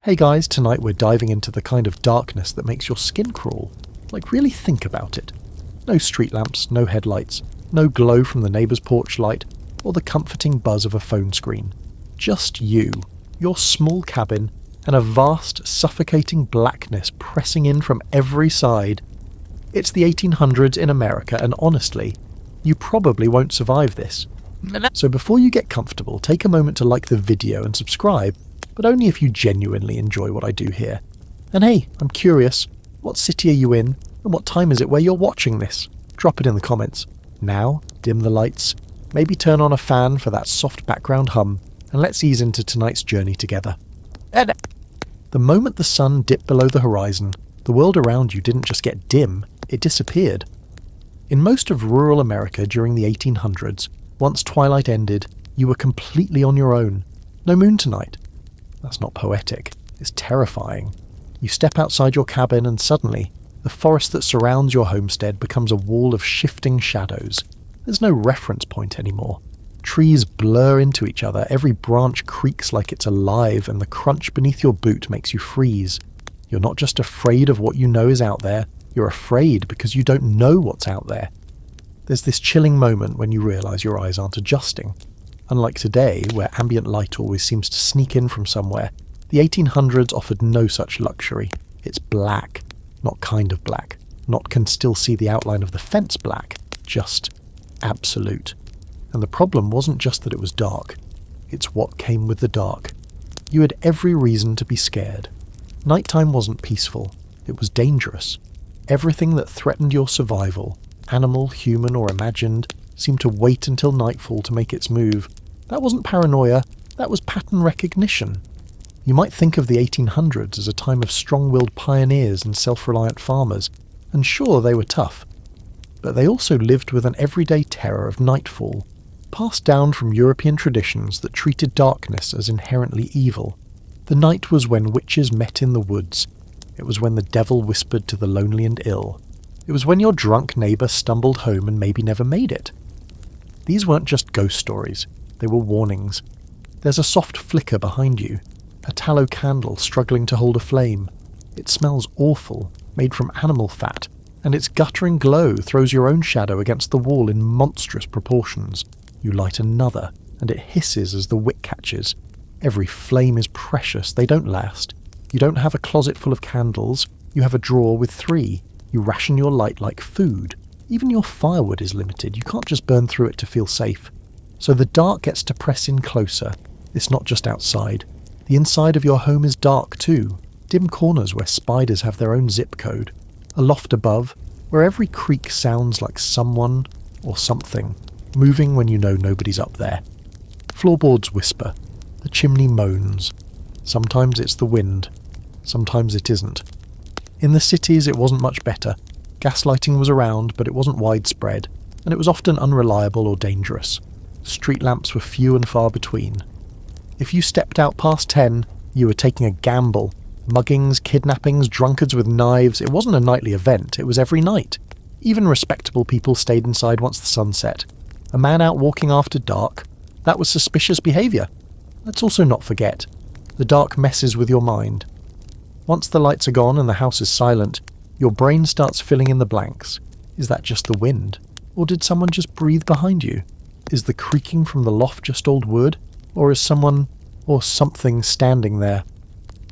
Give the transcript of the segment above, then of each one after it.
Hey guys, tonight we're diving into the kind of darkness that makes your skin crawl. Like, really think about it. No street lamps, no headlights, no glow from the neighbour's porch light, or the comforting buzz of a phone screen. Just you, your small cabin, and a vast, suffocating blackness pressing in from every side. It's the 1800s in America, and honestly, you probably won't survive this. So before you get comfortable, take a moment to like the video and subscribe, but only if you genuinely enjoy what I do here. And hey, I'm curious, what city are you in, and what time is it where you're watching this? Drop it in the comments. Now, dim the lights, maybe turn on a fan for that soft background hum, and let's ease into tonight's journey together. The moment the sun dipped below the horizon, the world around you didn't just get dim, it disappeared. In most of rural America during the 1800s, once twilight ended, you were completely on your own. No moon tonight. That's not poetic, it's terrifying. You step outside your cabin and suddenly, the forest that surrounds your homestead becomes a wall of shifting shadows. There's no reference point anymore. Trees blur into each other, every branch creaks like it's alive, and the crunch beneath your boot makes you freeze. You're not just afraid of what you know is out there, you're afraid because you don't know what's out there. There's this chilling moment when you realise your eyes aren't adjusting. Unlike today, where ambient light always seems to sneak in from somewhere, the 1800s offered no such luxury. It's black. Not kind of black. Not can still see the outline of the fence black. Just absolute. And the problem wasn't just that it was dark. It's what came with the dark. You had every reason to be scared. Nighttime wasn't peaceful. It was dangerous. Everything that threatened your survival, animal, human or imagined, seemed to wait until nightfall to make its move. That wasn't paranoia, that was pattern recognition. You might think of the 1800s as a time of strong-willed pioneers and self-reliant farmers, and sure, they were tough. But they also lived with an everyday terror of nightfall, passed down from European traditions that treated darkness as inherently evil. The night was when witches met in the woods. It was when the devil whispered to the lonely and ill. It was when your drunk neighbour stumbled home and maybe never made it. These weren't just ghost stories, they were warnings. There's a soft flicker behind you, a tallow candle struggling to hold a flame. It smells awful, made from animal fat, and its guttering glow throws your own shadow against the wall in monstrous proportions. You light another, and it hisses as the wick catches. Every flame is precious, they don't last. You don't have a closet full of candles, you have a drawer with 3. You ration your light like food. Even your firewood is limited, you can't just burn through it to feel safe. So the dark gets to press in closer. It's not just outside. The inside of your home is dark too. Dim corners where spiders have their own zip code. A loft above, where every creak sounds like someone or something moving when you know nobody's up there. Floorboards whisper. The chimney moans. Sometimes it's the wind. Sometimes it isn't. In the cities it wasn't much better. Gaslighting was around, but it wasn't widespread, and it was often unreliable or dangerous. Street lamps were few and far between. If you stepped out past 10, you were taking a gamble. Muggings, kidnappings, drunkards with knives, it wasn't a nightly event, it was every night. Even respectable people stayed inside once the sun set. A man out walking after dark, that was suspicious behaviour. Let's also not forget, the dark messes with your mind. Once the lights are gone and the house is silent, your brain starts filling in the blanks. Is that just the wind? Or did someone just breathe behind you? Is the creaking from the loft just old wood? Or is someone or something standing there?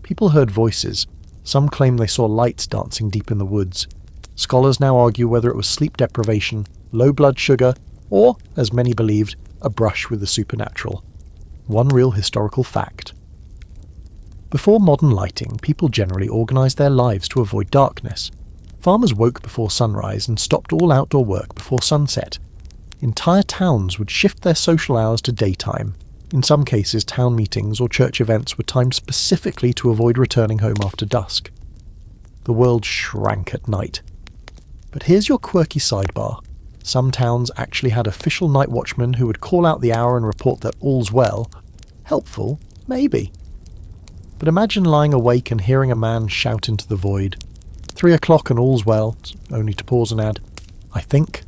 People heard voices. Some claim they saw lights dancing deep in the woods. Scholars now argue whether it was sleep deprivation, low blood sugar, or, as many believed, a brush with the supernatural. One real historical fact. Before modern lighting, people generally organised their lives to avoid darkness. Farmers woke before sunrise and stopped all outdoor work before sunset. Entire towns would shift their social hours to daytime. In some cases, town meetings or church events were timed specifically to avoid returning home after dusk. The world shrank at night. But here's your quirky sidebar. Some towns actually had official night watchmen who would call out the hour and report that all's well. Helpful? Maybe. But imagine lying awake and hearing a man shout into the void. 3 o'clock and all's well, only to pause and add, I think.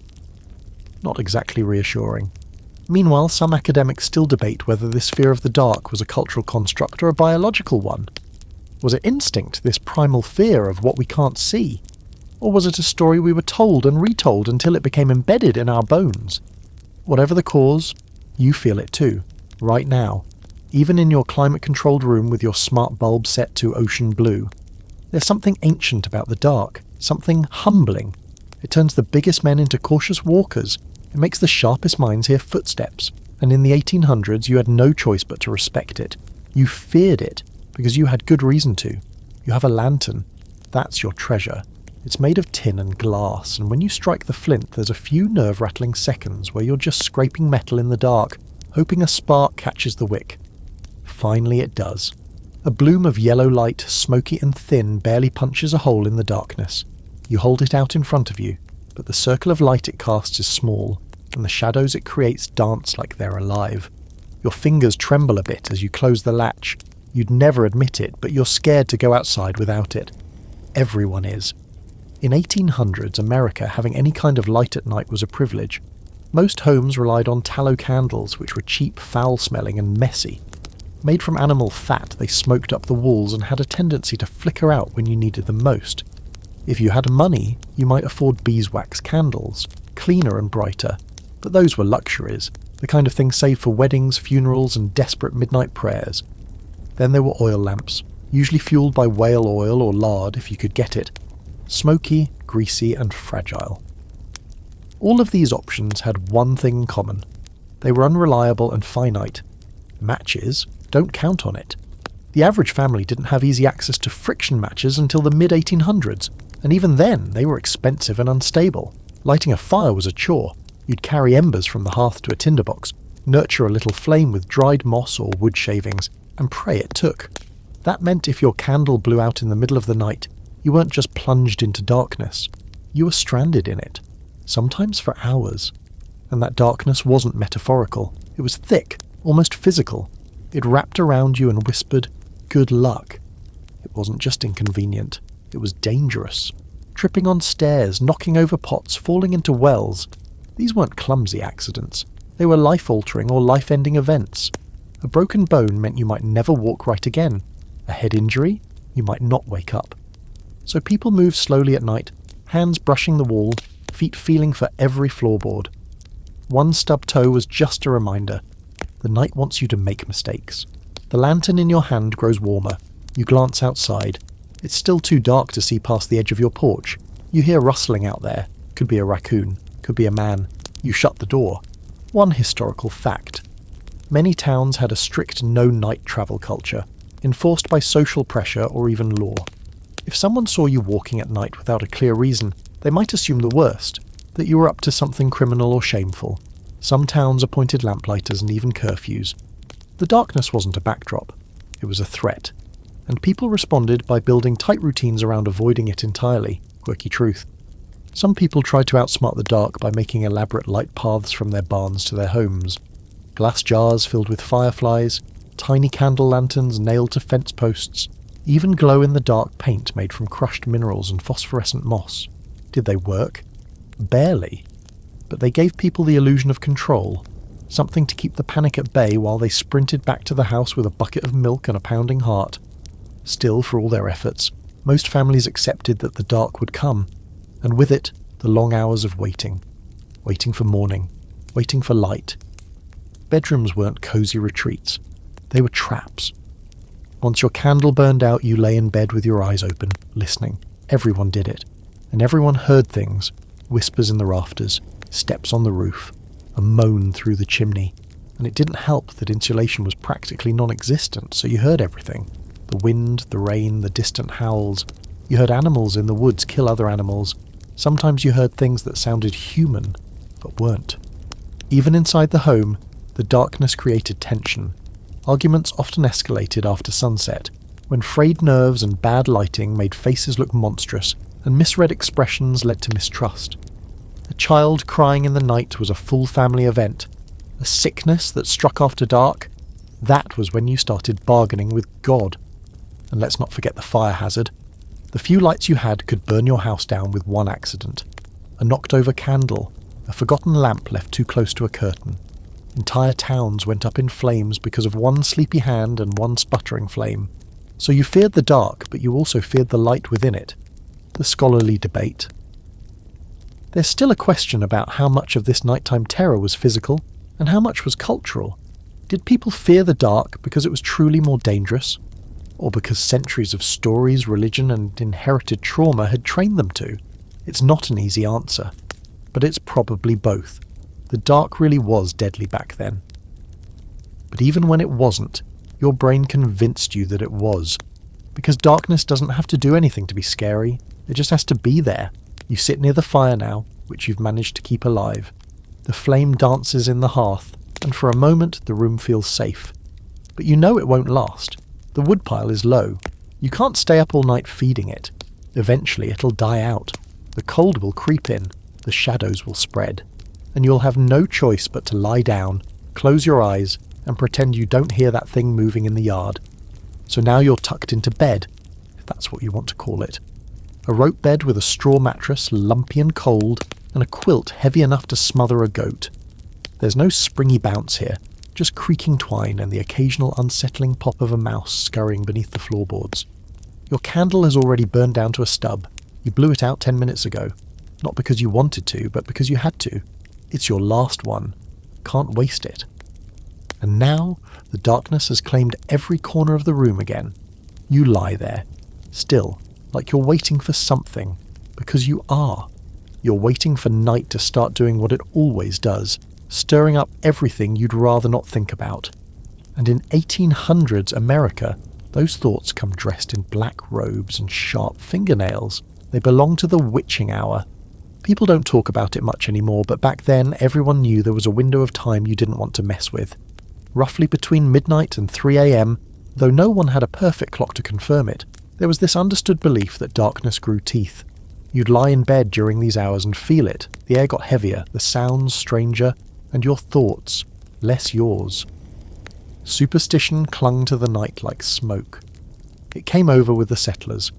Not exactly reassuring. Meanwhile, some academics still debate whether this fear of the dark was a cultural construct or a biological one. Was it instinct, this primal fear of what we can't see? Or was it a story we were told and retold until it became embedded in our bones? Whatever the cause, you feel it too, right now, even in your climate-controlled room with your smart bulb set to ocean blue. There's something ancient about the dark, something humbling. It turns the biggest men into cautious walkers. It makes the sharpest minds hear footsteps. And in the 1800s, you had no choice but to respect it. You feared it, because you had good reason to. You have a lantern. That's your treasure. It's made of tin and glass, and when you strike the flint, there's a few nerve-rattling seconds where you're just scraping metal in the dark, hoping a spark catches the wick. Finally it does. A bloom of yellow light, smoky and thin, barely punches a hole in the darkness. You hold it out in front of you, but the circle of light it casts is small, and the shadows it creates dance like they're alive. Your fingers tremble a bit as you close the latch. You'd never admit it, but you're scared to go outside without it. Everyone is. In 1800s, America, having any kind of light at night was a privilege. Most homes relied on tallow candles, which were cheap, foul-smelling and messy. Made from animal fat, they smoked up the walls and had a tendency to flicker out when you needed them most. If you had money, you might afford beeswax candles, cleaner and brighter, but those were luxuries, the kind of thing saved for weddings, funerals and desperate midnight prayers. Then there were oil lamps, usually fueled by whale oil or lard if you could get it. Smoky, greasy and fragile. All of these options had one thing in common. They were unreliable and finite. Matches, don't count on it. The average family didn't have easy access to friction matches until the mid-1800s, and even then they were expensive and unstable. Lighting a fire was a chore. You'd carry embers from the hearth to a tinderbox, nurture a little flame with dried moss or wood shavings, and pray it took. That meant if your candle blew out in the middle of the night, you weren't just plunged into darkness. You were stranded in it, sometimes for hours. And that darkness wasn't metaphorical. It was thick, almost physical. It wrapped around you and whispered, "Good luck." It wasn't just inconvenient. It was dangerous. Tripping on stairs, knocking over pots, falling into wells. These weren't clumsy accidents. They were life-altering or life-ending events. A broken bone meant you might never walk right again. A head injury? You might not wake up. So people moved slowly at night, hands brushing the wall, feet feeling for every floorboard. One stub toe was just a reminder. The night wants you to make mistakes. The lantern in your hand grows warmer. You glance outside. It's still too dark to see past the edge of your porch. You hear rustling out there. Could be a raccoon. Could be a man. You shut the door. One historical fact. Many towns had a strict no-night travel culture, enforced by social pressure or even law. If someone saw you walking at night without a clear reason, they might assume the worst, that you were up to something criminal or shameful. Some towns appointed lamplighters and even curfews. The darkness wasn't a backdrop. It was a threat. And people responded by building tight routines around avoiding it entirely. Quirky truth. Some people tried to outsmart the dark by making elaborate light paths from their barns to their homes. Glass jars filled with fireflies, tiny candle lanterns nailed to fence posts, even glow-in-the-dark paint made from crushed minerals and phosphorescent moss. Did they work? Barely. But they gave people the illusion of control, something to keep the panic at bay while they sprinted back to the house with a bucket of milk and a pounding heart. Still, for all their efforts, most families accepted that the dark would come, and with it, the long hours of waiting. Waiting for morning, waiting for light. Bedrooms weren't cosy retreats. They were traps. Once your candle burned out, you lay in bed with your eyes open, listening. Everyone did it. And everyone heard things. Whispers in the rafters, steps on the roof, a moan through the chimney. And it didn't help that insulation was practically non-existent, so you heard everything. The wind, the rain, the distant howls. You heard animals in the woods kill other animals. Sometimes you heard things that sounded human, but weren't. Even inside the home, the darkness created tension. Arguments often escalated after sunset, when frayed nerves and bad lighting made faces look monstrous, and misread expressions led to mistrust. A child crying in the night was a full family event. A sickness that struck after dark, that was when you started bargaining with God. And let's not forget the fire hazard. The few lights you had could burn your house down with one accident. A knocked-over candle, a forgotten lamp left too close to a curtain. Entire towns went up in flames because of one sleepy hand and one sputtering flame. So you feared the dark, but you also feared the light within it. The scholarly debate. There's still a question about how much of this nighttime terror was physical and how much was cultural. Did people fear the dark because it was truly more dangerous? Or because centuries of stories, religion and inherited trauma had trained them to? It's not an easy answer, but it's probably both. The dark really was deadly back then. But even when it wasn't, your brain convinced you that it was. Because darkness doesn't have to do anything to be scary, it just has to be there. You sit near the fire now, which you've managed to keep alive. The flame dances in the hearth, and for a moment the room feels safe. But you know it won't last. The woodpile is low. You can't stay up all night feeding it. Eventually it'll die out. The cold will creep in, the shadows will spread, and you'll have no choice but to lie down, close your eyes, and pretend you don't hear that thing moving in the yard. So now you're tucked into bed, if that's what you want to call it. A rope bed with a straw mattress, lumpy and cold, and a quilt heavy enough to smother a goat. There's no springy bounce here, just creaking twine and the occasional unsettling pop of a mouse scurrying beneath the floorboards. Your candle has already burned down to a stub. You blew it out 10 minutes ago. Not because you wanted to, but because you had to. It's your last one. Can't waste it. And now, the darkness has claimed every corner of the room again. You lie there, still, like you're waiting for something, because you are. You're waiting for night to start doing what it always does, stirring up everything you'd rather not think about. And in 1800s America, those thoughts come dressed in black robes and sharp fingernails. They belong to the witching hour. People don't talk about it much anymore, but back then everyone knew there was a window of time you didn't want to mess with. Roughly between midnight and 3 a.m, though no one had a perfect clock to confirm it, there was this understood belief that darkness grew teeth. You'd lie in bed during these hours and feel it. The air got heavier, the sounds stranger, and your thoughts less yours. Superstition clung to the night like smoke. It came over with the settlers.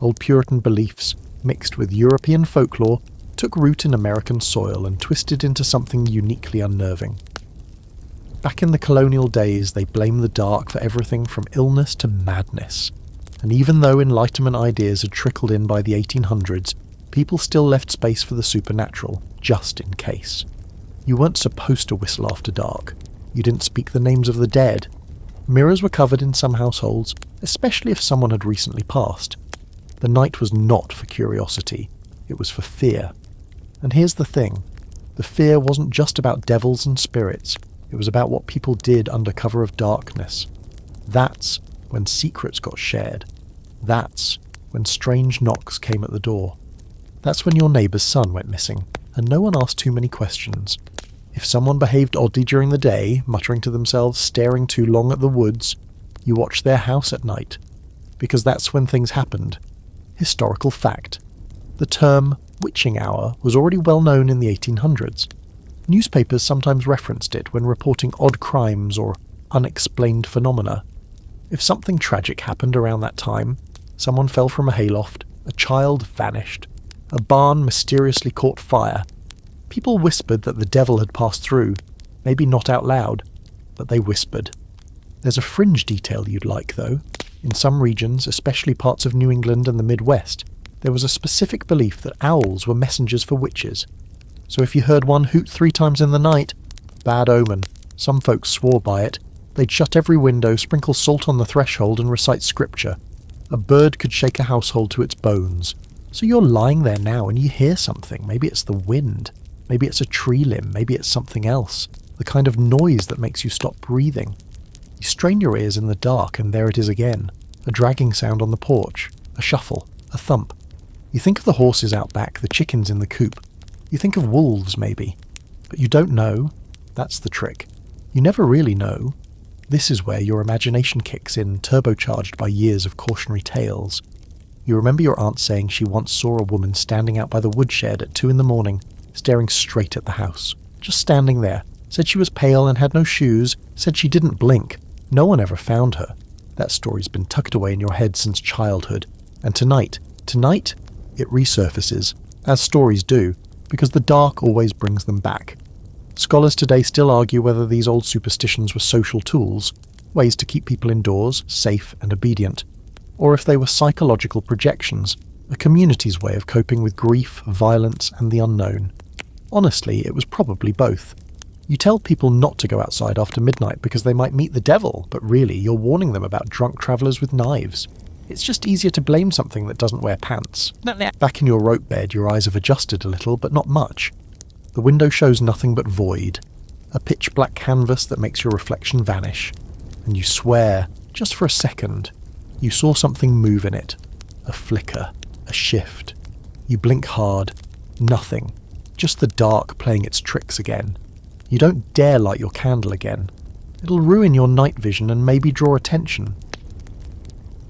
Old Puritan beliefs, mixed with European folklore, took root in American soil and twisted into something uniquely unnerving. Back in the colonial days, they blamed the dark for everything from illness to madness. And even though Enlightenment ideas had trickled in by the 1800s, people still left space for the supernatural, just in case. You weren't supposed to whistle after dark. You didn't speak the names of the dead. Mirrors were covered in some households, especially if someone had recently passed. The night was not for curiosity, it was for fear. And here's the thing, the fear wasn't just about devils and spirits, it was about what people did under cover of darkness. That's when secrets got shared. That's when strange knocks came at the door. That's when your neighbour's son went missing, and no one asked too many questions. If someone behaved oddly during the day, muttering to themselves, staring too long at the woods, you watched their house at night. Because that's when things happened. Historical fact. The term witching hour was already well known in the 1800s. Newspapers sometimes referenced it when reporting odd crimes or unexplained phenomena. If something tragic happened around that time, someone fell from a hayloft, a child vanished, a barn mysteriously caught fire, people whispered that the devil had passed through, maybe not out loud, but they whispered. There's a fringe detail you'd like, though. In some regions, especially parts of New England and the Midwest, there was a specific belief that owls were messengers for witches. So if you heard one hoot 3 times in the night, bad omen. Some folks swore by it. They'd shut every window, sprinkle salt on the threshold and recite scripture. A bird could shake a household to its bones. So you're lying there now and you hear something. Maybe it's the wind. Maybe it's a tree limb. Maybe it's something else. The kind of noise that makes you stop breathing. You strain your ears in the dark and there it is again. A dragging sound on the porch. A shuffle. A thump. You think of the horses out back, the chickens in the coop. You think of wolves, maybe. But you don't know. That's the trick. You never really know. This is where your imagination kicks in, turbocharged by years of cautionary tales. You remember your aunt saying she once saw a woman standing out by the woodshed at 2 a.m, staring straight at the house. Just standing there. Said she was pale and had no shoes. Said she didn't blink. No one ever found her. That story's been tucked away in your head since childhood. And tonight, it resurfaces, as stories do, because the dark always brings them back. Scholars today still argue whether these old superstitions were social tools, ways to keep people indoors, safe and obedient, or if they were psychological projections, a community's way of coping with grief, violence, and the unknown. Honestly, it was probably both. You tell people not to go outside after midnight because they might meet the devil, but really you're warning them about drunk travellers with knives. It's just easier to blame something that doesn't wear pants. Back in your rope bed, your eyes have adjusted a little, but not much. The window shows nothing but void, a pitch-black canvas that makes your reflection vanish, and you swear, just for a second, you saw something move in it. A flicker, a shift. You blink hard. Nothing. Just the dark playing its tricks again. You don't dare light your candle again. It'll ruin your night vision and maybe draw attention.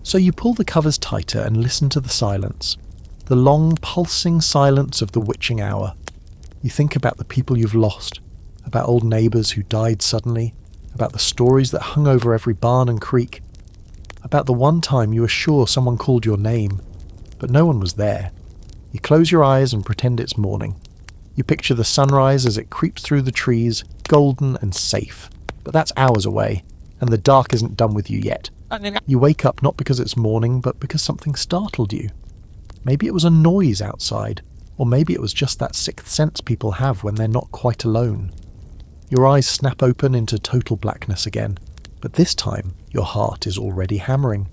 So you pull the covers tighter and listen to the silence. The long, pulsing silence of the witching hour. You think about the people you've lost, about old neighbours who died suddenly, about the stories that hung over every barn and creek, about the one time you were sure someone called your name, but no one was there. You close your eyes and pretend it's morning. You picture the sunrise as it creeps through the trees, golden and safe, but that's hours away, and the dark isn't done with you yet. You wake up not because it's morning, but because something startled you. Maybe it was a noise outside, or maybe it was just that sixth sense people have when they're not quite alone. Your eyes snap open into total blackness again, but this time your heart is already hammering.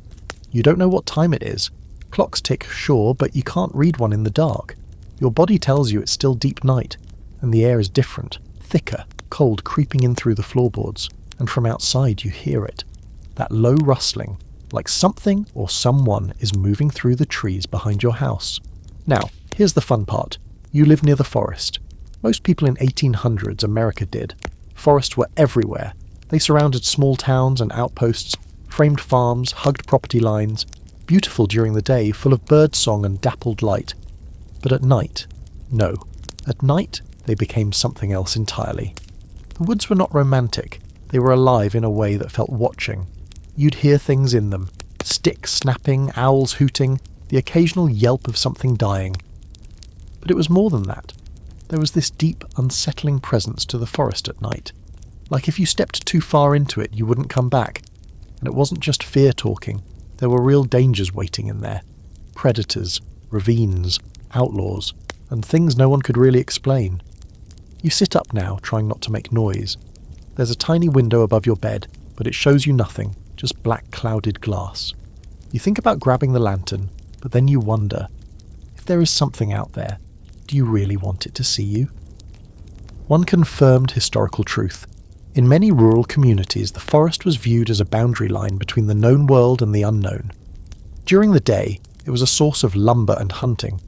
You don't know what time it is. Clocks tick, sure, but you can't read one in the dark. Your body tells you it's still deep night, and the air is different, thicker, cold creeping in through the floorboards, and from outside you hear it. That low rustling, like something or someone is moving through the trees behind your house. Now, here's the fun part. You live near the forest. Most people in 1800s America did. Forests were everywhere. They surrounded small towns and outposts, framed farms, hugged property lines, beautiful during the day, full of birdsong and dappled light. But at night, no. At night, they became something else entirely. The woods were not romantic. They were alive in a way that felt watching. You'd hear things in them. Sticks snapping, owls hooting, the occasional yelp of something dying. But it was more than that. There was this deep, unsettling presence to the forest at night. Like if you stepped too far into it, you wouldn't come back. And it wasn't just fear talking. There were real dangers waiting in there. Predators, ravines, outlaws, and things no one could really explain. You sit up now, trying not to make noise. There's a tiny window above your bed, but it shows you nothing, just black clouded glass. You think about grabbing the lantern, but then you wonder, if there is something out there, do you really want it to see you? One confirmed historical truth. In many rural communities, the forest was viewed as a boundary line between the known world and the unknown. During the day, it was a source of lumber and hunting.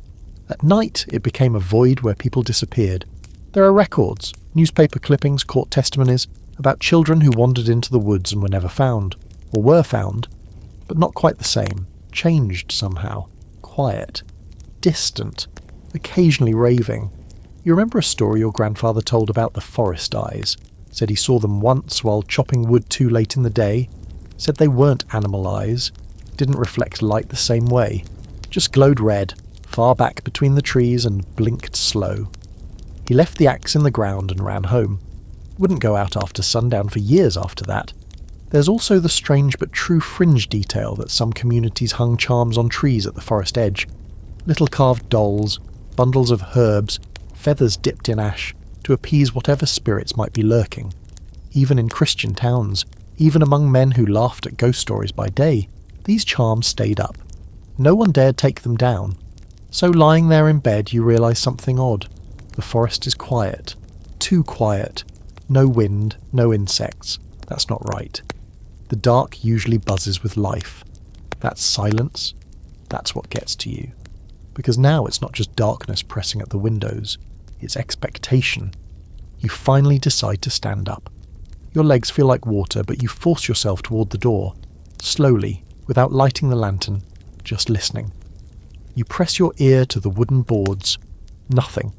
At night, it became a void where people disappeared. There are records, newspaper clippings, court testimonies, about children who wandered into the woods and were never found, or were found, but not quite the same, changed somehow, quiet, distant, occasionally raving. You remember a story your grandfather told about the forest eyes? Said he saw them once while chopping wood too late in the day. Said they weren't animal eyes, didn't reflect light the same way, just glowed red, far back between the trees and blinked slow. He left the axe in the ground and ran home. Wouldn't go out after sundown for years after that. There's also the strange but true fringe detail that some communities hung charms on trees at the forest edge. Little carved dolls, bundles of herbs, feathers dipped in ash, to appease whatever spirits might be lurking. Even in Christian towns, even among men who laughed at ghost stories by day, these charms stayed up. No one dared take them down. So lying there in bed you realise something odd. The forest is quiet. Too quiet. No wind, no insects. That's not right. The dark usually buzzes with life. That silence, that's what gets to you. Because now it's not just darkness pressing at the windows, it's expectation. You finally decide to stand up. Your legs feel like water, but you force yourself toward the door, slowly, without lighting the lantern, just listening. You press your ear to the wooden boards. Nothing,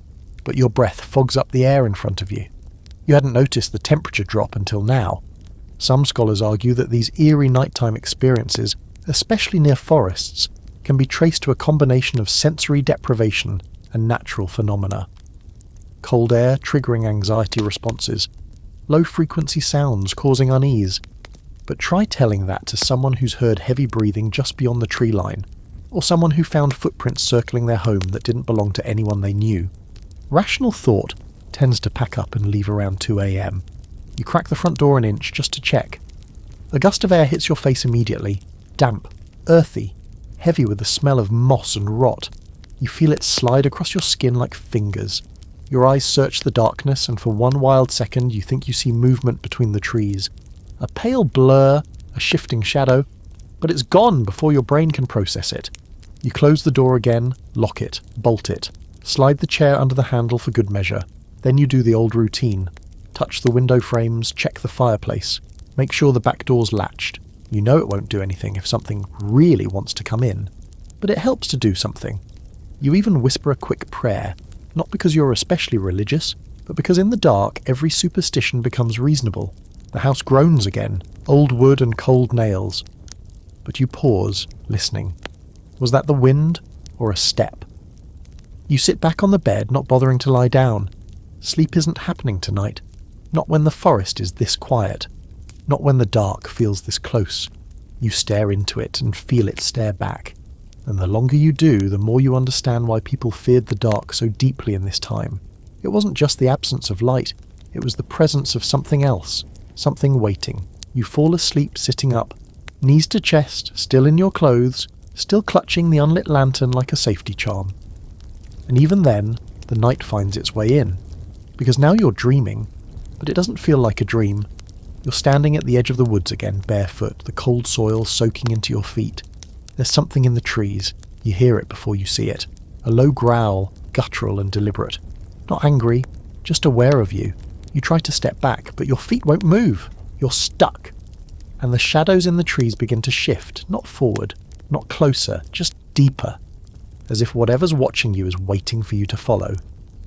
but your breath fogs up the air in front of you. You hadn't noticed the temperature drop until now. Some scholars argue that these eerie nighttime experiences, especially near forests, can be traced to a combination of sensory deprivation and natural phenomena. Cold air triggering anxiety responses, low-frequency sounds causing unease, But try telling that to someone who's heard heavy breathing just beyond the tree line, or someone who found footprints circling their home that didn't belong to anyone they knew. Rational thought tends to pack up and leave around 2 a.m. You crack the front door an inch just to check. A gust of air hits your face immediately, damp, earthy, heavy with the smell of moss and rot. You feel it slide across your skin like fingers. Your eyes search the darkness, and for one wild second you think you see movement between the trees. A pale blur, a shifting shadow, but it's gone before your brain can process it. You close the door again, lock it, bolt it, slide the chair under the handle for good measure. Then you do the old routine. Touch the window frames, check the fireplace. Make sure the back door's latched. You know it won't do anything if something really wants to come in, but it helps to do something. You even whisper a quick prayer, not because you're especially religious, but because in the dark every superstition becomes reasonable. The house groans again, old wood and cold nails. But you pause, listening. Was that the wind or a step? You sit back on the bed, not bothering to lie down. Sleep isn't happening tonight. Not when the forest is this quiet. Not when the dark feels this close. You stare into it and feel it stare back. And the longer you do, the more you understand why people feared the dark so deeply in this time. It wasn't just the absence of light. It was the presence of something else. Something waiting. You fall asleep sitting up, knees to chest, still in your clothes, still clutching the unlit lantern like a safety charm. And even then, the night finds its way in. Because now you're dreaming, but it doesn't feel like a dream. You're standing at the edge of the woods again, barefoot, the cold soil soaking into your feet. There's something in the trees. You hear it before you see it. A low growl, guttural and deliberate. Not angry, just aware of you. You try to step back, but your feet won't move. You're stuck. And the shadows in the trees begin to shift, not forward, not closer, just deeper. As if whatever's watching you is waiting for you to follow.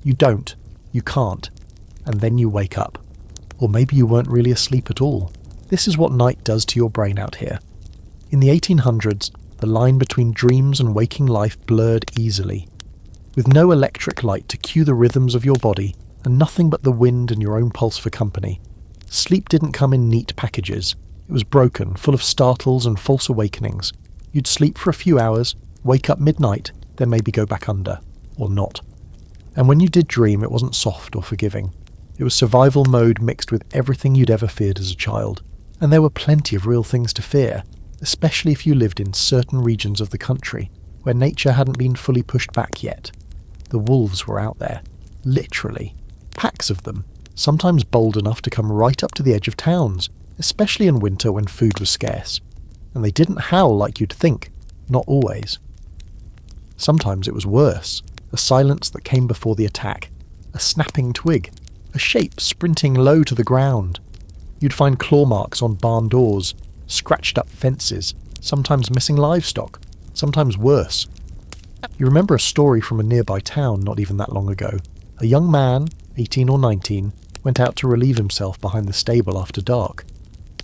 You don't. You can't. And then you wake up. Or maybe you weren't really asleep at all. This is what night does to your brain out here. In the 1800s, the line between dreams and waking life blurred easily. With no electric light to cue the rhythms of your body, and nothing but the wind and your own pulse for company. Sleep didn't come in neat packages. It was broken, full of startles and false awakenings. You'd sleep for a few hours, wake up midnight, then maybe go back under. Or not. And when you did dream, it wasn't soft or forgiving. It was survival mode mixed with everything you'd ever feared as a child. And there were plenty of real things to fear, especially if you lived in certain regions of the country, where nature hadn't been fully pushed back yet. The wolves were out there. Literally. Packs of them, sometimes bold enough to come right up to the edge of towns, especially in winter when food was scarce. And they didn't howl like you'd think, not always. Sometimes it was worse, a silence that came before the attack, a snapping twig, a shape sprinting low to the ground. You'd find claw marks on barn doors, scratched up fences, sometimes missing livestock, sometimes worse. You remember a story from a nearby town not even that long ago. A young man, 18 or 19, went out to relieve himself behind the stable after dark.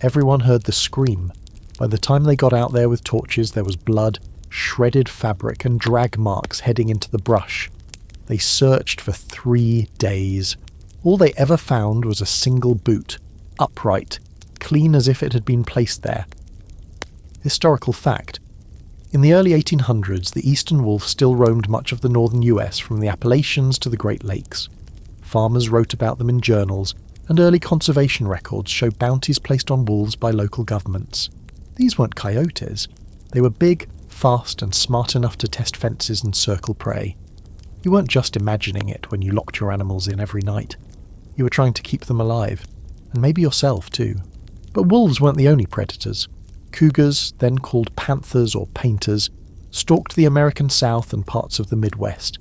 Everyone heard the scream. By the time they got out there with torches, there was blood, shredded fabric and drag marks heading into the brush. They searched for 3 days. All they ever found was a single boot, upright, clean as if it had been placed there. Historical fact. In the early 1800s, the eastern wolf still roamed much of the northern US from the Appalachians to the Great Lakes. Farmers wrote about them in journals, and early conservation records show bounties placed on wolves by local governments. These weren't coyotes. They were big, fast, and smart enough to test fences and circle prey. You weren't just imagining it when you locked your animals in every night. You were trying to keep them alive, and maybe yourself too. But wolves weren't the only predators. Cougars, then called panthers or painters, stalked the American South and parts of the Midwest.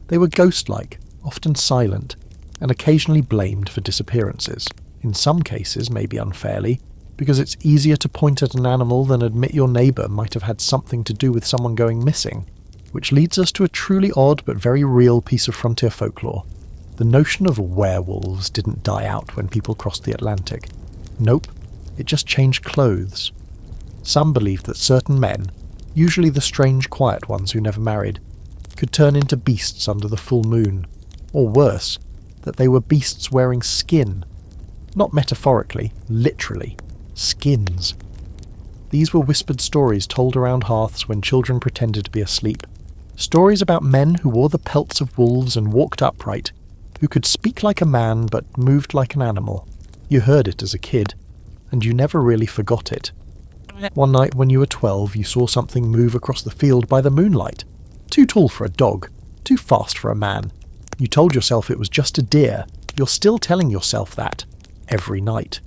They were ghost-like, often silent, and occasionally blamed for disappearances. In some cases, maybe unfairly, because it's easier to point at an animal than admit your neighbour might have had something to do with someone going missing. Which leads us to a truly odd but very real piece of frontier folklore. The notion of werewolves didn't die out when people crossed the Atlantic. Nope, it just changed clothes. Some believed that certain men, usually the strange quiet ones who never married, could turn into beasts under the full moon. Or worse, that they were beasts wearing skin. Not metaphorically, literally. Skins. These were whispered stories told around hearths when children pretended to be asleep. Stories about men who wore the pelts of wolves and walked upright, who could speak like a man but moved like an animal. You heard it as a kid, and you never really forgot it. One night when you were 12, you saw something move across the field by the moonlight. Too tall for a dog, too fast for a man. You told yourself it was just a deer. You're still telling yourself that, every night.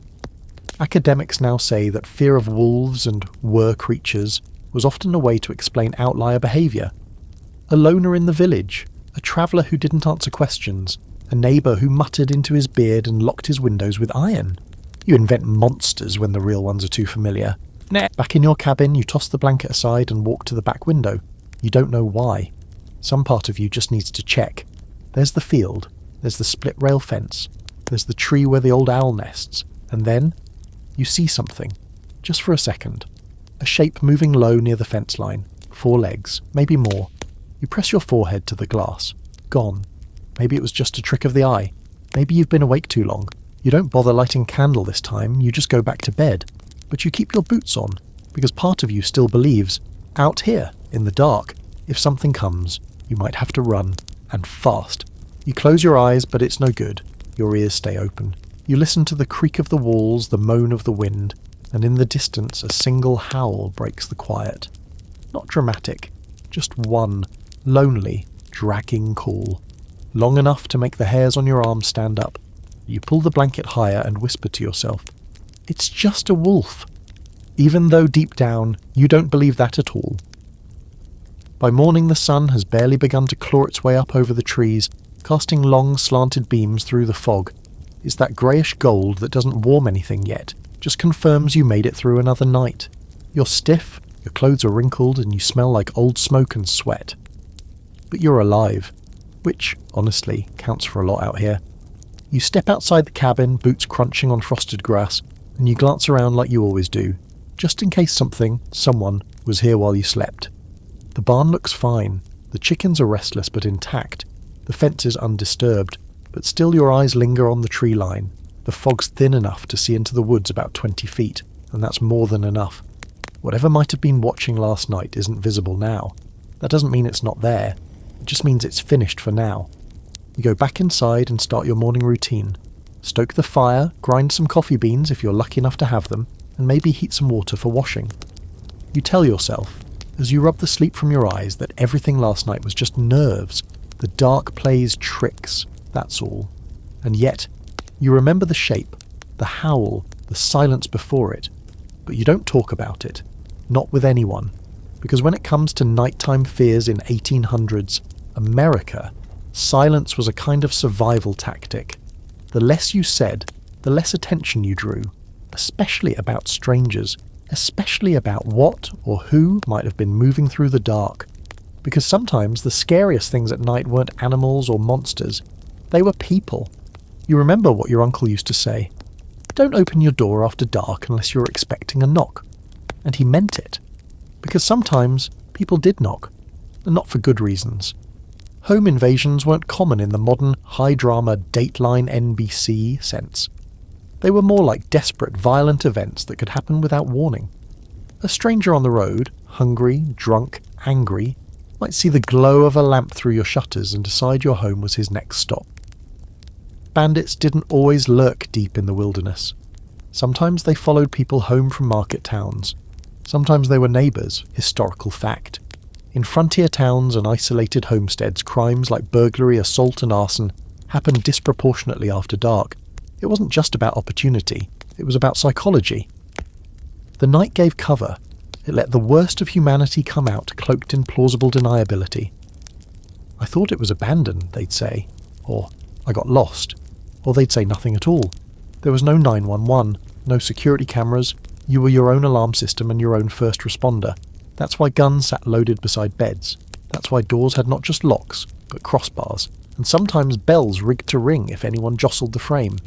Academics now say that fear of wolves and were creatures was often a way to explain outlier behaviour. A loner in the village, a traveller who didn't answer questions, a neighbour who muttered into his beard and locked his windows with iron. You invent monsters when the real ones are too familiar. Back in your cabin, you toss the blanket aside and walk to the back window. You don't know why. Some part of you just needs to check. There's the field, there's the split rail fence, there's the tree where the old owl nests, and then you see something, just for a second. A shape moving low near the fence line, 4 legs, maybe more. You press your forehead to the glass. Gone. Maybe it was just a trick of the eye. Maybe you've been awake too long. You don't bother lighting a candle this time, you just go back to bed. But you keep your boots on, because part of you still believes, out here, in the dark, if something comes, you might have to run, and fast. You close your eyes, but it's no good. Your ears stay open. You listen to the creak of the walls, the moan of the wind, and in the distance a single howl breaks the quiet. Not dramatic, just one, lonely, dragging call. Long enough to make the hairs on your arms stand up. You pull the blanket higher and whisper to yourself, "It's just a wolf," even though deep down you don't believe that at all. By morning the sun has barely begun to claw its way up over the trees, casting long slanted beams through the fog. It's that greyish gold that doesn't warm anything yet, just confirms you made it through another night. You're stiff, your clothes are wrinkled, and you smell like old smoke and sweat. But you're alive, which, honestly, counts for a lot out here. You step outside the cabin, boots crunching on frosted grass, and you glance around like you always do, just in case someone was here while you slept. The barn looks fine. The chickens are restless but intact. The fence is undisturbed, but still your eyes linger on the tree line. The fog's thin enough to see into the woods about 20 feet, and that's more than enough. Whatever might have been watching last night isn't visible now. That doesn't mean it's not there. It just means it's finished for now. You go back inside and start your morning routine. Stoke the fire, grind some coffee beans if you're lucky enough to have them, and maybe heat some water for washing. You tell yourself, as you rub the sleep from your eyes, that everything last night was just nerves. The dark plays tricks, that's all. And yet, you remember the shape, the howl, the silence before it, but you don't talk about it. Not with anyone. Because when it comes to nighttime fears in 1800s, America, silence was a kind of survival tactic. The less you said, the less attention you drew, especially about strangers, especially about what or who might have been moving through the dark. Because sometimes the scariest things at night weren't animals or monsters, they were people. You remember what your uncle used to say, "Don't open your door after dark unless you're expecting a knock." And he meant it. Because sometimes people did knock, and not for good reasons. Home invasions weren't common in the modern, high-drama, Dateline NBC sense. They were more like desperate, violent events that could happen without warning. A stranger on the road, hungry, drunk, angry, might see the glow of a lamp through your shutters and decide your home was his next stop. Bandits didn't always lurk deep in the wilderness. Sometimes they followed people home from market towns. Sometimes they were neighbours, historical fact. In frontier towns and isolated homesteads, crimes like burglary, assault and arson happened disproportionately after dark. It wasn't just about opportunity, it was about psychology. The night gave cover. It let the worst of humanity come out, cloaked in plausible deniability. "I thought it was abandoned," they'd say. Or, "I got lost." Or they'd say nothing at all. There was no 911, no security cameras. You were your own alarm system and your own first responder. That's why guns sat loaded beside beds. That's why doors had not just locks, but crossbars. And sometimes bells rigged to ring if anyone jostled the frame.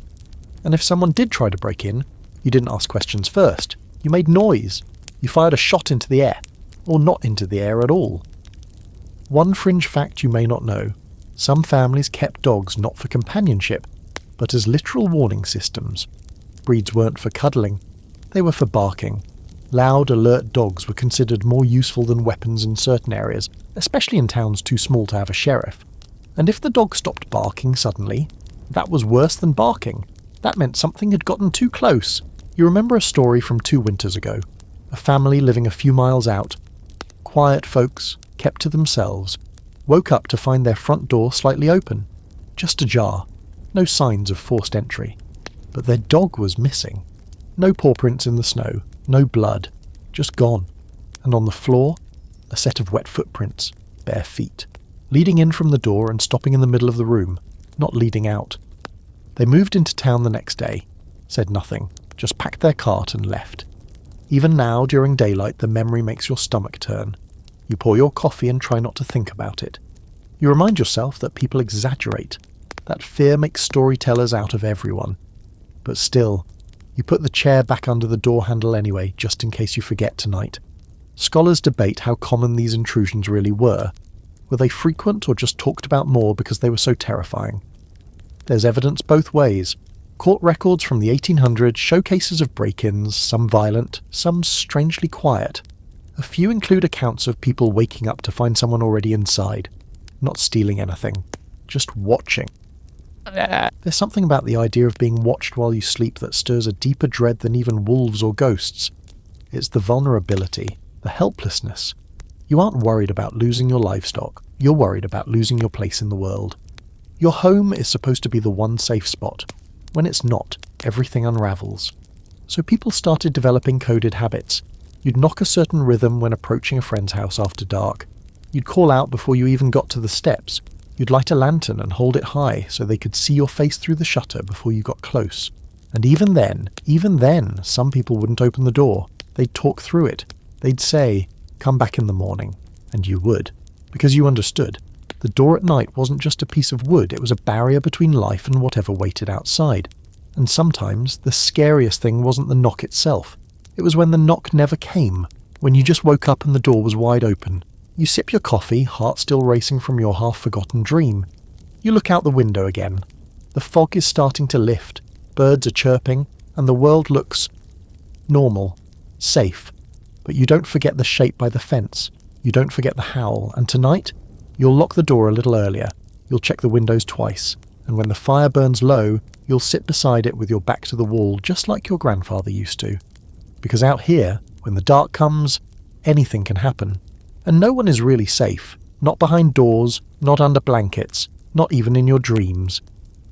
And if someone did try to break in, you didn't ask questions first. You made noise. You fired a shot into the air. Or not into the air at all. One fringe fact you may not know. Some families kept dogs not for companionship, but as literal warning systems. Breeds weren't for cuddling. They were for barking. Loud, alert dogs were considered more useful than weapons in certain areas, especially in towns too small to have a sheriff. And if the dog stopped barking suddenly, that was worse than barking. That meant something had gotten too close. You remember a story from 2 winters ago. A family living a few miles out. Quiet folks, kept to themselves, woke up to find their front door slightly open. Just ajar. No signs of forced entry. But their dog was missing. No paw prints in the snow. No blood. Just gone. And on the floor, a set of wet footprints. Bare feet. Leading in from the door and stopping in the middle of the room. Not leading out. They moved into town the next day. Said nothing. Just packed their cart and left. Even now, during daylight, the memory makes your stomach turn. You pour your coffee and try not to think about it. You remind yourself that people exaggerate. That fear makes storytellers out of everyone. But still, you put the chair back under the door handle anyway, just in case you forget tonight. Scholars debate how common these intrusions really were. Were they frequent or just talked about more because they were so terrifying? There's evidence both ways. Court records from the 1800s show cases of break-ins, some violent, some strangely quiet. A few include accounts of people waking up to find someone already inside. Not stealing anything. Just watching. There's something about the idea of being watched while you sleep that stirs a deeper dread than even wolves or ghosts. It's the vulnerability, the helplessness. You aren't worried about losing your livestock. You're worried about losing your place in the world. Your home is supposed to be the one safe spot. When it's not, everything unravels. So people started developing coded habits. You'd knock a certain rhythm when approaching a friend's house after dark. You'd call out before you even got to the steps. You'd light a lantern and hold it high so they could see your face through the shutter before you got close. And even then, some people wouldn't open the door. They'd talk through it. They'd say, "Come back in the morning." And you would. Because you understood. The door at night wasn't just a piece of wood, it was a barrier between life and whatever waited outside. And sometimes, the scariest thing wasn't the knock itself. It was when the knock never came, when you just woke up and the door was wide open. You sip your coffee, heart still racing from your half-forgotten dream. You look out the window again. The fog is starting to lift, birds are chirping, and the world looks normal, safe. But you don't forget the shape by the fence. You don't forget the howl, and tonight, you'll lock the door a little earlier, you'll check the windows twice, and when the fire burns low, you'll sit beside it with your back to the wall just like your grandfather used to. Because out here, when the dark comes, anything can happen. And no one is really safe. Not behind doors, not under blankets, not even in your dreams.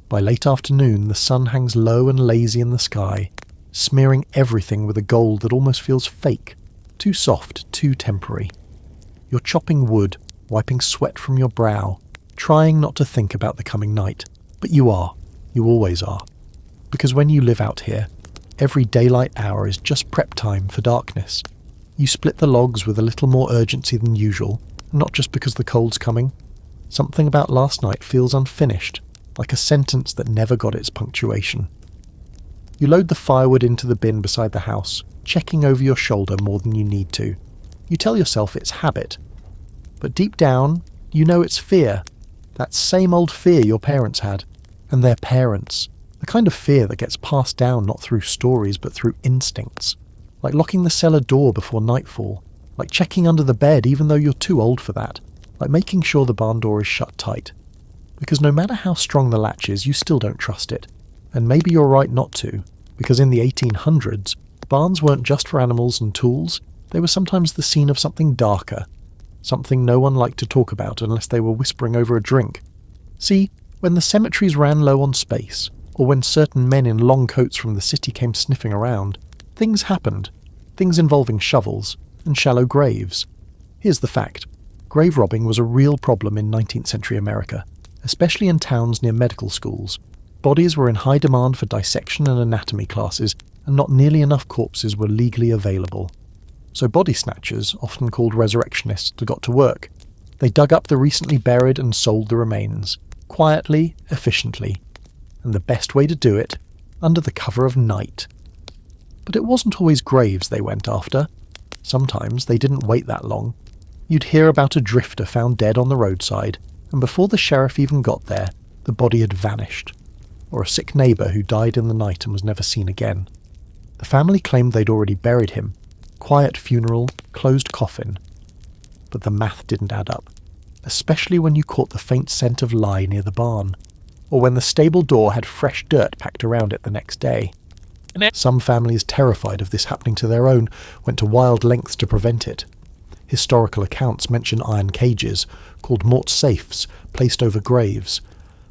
By late afternoon, the sun hangs low and lazy in the sky, smearing everything with a gold that almost feels fake, too soft, too temporary. You're chopping wood, wiping sweat from your brow, trying not to think about the coming night. But you are. You always are. Because when you live out here, every daylight hour is just prep time for darkness. You split the logs with a little more urgency than usual, not just because the cold's coming. Something about last night feels unfinished, like a sentence that never got its punctuation. You load the firewood into the bin beside the house, checking over your shoulder more than you need to. You tell yourself it's habit. But deep down, you know it's fear. That same old fear your parents had. And their parents. The kind of fear that gets passed down not through stories but through instincts. Like locking the cellar door before nightfall. Like checking under the bed even though you're too old for that. Like making sure the barn door is shut tight. Because no matter how strong the latch is, you still don't trust it. And maybe you're right not to. Because in the 1800s, barns weren't just for animals and tools. They were sometimes the scene of something darker. Something no one liked to talk about unless they were whispering over a drink. See, when the cemeteries ran low on space, or when certain men in long coats from the city came sniffing around, things happened. Things involving shovels and shallow graves. Here's the fact. Grave robbing was a real problem in 19th century America, especially in towns near medical schools. Bodies were in high demand for dissection and anatomy classes, and not nearly enough corpses were legally available. So body snatchers, often called resurrectionists, got to work. They dug up the recently buried and sold the remains. Quietly, efficiently. And the best way to do it, under the cover of night. But it wasn't always graves they went after. Sometimes they didn't wait that long. You'd hear about a drifter found dead on the roadside, and before the sheriff even got there, the body had vanished. Or a sick neighbour who died in the night and was never seen again. The family claimed they'd already buried him, Quiet funeral, closed coffin. But the math didn't add up, especially when you caught the faint scent of lye near the barn, or when the stable door had fresh dirt packed around it the next day. Some families, terrified of this happening to their own, went to wild lengths to prevent it. Historical accounts mention iron cages, called mort safes, placed over graves.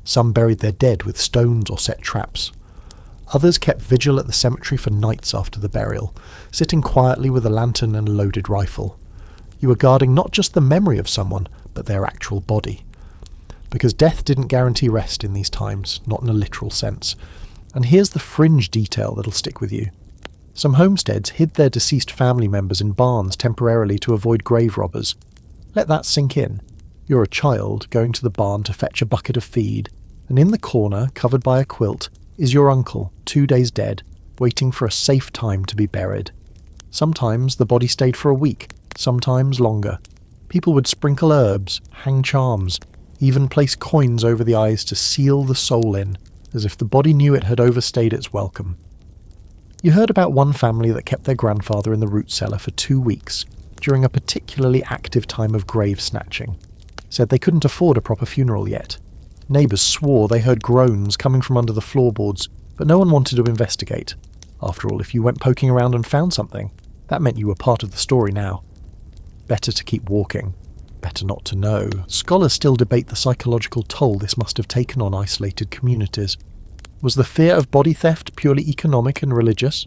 Some buried their dead with stones or set traps. Others kept vigil at the cemetery for nights after the burial, sitting quietly with a lantern and a loaded rifle. You were guarding not just the memory of someone, but their actual body. Because death didn't guarantee rest in these times, not in a literal sense. And here's the fringe detail that'll stick with you. Some homesteads hid their deceased family members in barns temporarily to avoid grave robbers. Let that sink in. You're a child going to the barn to fetch a bucket of feed, and in the corner, covered by a quilt, is your uncle, 2 days dead, waiting for a safe time to be buried. Sometimes the body stayed for a week, sometimes longer. People would sprinkle herbs, hang charms, even place coins over the eyes to seal the soul in, as if the body knew it had overstayed its welcome. You heard about one family that kept their grandfather in the root cellar for 2 weeks, during a particularly active time of grave snatching. Said they couldn't afford a proper funeral yet. Neighbours swore they heard groans coming from under the floorboards, but no one wanted to investigate. After all, if you went poking around and found something, that meant you were part of the story now. Better to keep walking. Better not to know. Scholars still debate the psychological toll this must have taken on isolated communities. Was the fear of body theft purely economic and religious?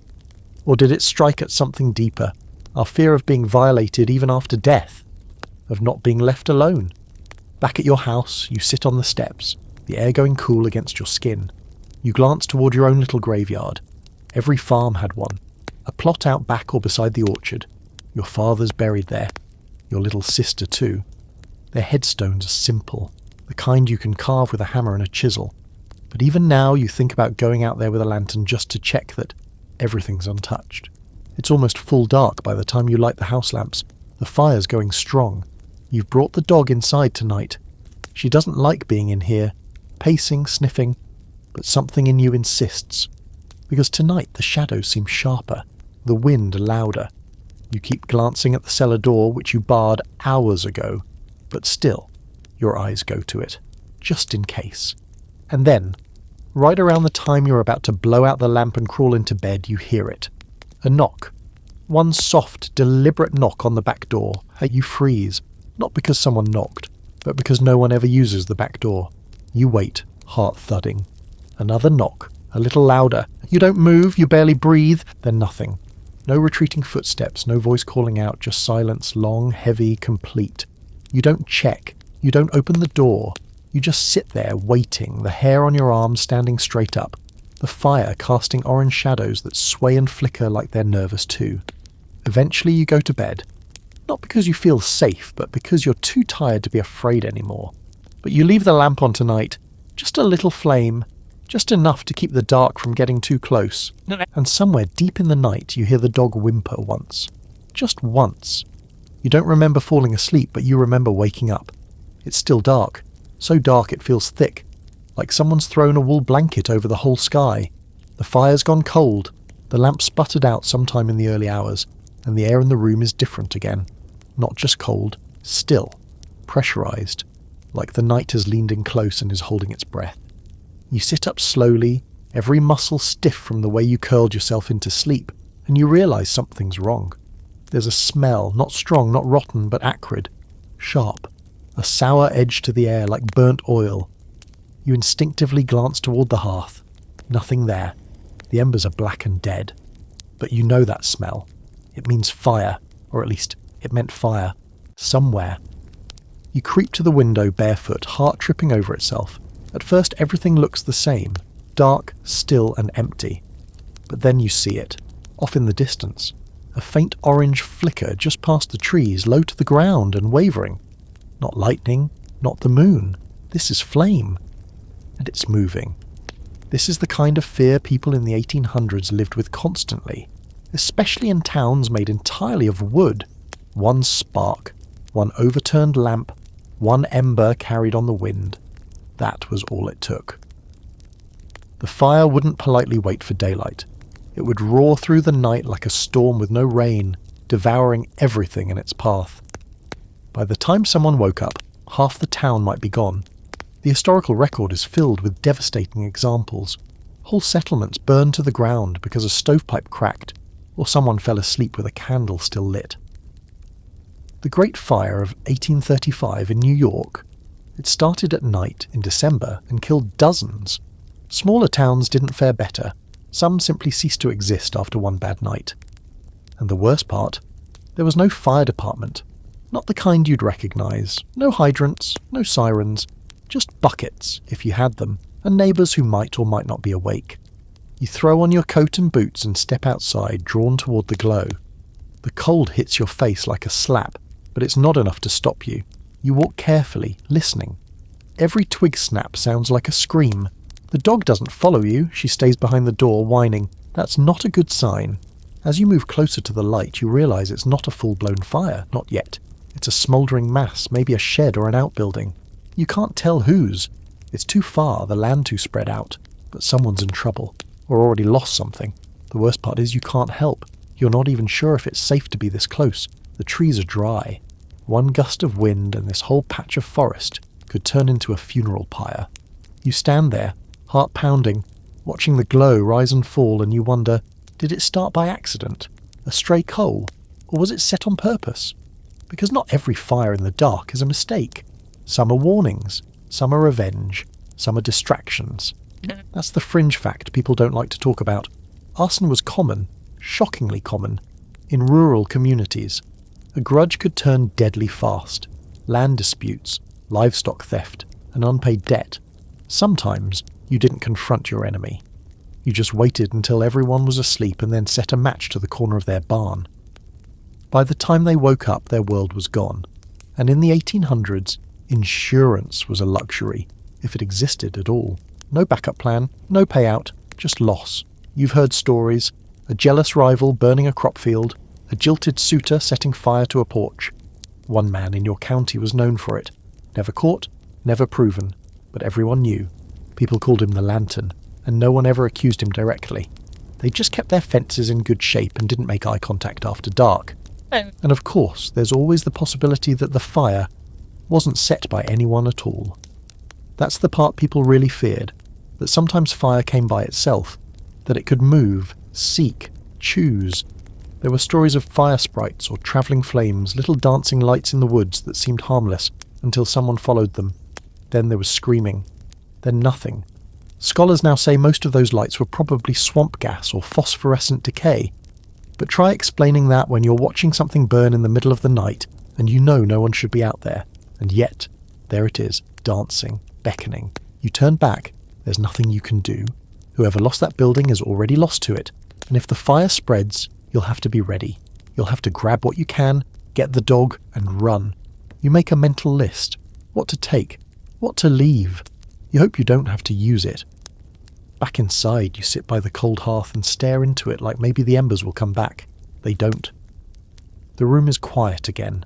Or did it strike at something deeper? Our fear of being violated even after death? Of not being left alone? Back at your house, you sit on the steps, the air going cool against your skin. You glance toward your own little graveyard. Every farm had one. A plot out back or beside the orchard. Your father's buried there. Your little sister too. Their headstones are simple, the kind you can carve with a hammer and a chisel. But even now you think about going out there with a lantern just to check that everything's untouched. It's almost full dark by the time you light the house lamps. The fire's going strong. You've brought the dog inside tonight. She doesn't like being in here, pacing, sniffing, but something in you insists. Because tonight the shadows seem sharper, the wind louder. You keep glancing at the cellar door, which you barred hours ago, but still, your eyes go to it, just in case. And then, right around the time you're about to blow out the lamp and crawl into bed, you hear it. A knock. One soft, deliberate knock on the back door. You freeze, not because someone knocked, but because no one ever uses the back door. You wait, heart thudding. Another knock, a little louder. You don't move, you barely breathe, then nothing. No retreating footsteps, no voice calling out, just silence, long, heavy, complete. You don't check. You don't open the door. You just sit there, waiting, the hair on your arm standing straight up, the fire casting orange shadows that sway and flicker like they're nervous too. Eventually you go to bed. Not because you feel safe, but because you're too tired to be afraid anymore. But you leave the lamp on tonight. Just a little flame. Just enough to keep the dark from getting too close. And somewhere deep in the night you hear the dog whimper once. Just once. You don't remember falling asleep, but you remember waking up. It's still dark. So dark it feels thick. Like someone's thrown a wool blanket over the whole sky. The fire's gone cold. The lamp sputtered out sometime in the early hours, and the air in the room is different again. Not just cold, still. Pressurized. Like the night has leaned in close and is holding its breath. You sit up slowly, every muscle stiff from the way you curled yourself into sleep, and you realize something's wrong. There's a smell, not strong, not rotten, but acrid. Sharp. A sour edge to the air like burnt oil. You instinctively glance toward the hearth. Nothing there. The embers are black and dead. But you know that smell. It means fire, or at least it meant fire. Somewhere. You creep to the window barefoot, heart tripping over itself. At first everything looks the same. Dark, still and empty. But then you see it. Off in the distance. A faint orange flicker just past the trees, low to the ground and wavering. Not lightning, not the moon. This is flame. And it's moving. This is the kind of fear people in the 1800s lived with constantly, especially in towns made entirely of wood. One spark, one overturned lamp, one ember carried on the wind. That was all it took. The fire wouldn't politely wait for daylight. It would roar through the night like a storm with no rain, devouring everything in its path. By the time someone woke up, half the town might be gone. The historical record is filled with devastating examples. Whole settlements burned to the ground because a stovepipe cracked, or someone fell asleep with a candle still lit. The Great Fire of 1835 in New York, it started at night in December and killed dozens. Smaller towns didn't fare better. Some simply ceased to exist after one bad night. And the worst part, there was no fire department. Not the kind you'd recognise. No hydrants, no sirens, just buckets, if you had them, and neighbours who might or might not be awake. You throw on your coat and boots and step outside, drawn toward the glow. The cold hits your face like a slap, but it's not enough to stop you. You walk carefully, listening. Every twig snap sounds like a scream. The dog doesn't follow you, she stays behind the door, whining. That's not a good sign. As you move closer to the light, you realise it's not a full-blown fire, not yet. It's a smouldering mass, maybe a shed or an outbuilding. You can't tell whose. It's too far, the land too spread out. But someone's in trouble, or already lost something. The worst part is you can't help. You're not even sure if it's safe to be this close. The trees are dry. One gust of wind and this whole patch of forest could turn into a funeral pyre. You stand there, heart pounding, watching the glow rise and fall, and you wonder, did it start by accident? A stray coal? Or was it set on purpose? Because not every fire in the dark is a mistake. Some are warnings, some are revenge, some are distractions. That's the fringe fact people don't like to talk about. Arson was common, shockingly common, in rural communities. A grudge could turn deadly fast. Land disputes, livestock theft, an unpaid debt. Sometimes you didn't confront your enemy. You just waited until everyone was asleep and then set a match to the corner of their barn. By the time they woke up, their world was gone. And in the 1800s, insurance was a luxury, if it existed at all. No backup plan, no payout, just loss. You've heard stories. A jealous rival burning a crop field, a jilted suitor setting fire to a porch. One man in your county was known for it. Never caught, never proven, but everyone knew. People called him the Lantern, and no one ever accused him directly. They just kept their fences in good shape and didn't make eye contact after dark. And of course, there's always the possibility that the fire wasn't set by anyone at all. That's the part people really feared, that sometimes fire came by itself, that it could move, seek, choose. There were stories of fire sprites or travelling flames, little dancing lights in the woods that seemed harmless until someone followed them. Then there was screaming. Then nothing. Scholars now say most of those lights were probably swamp gas or phosphorescent decay. But try explaining that when you're watching something burn in the middle of the night and you know no one should be out there. And yet, there it is, dancing, beckoning. You turn back, there's nothing you can do. Whoever lost that building is already lost to it. And if the fire spreads, you'll have to be ready. You'll have to grab what you can, get the dog, and run. You make a mental list. What to take, what to leave. You hope you don't have to use it. Back inside, you sit by the cold hearth and stare into it like maybe the embers will come back. They don't. The room is quiet again,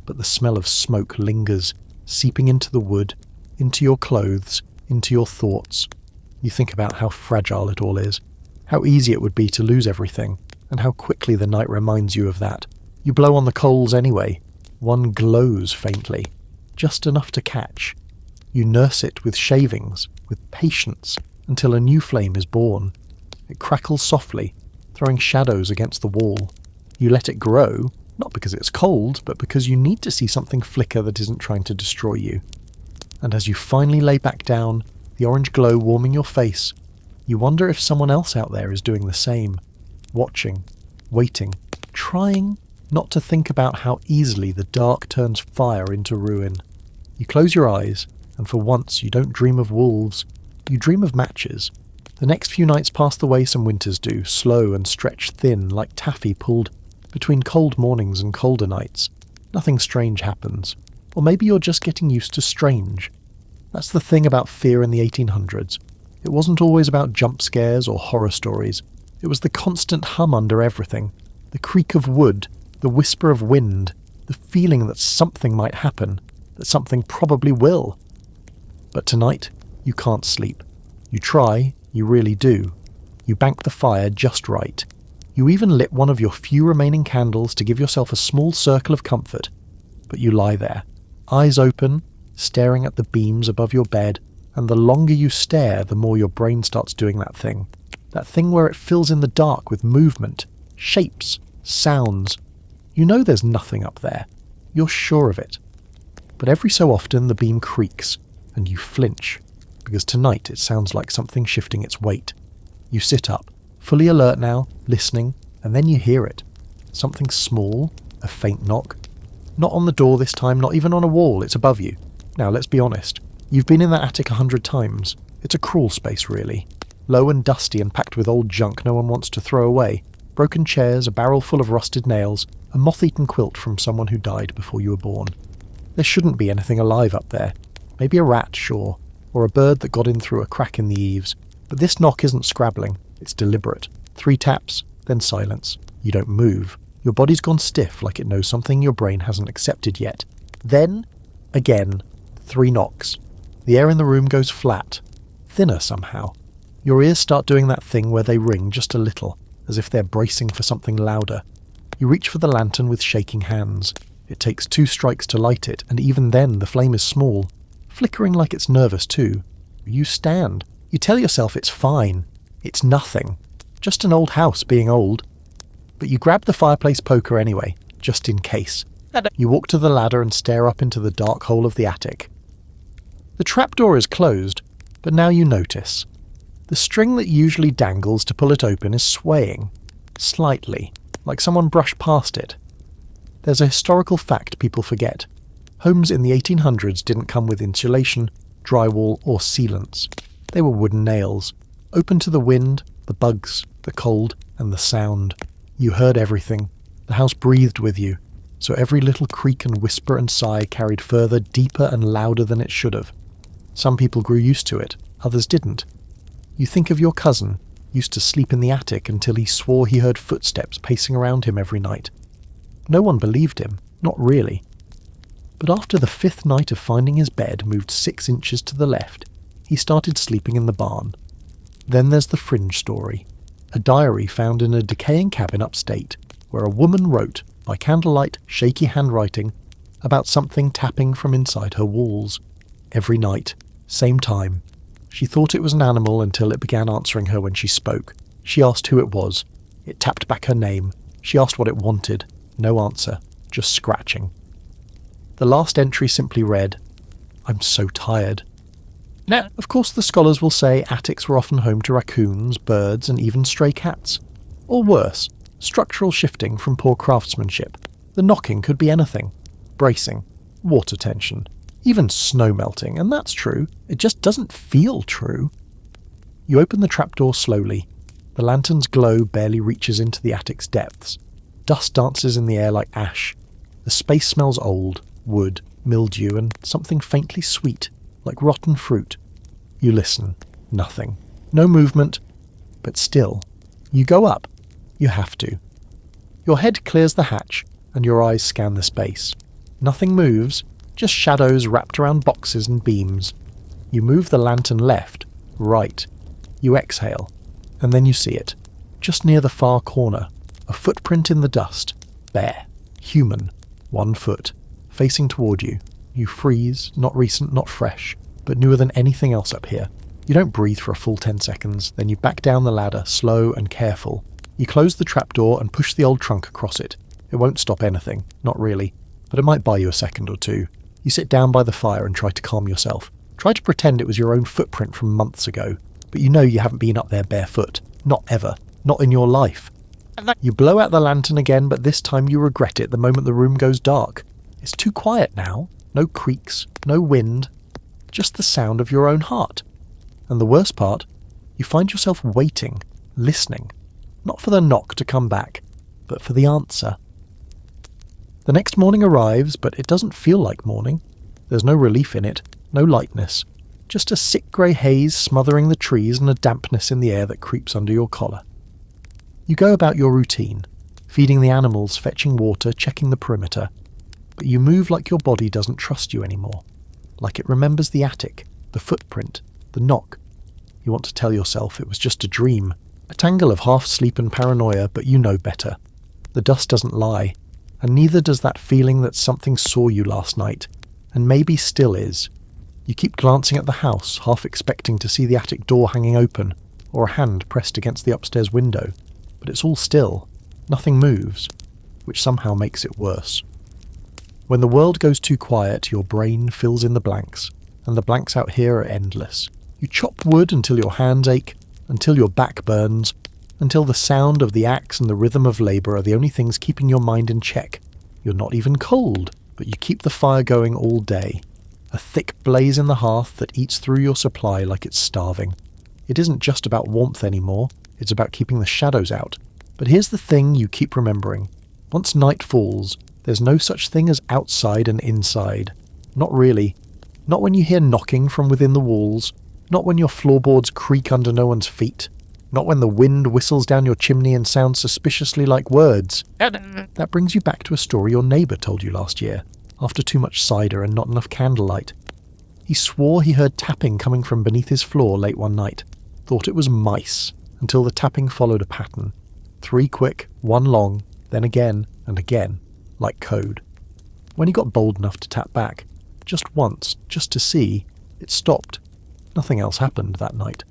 but the smell of smoke lingers, seeping into the wood, into your clothes, into your thoughts. You think about how fragile it all is, how easy it would be to lose everything, and how quickly the night reminds you of that. You blow on the coals anyway. One glows faintly, just enough to catch. You nurse it with shavings, with patience, until a new flame is born. It crackles softly, throwing shadows against the wall. You let it grow, not because it's cold, but because you need to see something flicker that isn't trying to destroy you. And as you finally lay back down, the orange glow warming your face, you wonder if someone else out there is doing the same. Watching, waiting, trying not to think about how easily the dark turns fire into ruin. You close your eyes, and for once you don't dream of wolves. You dream of matches. The next few nights pass the way some winters do, slow and stretched thin like taffy pulled between cold mornings and colder nights. Nothing strange happens. Or maybe you're just getting used to strange. That's the thing about fear in the 1800s. It wasn't always about jump scares or horror stories. It was the constant hum under everything, the creak of wood, the whisper of wind, the feeling that something might happen, that something probably will. But tonight, you can't sleep. You try, you really do. You bank the fire just right. You even lit one of your few remaining candles to give yourself a small circle of comfort, but you lie there, eyes open, staring at the beams above your bed, and the longer you stare, the more your brain starts doing that thing where it fills in the dark with movement, shapes, sounds. You know there's nothing up there. You're sure of it. But every so often the beam creaks, and you flinch, because tonight it sounds like something shifting its weight. You sit up, fully alert now, listening, and then you hear it. Something small, a faint knock. Not on the door this time, not even on a wall, it's above you. Now let's be honest, you've been in that attic 100 times. It's a crawl space really. Low and dusty and packed with old junk no one wants to throw away. Broken chairs, a barrel full of rusted nails, a moth-eaten quilt from someone who died before you were born. There shouldn't be anything alive up there. Maybe a rat, sure, or a bird that got in through a crack in the eaves. But this knock isn't scrabbling, it's deliberate. 3 taps, then silence. You don't move. Your body's gone stiff like it knows something your brain hasn't accepted yet. Then, again, 3 knocks. The air in the room goes flat, thinner somehow. Your ears start doing that thing where they ring just a little, as if they're bracing for something louder. You reach for the lantern with shaking hands. It takes 2 strikes to light it, and even then the flame is small, flickering like it's nervous too. You stand. You tell yourself it's fine. It's nothing. Just an old house being old. But you grab the fireplace poker anyway, just in case. You walk to the ladder and stare up into the dark hole of the attic. The trapdoor is closed, but now you notice. The string that usually dangles to pull it open is swaying, slightly, like someone brushed past it. There's a historical fact people forget. Homes in the 1800s didn't come with insulation, drywall or sealants. They were wooden nails, open to the wind, the bugs, the cold and the sound. You heard everything. The house breathed with you, so every little creak and whisper and sigh carried further, deeper and louder than it should have. Some people grew used to it, others didn't. You think of your cousin, used to sleep in the attic until he swore he heard footsteps pacing around him every night. No one believed him, not really. But after the 5th night of finding his bed moved 6 inches to the left, he started sleeping in the barn. Then there's the Fringe story, a diary found in a decaying cabin upstate, where a woman wrote, by candlelight, shaky handwriting, about something tapping from inside her walls. Every night, same time. She thought it was an animal until it began answering her when she spoke. She asked who it was. It tapped back her name. She asked what it wanted. No answer, just scratching. The last entry simply read, "I'm so tired." Now, of course the scholars will say attics were often home to raccoons, birds and even stray cats. Or worse, structural shifting from poor craftsmanship. The knocking could be anything. Bracing, water tension, even snow melting, and that's true. It just doesn't feel true. You open the trapdoor slowly. The lantern's glow barely reaches into the attic's depths. Dust dances in the air like ash. The space smells old, wood, mildew, and something faintly sweet, like rotten fruit. You listen. Nothing. No movement. But still. You go up. You have to. Your head clears the hatch, and your eyes scan the space. Nothing moves, just shadows wrapped around boxes and beams. You move the lantern left, right. You exhale, and then you see it. Just near the far corner, a footprint in the dust. Bare. Human. 1 foot. Facing toward you. You freeze, not recent, not fresh, but newer than anything else up here. You don't breathe for a full 10 seconds, then you back down the ladder, slow and careful. You close the trapdoor and push the old trunk across it. It won't stop anything, not really, but it might buy you a second or two. You sit down by the fire and try to calm yourself. Try to pretend it was your own footprint from months ago, but you know you haven't been up there barefoot. Not ever. Not in your life. You blow out the lantern again, but this time you regret it the moment the room goes dark. It's too quiet now. No creaks, no wind, just the sound of your own heart. And the worst part, you find yourself waiting, listening, not for the knock to come back, but for the answer. The next morning arrives, but it doesn't feel like morning. There's no relief in it, no lightness, just a sick grey haze smothering the trees and a dampness in the air that creeps under your collar. You go about your routine, feeding the animals, fetching water, checking the perimeter, but you move like your body doesn't trust you anymore, like it remembers the attic, the footprint, the knock. You want to tell yourself it was just a dream, A tangle of half-sleep and paranoia, but you know better. The dust doesn't lie, and neither does that feeling that something saw you last night, and maybe still is. You keep glancing at the house, half expecting to see the attic door hanging open, or a hand pressed against the upstairs window, but it's all still. Nothing moves, which somehow makes it worse. When the world goes too quiet, your brain fills in the blanks, and the blanks out here are endless. You chop wood until your hands ache, until your back burns, until the sound of the axe and the rhythm of labour are the only things keeping your mind in check. You're not even cold, but you keep the fire going all day. A thick blaze in the hearth that eats through your supply like it's starving. It isn't just about warmth anymore, it's about keeping the shadows out. But here's the thing you keep remembering. Once night falls, there's no such thing as outside and inside. Not really. Not when you hear knocking from within the walls, not when your floorboards creak under no one's feet, not when the wind whistles down your chimney and sounds suspiciously like words. That brings you back to a story your neighbour told you last year, after too much cider and not enough candlelight. He swore he heard tapping coming from beneath his floor late one night, thought it was mice, until the tapping followed a pattern. 3 quick, 1 long, then again and again, like code. When he got bold enough to tap back, just once, just to see, it stopped. Nothing else happened that night.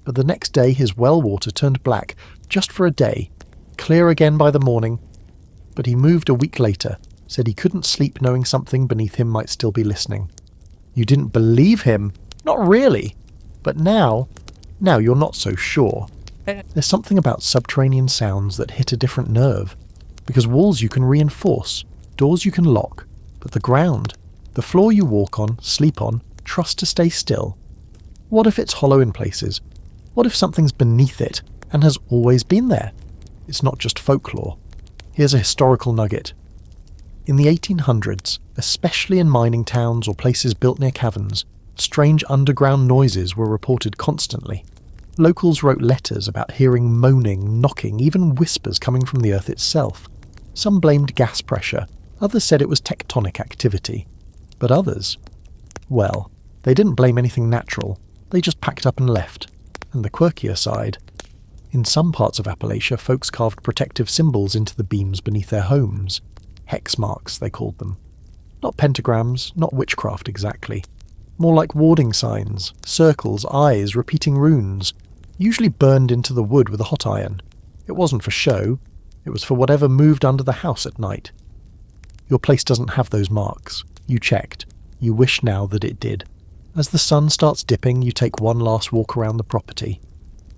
But the next day his well water turned black, just for a day, clear again by the morning. But he moved a week later, said he couldn't sleep knowing something beneath him might still be listening. You didn't believe him? Not really. But now you're not so sure. There's something about subterranean sounds that hit a different nerve. Because walls you can reinforce, doors you can lock, but the ground, the floor you walk on, sleep on, trust to stay still. What if it's hollow in places? What if something's beneath it and has always been there? It's not just folklore. Here's a historical nugget. In the 1800s, especially in mining towns or places built near caverns, strange underground noises were reported constantly. Locals wrote letters about hearing moaning, knocking, even whispers coming from the earth itself. Some blamed gas pressure, others said it was tectonic activity. But others, well, they didn't blame anything natural, they just packed up and left. And the quirkier side, in some parts of Appalachia, folks carved protective symbols into the beams beneath their homes. Hex marks, they called them. Not pentagrams, not witchcraft exactly. More like warding signs, circles, eyes, repeating runes, usually burned into the wood with a hot iron. It wasn't for show, it was for whatever moved under the house at night. Your place doesn't have those marks. You checked. You wish now that it did. As the sun starts dipping, you take one last walk around the property.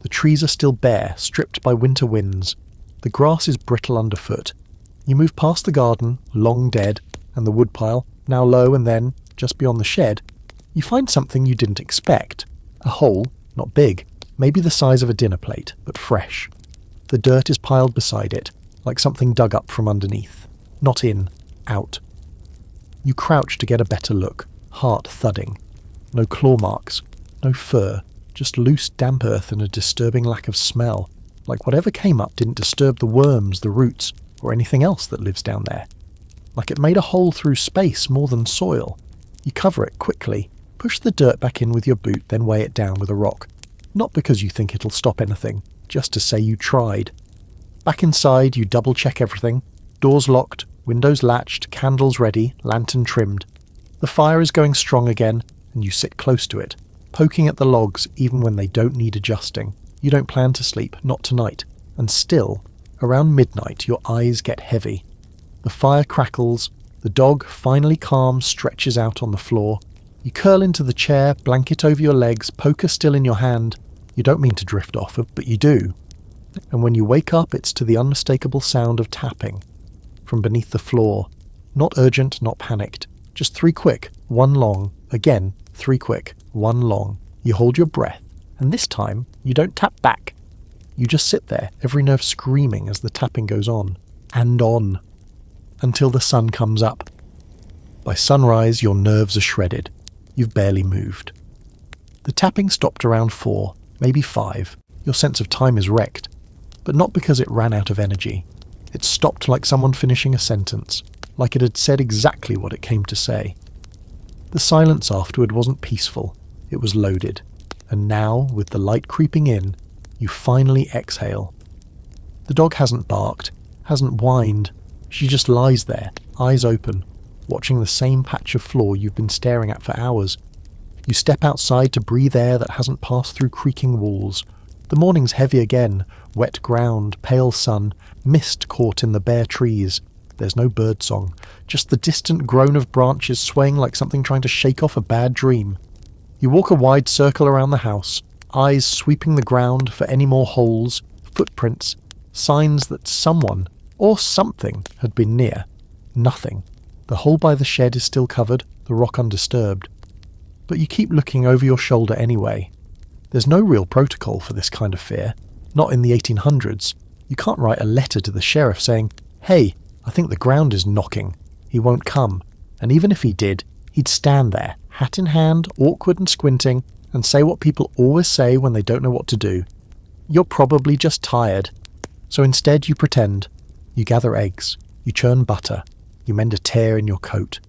The trees are still bare, stripped by winter winds. The grass is brittle underfoot. You move past the garden, long dead, and the woodpile, now low, and then, just beyond the shed, you find something you didn't expect. A hole, not big, maybe the size of a dinner plate, but fresh. The dirt is piled beside it, like something dug up from underneath. Not in, out. You crouch to get a better look, heart thudding. No claw marks, no fur, just loose damp earth and a disturbing lack of smell, like whatever came up didn't disturb the worms, the roots, or anything else that lives down there. Like it made a hole through space more than soil. You cover it quickly, push the dirt back in with your boot, then weigh it down with a rock. Not because you think it'll stop anything, just to say you tried. Back inside, you double-check everything. Doors locked, windows latched, candles ready, lantern trimmed. The fire is going strong again, and you sit close to it, poking at the logs even when they don't need adjusting. You don't plan to sleep, not tonight. And still, around midnight, your eyes get heavy. The fire crackles, the dog, finally calm, stretches out on the floor. You curl into the chair, blanket over your legs, poker still in your hand. You don't mean to drift off, but you do. And when you wake up, it's to the unmistakable sound of tapping from beneath the floor. Not urgent, not panicked. Just 3 quick, 1 long. Again, 3 quick, 1 long. You hold your breath, and this time, you don't tap back. You just sit there, every nerve screaming as the tapping goes on. And on. Until the sun comes up. By sunrise, your nerves are shredded. You've barely moved. The tapping stopped around 4, maybe 5. Your sense of time is wrecked. But not because it ran out of energy. It stopped like someone finishing a sentence, like it had said exactly what it came to say. The silence afterward wasn't peaceful, it was loaded. And now, with the light creeping in, You finally exhale. The dog hasn't barked, hasn't whined. She just lies there, eyes open, watching the same patch of floor you've been staring at for hours. You step outside to breathe air that hasn't passed through creaking walls. The morning's heavy again, wet ground, pale sun, mist caught in the bare trees. There's no birdsong, just the distant groan of branches swaying like something trying to shake off a bad dream. You walk a wide circle around the house, eyes sweeping the ground for any more holes, footprints, signs that someone or something had been near. Nothing. The hole by the shed is still covered, the rock undisturbed. But you keep looking over your shoulder anyway. There's no real protocol for this kind of fear. Not in the 1800s. You can't write a letter to the sheriff saying, "Hey, I think the ground is knocking." He won't come. And even if he did, he'd stand there, hat in hand, awkward and squinting, and say what people always say when they don't know what to do. You're probably just tired. So instead you pretend. You gather eggs. You churn butter. You mend a tear in your coat.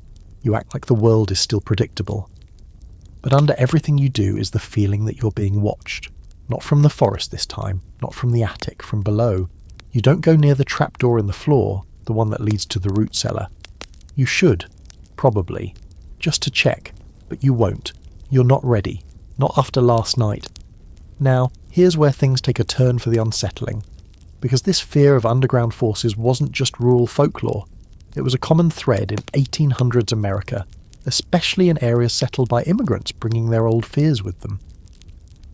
You act like the world is still predictable. But under everything you do is the feeling that you're being watched. Not from the forest this time, not from the attic, from below. You don't go near the trapdoor in the floor, the one that leads to the root cellar. You should, probably, just to check, but you won't. You're not ready, not after last night. Now, here's where things take a turn for the unsettling. Because this fear of underground forces wasn't just rural folklore. It was a common thread in 1800s America, especially in areas settled by immigrants bringing their old fears with them.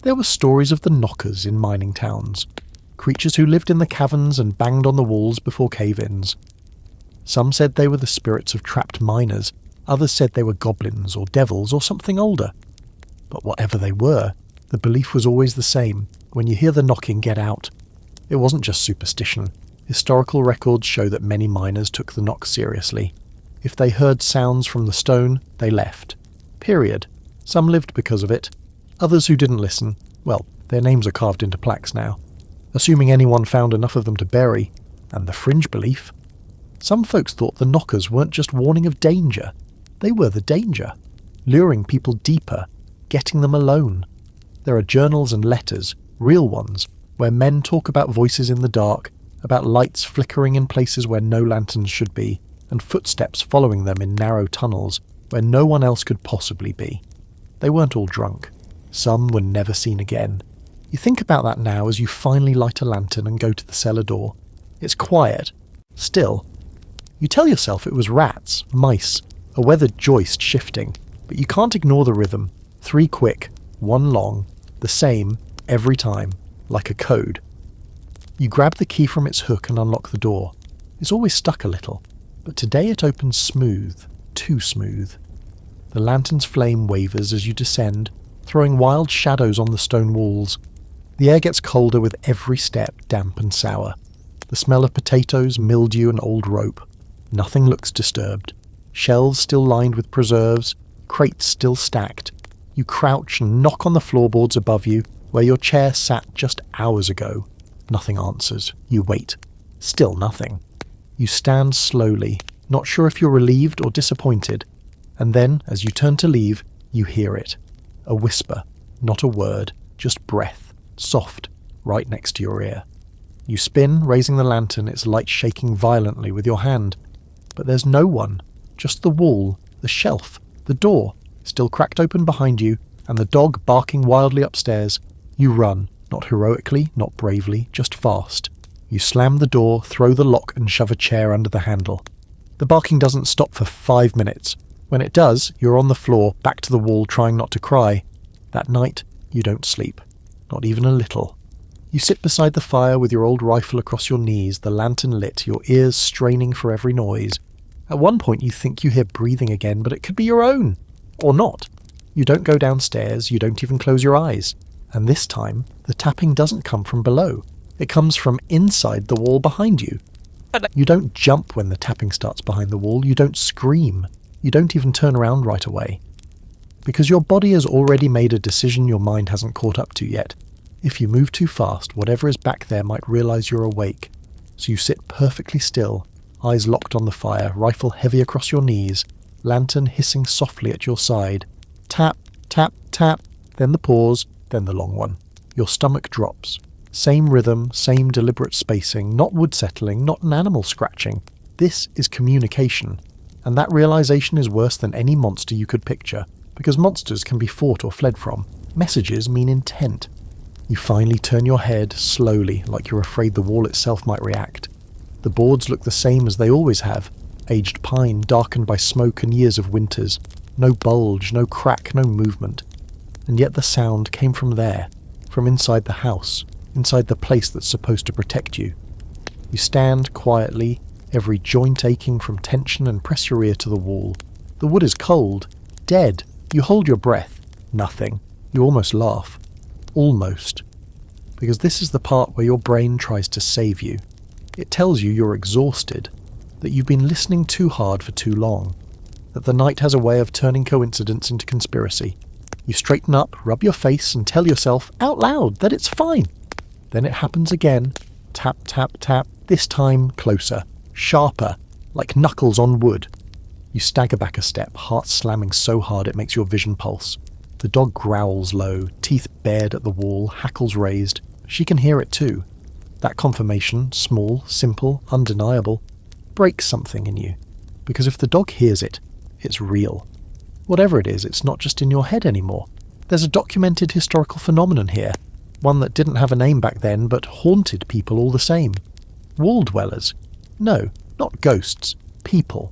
There were stories of the knockers in mining towns, creatures who lived in the caverns and banged on the walls before cave-ins. Some said they were the spirits of trapped miners, others said they were goblins or devils or something older. But whatever they were, the belief was always the same: when you hear the knocking, get out. It wasn't just superstition. Historical records show that many miners took the knock seriously. If they heard sounds from the stone, they left. Period. Some lived because of it. Others who didn't listen, well, their names are carved into plaques now. Assuming anyone found enough of them to bury. And the fringe belief. Some folks thought the knockers weren't just warning of danger. They were the danger. Luring people deeper. Getting them alone. There are journals and letters, real ones, where men talk about voices in the dark, about lights flickering in places where no lanterns should be, and footsteps following them in narrow tunnels where no one else could possibly be. They weren't all drunk. Some were never seen again. You think about that now as you finally light a lantern and go to the cellar door. It's quiet. Still. You tell yourself it was rats, mice, a weathered joist shifting, but you can't ignore the rhythm. 3 quick, 1 long, the same, every time, like a code. You grab the key from its hook and unlock the door. It's always stuck a little, but today it opens smooth, too smooth. The lantern's flame wavers as you descend, throwing wild shadows on the stone walls. The air gets colder with every step, damp and sour. The smell of potatoes, mildew and old rope. Nothing looks disturbed. Shelves still lined with preserves, crates still stacked. You crouch and knock on the floorboards above you, where your chair sat just hours ago. Nothing answers. You wait. Still nothing. You stand slowly, not sure if you're relieved or disappointed. And then, as you turn to leave, you hear it. A whisper, not a word, just breath, soft, right next to your ear. You spin, raising the lantern, its light shaking violently with your hand. But there's no one, just the wall, the shelf, the door, still cracked open behind you, and the dog barking wildly upstairs. You run, not heroically, not bravely, just fast. You slam the door, throw the lock and shove a chair under the handle. The barking doesn't stop for 5 minutes. When it does, you're on the floor, back to the wall, trying not to cry. That night, you don't sleep. Not even a little. You sit beside the fire with your old rifle across your knees, the lantern lit, your ears straining for every noise. At one point you think you hear breathing again, but it could be your own. Or not. You don't go downstairs, you don't even close your eyes. And this time, the tapping doesn't come from below. It comes from inside the wall behind you. You don't jump when the tapping starts behind the wall, you don't scream. You don't even turn around right away. Because your body has already made a decision your mind hasn't caught up to yet. If you move too fast, whatever is back there might realize you're awake. So you sit perfectly still, eyes locked on the fire, rifle heavy across your knees, lantern hissing softly at your side. Tap, tap, tap, then the pause, then the long one. Your stomach drops. Same rhythm, same deliberate spacing, not wood settling, not an animal scratching. This is communication. And that realization is worse than any monster you could picture, because monsters can be fought or fled from. Messages mean intent. You finally turn your head, slowly, like you're afraid the wall itself might react. The boards look the same as they always have. Aged pine, darkened by smoke and years of winters. No bulge, no crack, no movement. And yet the sound came from there, from inside the house, inside the place that's supposed to protect you. You stand quietly, every joint aching from tension, and press your ear to the wall. The wood is cold, dead. You hold your breath. Nothing. You almost laugh. Almost. Because this is the part where your brain tries to save you. It tells you you're exhausted, that you've been listening too hard for too long, that the night has a way of turning coincidence into conspiracy. You straighten up, rub your face, and tell yourself out loud that it's fine. Then it happens again. Tap, tap, tap. This time closer, sharper, like knuckles on wood. You stagger back a step, heart slamming so hard it makes your vision pulse. The dog growls low, teeth bared at the wall, hackles raised. She can hear it too. That confirmation, small, simple, undeniable, breaks something in you. Because if the dog hears it, it's real. Whatever it is, it's not just in your head anymore. There's a documented historical phenomenon here, one that didn't have a name back then but haunted people all the same. Wall dwellers. No, not ghosts, people.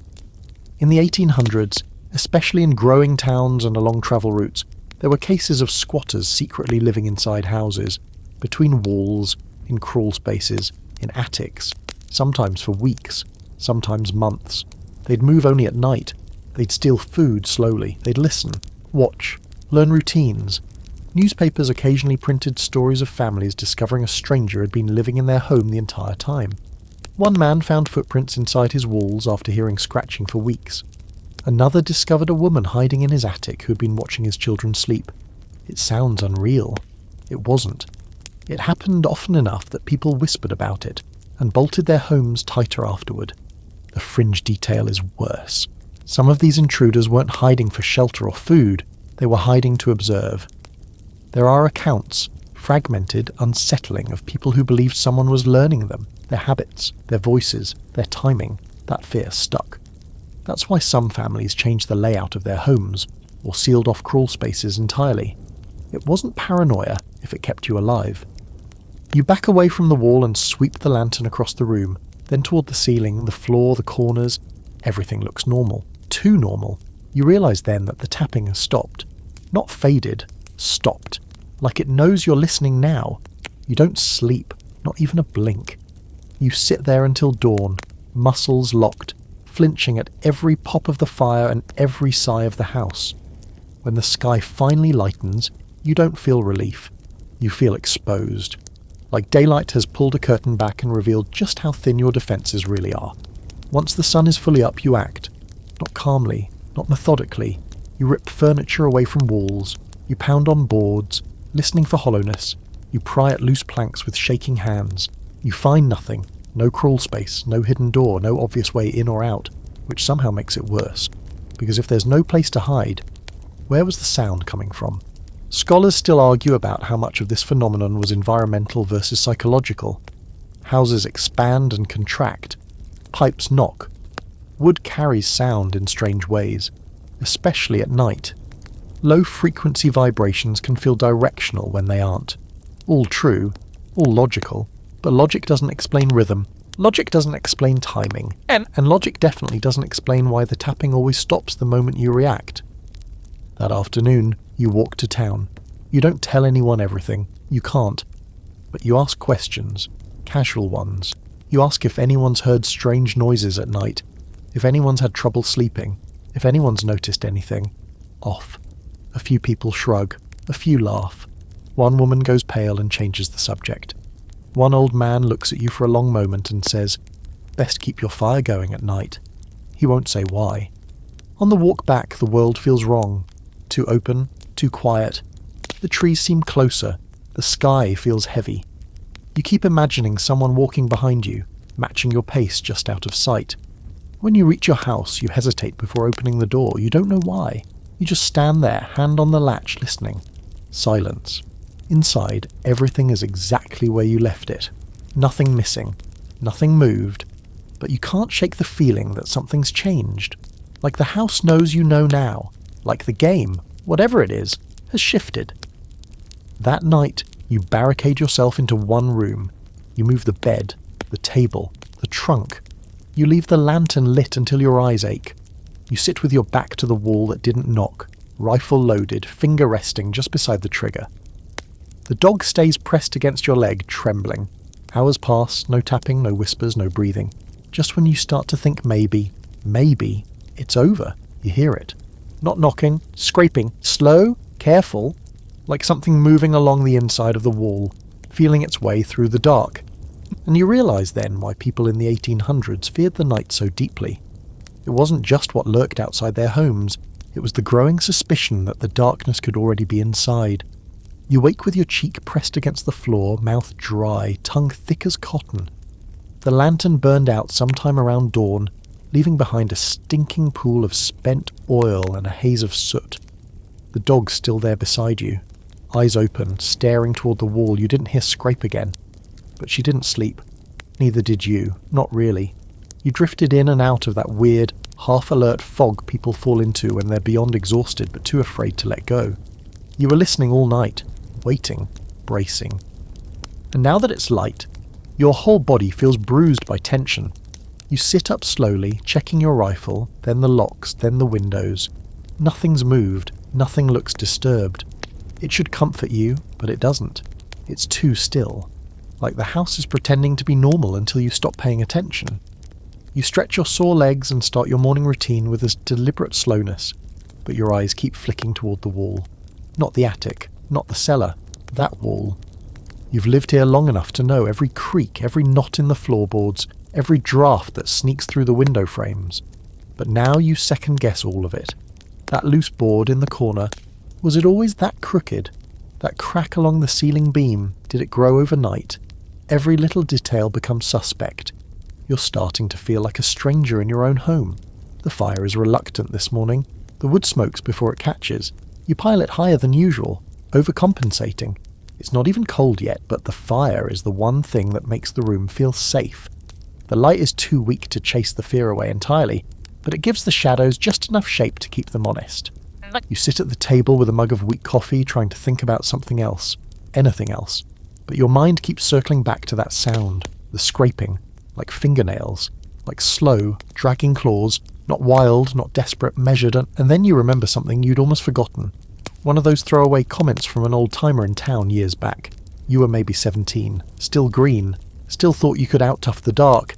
In the 1800s, especially in growing towns and along travel routes, there were cases of squatters secretly living inside houses, between walls, in crawl spaces, in attics, sometimes for weeks, sometimes months. They'd move only at night. They'd steal food slowly. They'd listen, watch, learn routines. Newspapers occasionally printed stories of families discovering a stranger had been living in their home the entire time. One man found footprints inside his walls after hearing scratching for weeks. Another discovered a woman hiding in his attic who had been watching his children sleep. It sounds unreal. It wasn't. It happened often enough that people whispered about it, and bolted their homes tighter afterward. The fringe detail is worse. Some of these intruders weren't hiding for shelter or food, they were hiding to observe. There are accounts, fragmented, unsettling, of people who believed someone was learning them, their habits, their voices, their timing. That fear stuck. That's why some families changed the layout of their homes, or sealed off crawl spaces entirely. It wasn't paranoia if it kept you alive. You back away from the wall and sweep the lantern across the room, then toward the ceiling, the floor, the corners. Everything looks normal. Too normal. You realise then that the tapping has stopped. Not faded, stopped. Like it knows you're listening now. You don't sleep, not even a blink. You sit there until dawn, muscles locked, flinching at every pop of the fire and every sigh of the house. When the sky finally lightens, you don't feel relief. You feel exposed. Like daylight has pulled a curtain back and revealed just how thin your defences really are. Once the sun is fully up, you act. Not calmly, not methodically. You rip furniture away from walls. You pound on boards, listening for hollowness. You pry at loose planks with shaking hands. You find nothing. No crawl space, no hidden door, no obvious way in or out, which somehow makes it worse. Because if there's no place to hide, where was the sound coming from? Scholars still argue about how much of this phenomenon was environmental versus psychological. Houses expand and contract. Pipes knock. Wood carries sound in strange ways, especially at night. Low-frequency vibrations can feel directional when they aren't. All true, all logical, but logic doesn't explain rhythm. Logic doesn't explain timing. And logic definitely doesn't explain why the tapping always stops the moment you react. That afternoon, you walk to town. You don't tell anyone everything. You can't. But you ask questions. Casual ones. You ask if anyone's heard strange noises at night. If anyone's had trouble sleeping. If anyone's noticed anything. Off. A few people shrug. A few laugh. One woman goes pale and changes the subject. One old man looks at you for a long moment and says, "Best keep your fire going at night." He won't say why. On the walk back, the world feels wrong. Too open, too quiet. The trees seem closer. The sky feels heavy. You keep imagining someone walking behind you, matching your pace just out of sight. When you reach your house, you hesitate before opening the door. You don't know why. You just stand there, hand on the latch, listening. Silence. Inside, everything is exactly where you left it. Nothing missing, nothing moved, but you can't shake the feeling that something's changed. Like the house knows you know now, like the game, whatever it is, has shifted. That night, you barricade yourself into one room. You move the bed, the table, the trunk. You leave the lantern lit until your eyes ache. You sit with your back to the wall that didn't knock, rifle loaded, finger resting just beside the trigger. The dog stays pressed against your leg, trembling. Hours pass, no tapping, no whispers, no breathing. Just when you start to think maybe, it's over, you hear it. Not knocking, scraping, slow, careful, like something moving along the inside of the wall, feeling its way through the dark. And you realise then why people in the 1800s feared the night so deeply. It wasn't just what lurked outside their homes, it was the growing suspicion that the darkness could already be inside. You wake with your cheek pressed against the floor, mouth dry, tongue thick as cotton. The lantern burned out sometime around dawn, leaving behind a stinking pool of spent oil and a haze of soot. The dog's still there beside you, eyes open, staring toward the wall you didn't hear scrape again. But she didn't sleep. Neither did you, not really. You drifted in and out of that weird, half-alert fog people fall into when they're beyond exhausted but too afraid to let go. You were listening all night, waiting, bracing. And now that it's light, your whole body feels bruised by tension. You sit up slowly, checking your rifle, then the locks, then the windows. Nothing's moved, nothing looks disturbed. It should comfort you, but it doesn't. It's too still. Like the house is pretending to be normal until you stop paying attention. You stretch your sore legs and start your morning routine with this deliberate slowness, but your eyes keep flicking toward the wall. Not the attic, not the cellar, that wall. You've lived here long enough to know every creak, every knot in the floorboards, every draft that sneaks through the window frames. But now you second-guess all of it. That loose board in the corner, was it always that crooked? That crack along the ceiling beam, did it grow overnight? Every little detail becomes suspect. You're starting to feel like a stranger in your own home. The fire is reluctant this morning. The wood smokes before it catches. You pile it higher than usual, overcompensating. It's not even cold yet, but the fire is the one thing that makes the room feel safe. The light is too weak to chase the fear away entirely, but it gives the shadows just enough shape to keep them honest. You sit at the table with a mug of weak coffee trying to think about something else, anything else, but your mind keeps circling back to that sound, the scraping, like fingernails, like slow, dragging claws, not wild, not desperate, measured, and then you remember something you'd almost forgotten. One of those throwaway comments from an old-timer in town years back. You were maybe 17, still green, still thought you could out-tough the dark.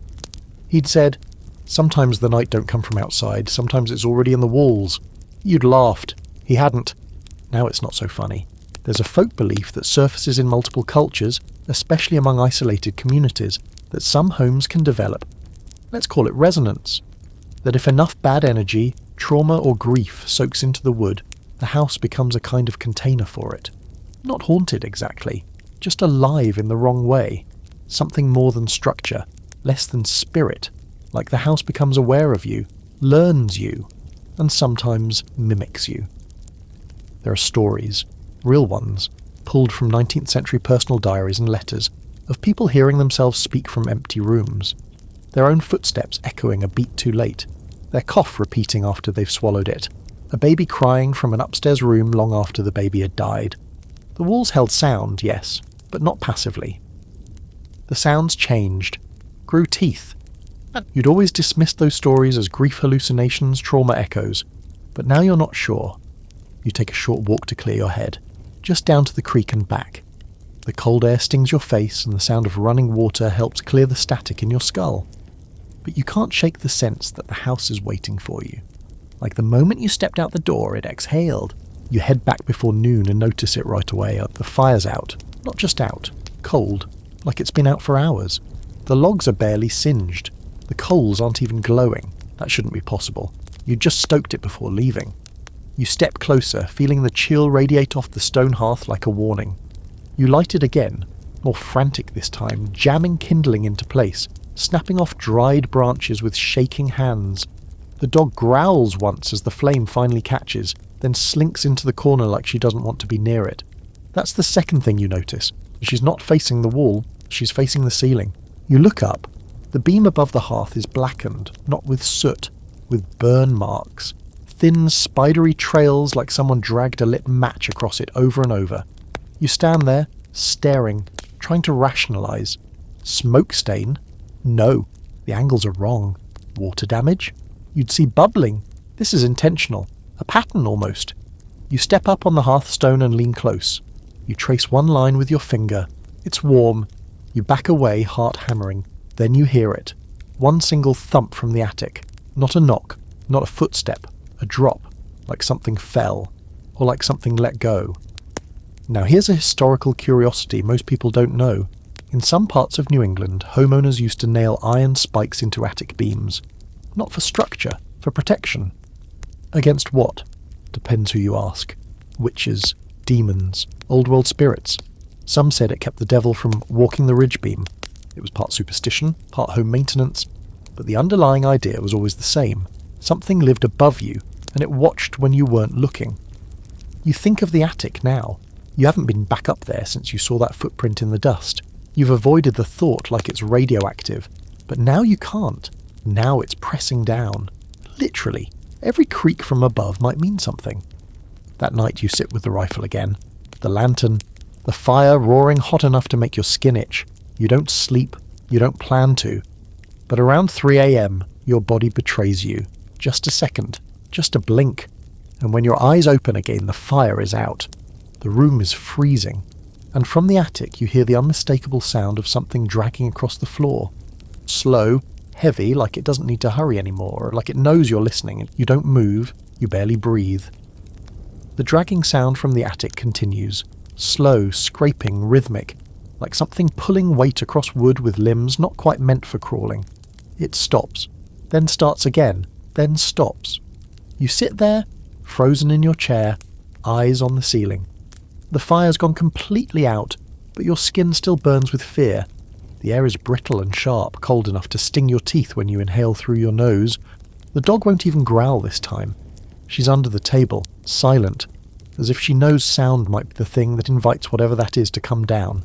He'd said, "Sometimes the night don't come from outside, sometimes it's already in the walls." You'd laughed. He hadn't. Now it's not so funny. There's a folk belief that surfaces in multiple cultures, especially among isolated communities, that some homes can develop, let's call it resonance. That if enough bad energy, trauma or grief soaks into the wood, the house becomes a kind of container for it. Not haunted exactly, just alive in the wrong way. Something more than structure, less than spirit, like the house becomes aware of you, learns you, and sometimes mimics you. There are stories, real ones, pulled from 19th century personal diaries and letters, of people hearing themselves speak from empty rooms, their own footsteps echoing a beat too late, their cough repeating after they've swallowed it, a baby crying from an upstairs room long after the baby had died. The walls held sound, yes, but not passively. The sounds changed, grew teeth. You'd always dismissed those stories as grief hallucinations, trauma echoes, but now you're not sure. You take a short walk to clear your head, just down to the creek and back. The cold air stings your face and the sound of running water helps clear the static in your skull. But you can't shake the sense that the house is waiting for you. Like the moment you stepped out the door, it exhaled. You head back before noon and notice it right away. The fire's out. Not just out. Cold. Like it's been out for hours. The logs are barely singed. The coals aren't even glowing. That shouldn't be possible. You just stoked it before leaving. You step closer, feeling the chill radiate off the stone hearth like a warning. You light it again, more frantic this time, jamming kindling into place, snapping off dried branches with shaking hands. The dog growls once as the flame finally catches, then slinks into the corner like she doesn't want to be near it. That's the second thing you notice. She's not facing the wall, she's facing the ceiling. You look up. The beam above the hearth is blackened, not with soot, with burn marks. Thin, spidery trails like someone dragged a lit match across it over and over. You stand there, staring, trying to rationalize. Smoke stain? No, the angles are wrong. Water damage? You'd see bubbling. This is intentional. A pattern almost. You step up on the hearthstone and lean close. You trace one line with your finger. It's warm. You back away, heart hammering. Then you hear it. One single thump from the attic. Not a knock, not a footstep. A drop, like something fell, or like something let go. Now here's a historical curiosity most people don't know. In some parts of New England, homeowners used to nail iron spikes into attic beams. Not for structure, for protection. Against what? Depends who you ask. Witches, demons, old world spirits. Some said it kept the devil from walking the ridge beam. It was part superstition, part home maintenance, but the underlying idea was always the same. Something lived above you, and it watched when you weren't looking. You think of the attic now. You haven't been back up there since you saw that footprint in the dust. You've avoided the thought like it's radioactive, but now you can't. Now it's pressing down. Literally, every creak from above might mean something. That night you sit with the rifle again. The lantern, the fire roaring hot enough to make your skin itch. You don't sleep, you don't plan to. But around 3 a.m, your body betrays you. Just a second, just a blink. And when your eyes open again, the fire is out. The room is freezing. And from the attic you hear the unmistakable sound of something dragging across the floor. Slow, heavy, like it doesn't need to hurry anymore, like it knows you're listening. You don't move, you barely breathe. The dragging sound from the attic continues. Slow, scraping, rhythmic, like something pulling weight across wood with limbs not quite meant for crawling. It stops, then starts again, then stops. You sit there, frozen in your chair, eyes on the ceiling. The fire's gone completely out, but your skin still burns with fear. The air is brittle and sharp, cold enough to sting your teeth when you inhale through your nose. The dog won't even growl this time. She's under the table, silent, as if she knows sound might be the thing that invites whatever that is to come down.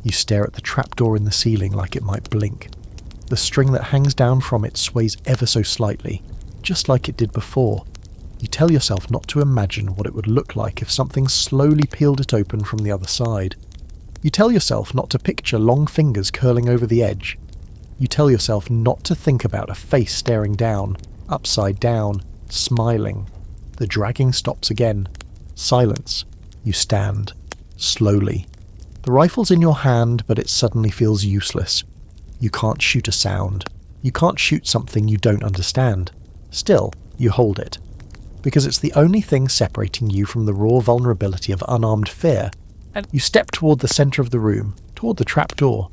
You stare at the trapdoor in the ceiling like it might blink. The string that hangs down from it sways ever so slightly, just like it did before. You tell yourself not to imagine what it would look like if something slowly peeled it open from the other side. You tell yourself not to picture long fingers curling over the edge. You tell yourself not to think about a face staring down, upside down, smiling. The dragging stops again. Silence. You stand. Slowly. The rifle's in your hand, but it suddenly feels useless. You can't shoot a sound. You can't shoot something you don't understand. Still, you hold it. Because it's the only thing separating you from the raw vulnerability of unarmed fear. And you step toward the centre of the room, toward the trapdoor.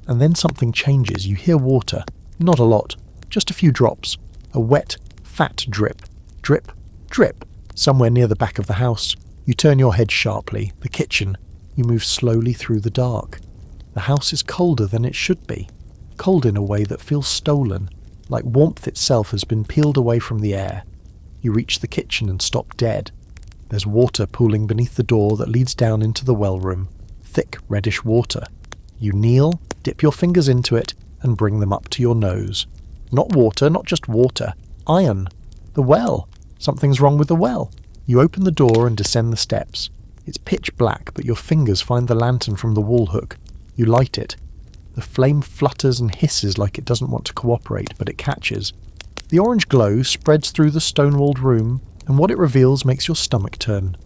And then something changes. You hear water. Not a lot. Just a few drops. A wet, fat drip. Drip, drip. Somewhere near the back of the house. You turn your head sharply. The kitchen. You move slowly through the dark. The house is colder than it should be. Cold in a way that feels stolen, like warmth itself has been peeled away from the air. You reach the kitchen and stop dead. There's water pooling beneath the door that leads down into the well room. Thick, reddish water. You kneel, dip your fingers into it, and bring them up to your nose. Not water, not just water. Iron. The well. Something's wrong with the well. You open the door and descend the steps. It's pitch black, but your fingers find the lantern from the wall hook. You light it. The flame flutters and hisses like it doesn't want to cooperate, but it catches. The orange glow spreads through the stone-walled room, and what it reveals makes your stomach turn.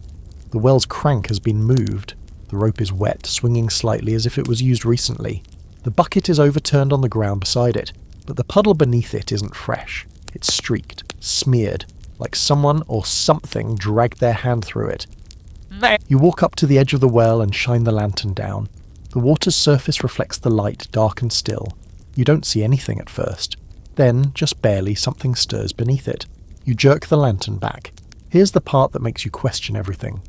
The well's crank has been moved. The rope is wet, swinging slightly as if it was used recently. The bucket is overturned on the ground beside it, but the puddle beneath it isn't fresh. It's streaked, smeared, like someone or something dragged their hand through it. You walk up to the edge of the well and shine the lantern down. The water's surface reflects the light, dark and still. You don't see anything at first. Then, just barely, something stirs beneath it. You jerk the lantern back. Here's the part that makes you question everything.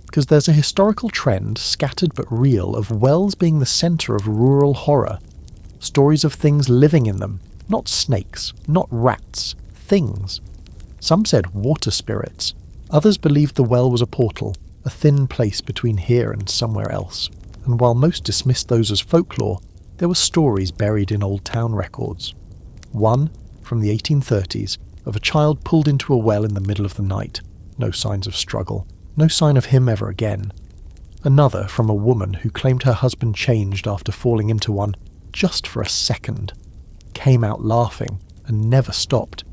Because there's a historical trend, scattered but real, of wells being the centre of rural horror. Stories of things living in them. Not snakes, not rats. Things. Some said water spirits. Others believed the well was a portal, a thin place between here and somewhere else, and while most dismissed those as folklore, there were stories buried in old town records. One, from the 1830s, of a child pulled into a well in the middle of the night. No signs of struggle, no sign of him ever again. Another from a woman who claimed her husband changed after falling into one just for a second. Came out laughing and never stopped.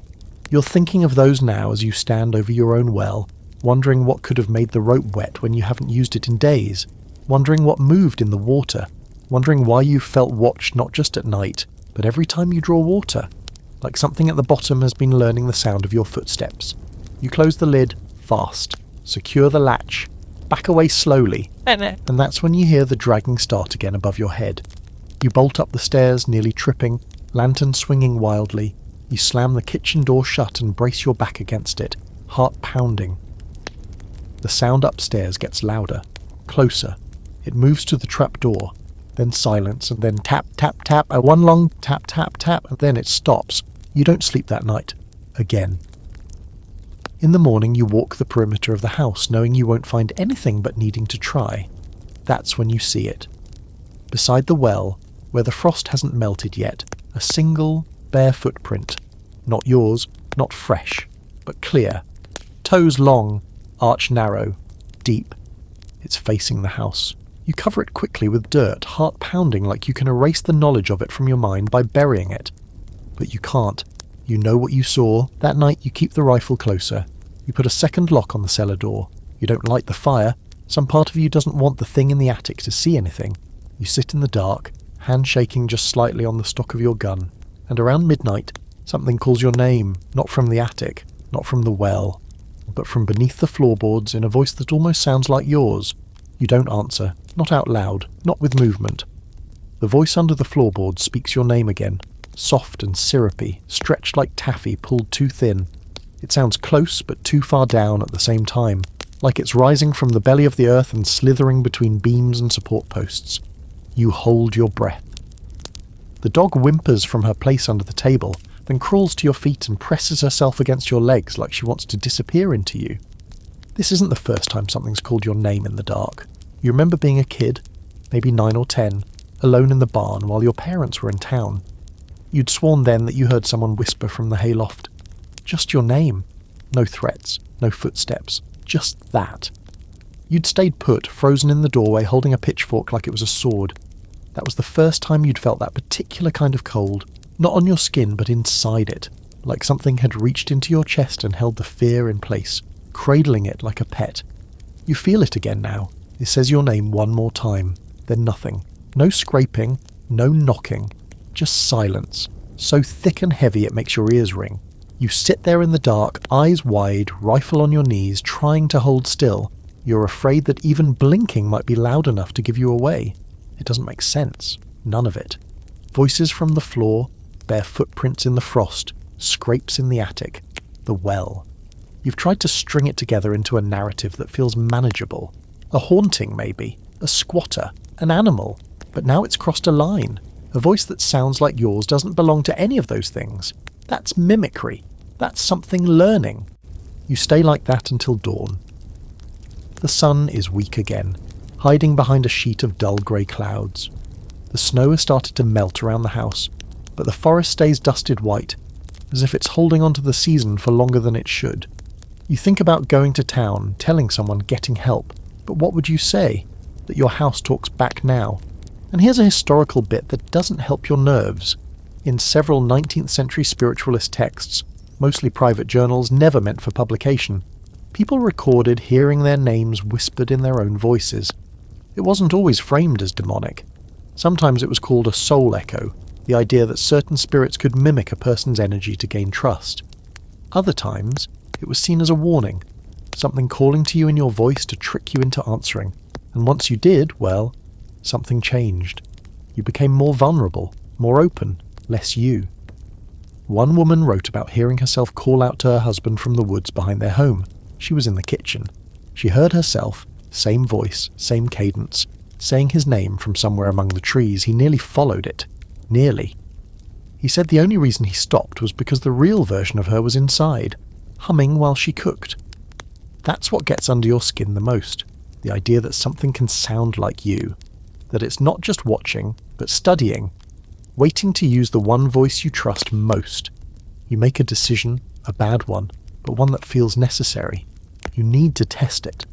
You're thinking of those now as you stand over your own well, wondering what could have made the rope wet when you haven't used it in days, wondering what moved in the water, wondering why you felt watched not just at night, but every time you draw water, like something at the bottom has been learning the sound of your footsteps. You close the lid fast, secure the latch, back away slowly, and that's when you hear the dragging start again above your head. You bolt up the stairs, nearly tripping, lantern swinging wildly. You slam the kitchen door shut and brace your back against it, heart pounding. The sound upstairs gets louder, closer. It moves to the trap door, then silence, and then tap, tap, tap, and one long tap, tap, tap, and then it stops. You don't sleep that night. Again. In the morning you walk the perimeter of the house, knowing you won't find anything but needing to try. That's when you see it. Beside the well, where the frost hasn't melted yet, a single, bare footprint. Not yours, not fresh, but clear. Toes long, arch narrow, deep. It's facing the house. You cover it quickly with dirt, heart pounding like you can erase the knowledge of it from your mind by burying it. But you can't. You know what you saw. That night you keep the rifle closer. You put a second lock on the cellar door. You don't light the fire. Some part of you doesn't want the thing in the attic to see anything. You sit in the dark, hand shaking just slightly on the stock of your gun. And around midnight, something calls your name, not from the attic, not from the well, but from beneath the floorboards in a voice that almost sounds like yours. You don't answer, not out loud, not with movement. The voice under the floorboards speaks your name again, soft and syrupy, stretched like taffy pulled too thin. It sounds close but too far down at the same time, like it's rising from the belly of the earth and slithering between beams and support posts. You hold your breath. The dog whimpers from her place under the table, then crawls to your feet and presses herself against your legs like she wants to disappear into you. This isn't the first time something's called your name in the dark. You remember being a kid, maybe 9 or 10, alone in the barn while your parents were in town. You'd sworn then that you heard someone whisper from the hayloft. Just your name. No threats, no footsteps, just that. You'd stayed put, frozen in the doorway, holding a pitchfork like it was a sword. That was the first time you'd felt that particular kind of cold, not on your skin but inside it, like something had reached into your chest and held the fear in place, cradling it like a pet. You feel it again now. It says your name one more time, then nothing. No scraping, no knocking, just silence, so thick and heavy it makes your ears ring. You sit there in the dark, eyes wide, rifle on your knees, trying to hold still. You're afraid that even blinking might be loud enough to give you away. It doesn't make sense. None of it. Voices from the floor, bare footprints in the frost, scrapes in the attic, the well. You've tried to string it together into a narrative that feels manageable. A haunting, maybe. A squatter. An animal. But now it's crossed a line. A voice that sounds like yours doesn't belong to any of those things. That's mimicry. That's something learning. You stay like that until dawn. The sun is weak again, hiding behind a sheet of dull grey clouds. The snow has started to melt around the house, but the forest stays dusted white, as if it's holding on to the season for longer than it should. You think about going to town, telling someone, getting help, but what would you say? That your house talks back now? And here's a historical bit that doesn't help your nerves. In several 19th century spiritualist texts, mostly private journals never meant for publication, people recorded hearing their names whispered in their own voices. It wasn't always framed as demonic. Sometimes it was called a soul echo, the idea that certain spirits could mimic a person's energy to gain trust. Other times, it was seen as a warning, something calling to you in your voice to trick you into answering. And once you did, well, something changed. You became more vulnerable, more open, less you. One woman wrote about hearing herself call out to her husband from the woods behind their home. She was in the kitchen. She heard herself, same voice, same cadence, saying his name from somewhere among the trees. He nearly followed it. Nearly. He said the only reason he stopped was because the real version of her was inside, humming while she cooked. That's what gets under your skin the most. The idea that something can sound like you. That it's not just watching, but studying. Waiting to use the one voice you trust most. You make a decision, a bad one, but one that feels necessary. You need to test it.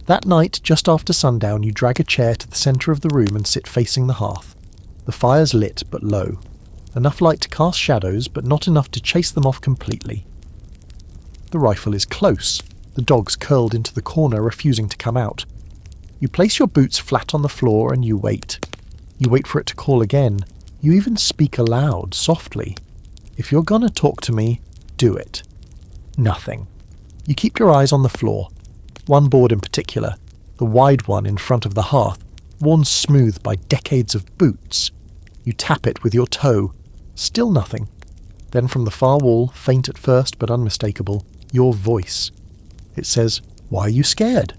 That night, just after sundown, you drag a chair to the centre of the room and sit facing the hearth. The fire's lit, but low. Enough light to cast shadows, but not enough to chase them off completely. The rifle is close. The dog's curled into the corner, refusing to come out. You place your boots flat on the floor and you wait. You wait for it to call again. You even speak aloud, softly. If you're gonna talk to me, do it. Nothing. You keep your eyes on the floor. One board in particular, the wide one in front of the hearth, worn smooth by decades of boots. You tap it with your toe. Still nothing. Then from the far wall, faint at first but unmistakable, your voice. It says, "Why are you scared?"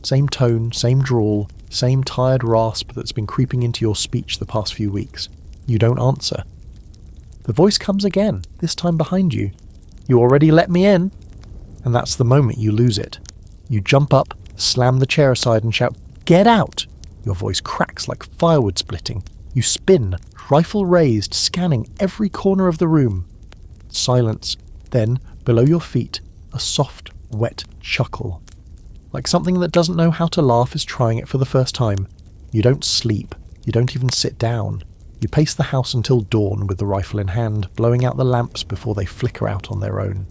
Same tone, same drawl, same tired rasp that's been creeping into your speech the past few weeks. You don't answer. The voice comes again, this time behind you. "You already let me in." And that's the moment you lose it. You jump up, slam the chair aside and shout, "Get out!" Your voice cracks like firewood splitting. You spin, rifle raised, scanning every corner of the room. Silence. Then, below your feet, a soft, wet chuckle. Like something that doesn't know how to laugh is trying it for the first time. You don't sleep. You don't even sit down. You pace the house until dawn with the rifle in hand, blowing out the lamps before they flicker out on their own.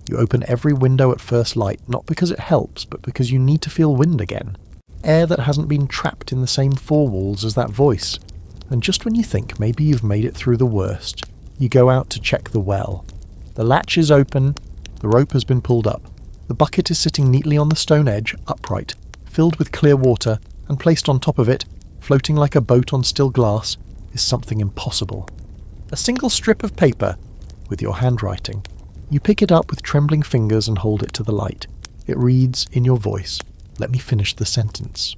You open every window at first light, not because it helps, but because you need to feel wind again. Air that hasn't been trapped in the same four walls as that voice. And just when you think maybe you've made it through the worst, you go out to check the well. The latch is open, the rope has been pulled up. The bucket is sitting neatly on the stone edge, upright, filled with clear water, and placed on top of it, floating like a boat on still glass, is something impossible. A single strip of paper, with your handwriting. You pick it up with trembling fingers and hold it to the light. It reads, in your voice, "Let me finish the sentence."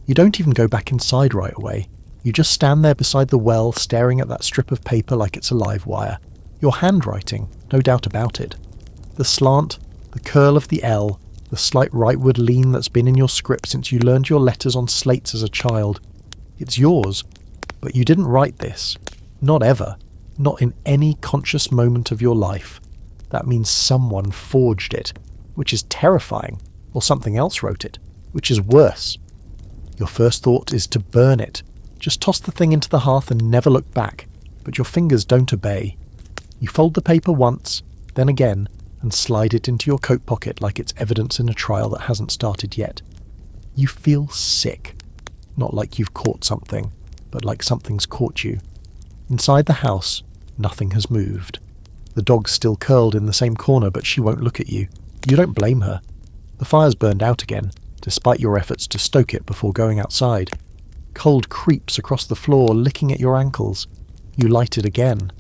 You don't even go back inside right away. You just stand there beside the well, staring at that strip of paper like it's a live wire. Your handwriting, no doubt about it. The slant, the curl of the L, the slight rightward lean that's been in your script since you learned your letters on slates as a child. It's yours, but you didn't write this. Not ever. Not in any conscious moment of your life. That means someone forged it, which is terrifying, or something else wrote it, which is worse. Your first thought is to burn it. Just toss the thing into the hearth and never look back, but your fingers don't obey. You fold the paper once, then again, and slide it into your coat pocket like it's evidence in a trial that hasn't started yet. You feel sick. Not like you've caught something, but like something's caught you. Inside the house, nothing has moved. The dog's still curled in the same corner, but she won't look at you. You don't blame her. The fire's burned out again, despite your efforts to stoke it before going outside. Cold creeps across the floor, licking at your ankles. You light it again.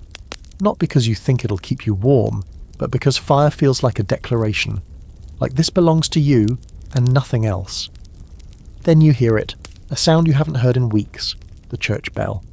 Not because you think it'll keep you warm, but because fire feels like a declaration. Like this belongs to you, and nothing else. Then you hear it, a sound you haven't heard in weeks, the church bell.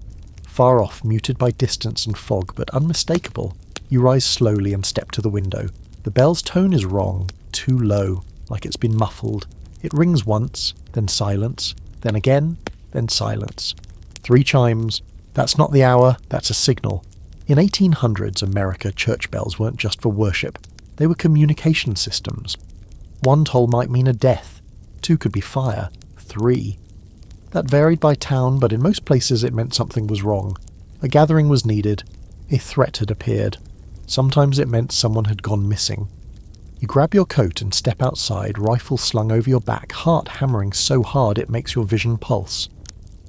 Far off, muted by distance and fog, but unmistakable. You rise slowly and step to the window. The bell's tone is wrong, too low, like it's been muffled. It rings once, then silence, then again, then silence. 3 chimes. That's not the hour, that's a signal. In 1800s America, church bells weren't just for worship. They were communication systems. 1 toll might mean a death. 2 could be fire. 3. That varied by town, but in most places it meant something was wrong. A gathering was needed. A threat had appeared. Sometimes it meant someone had gone missing. You grab your coat and step outside, rifle slung over your back, heart hammering so hard it makes your vision pulse.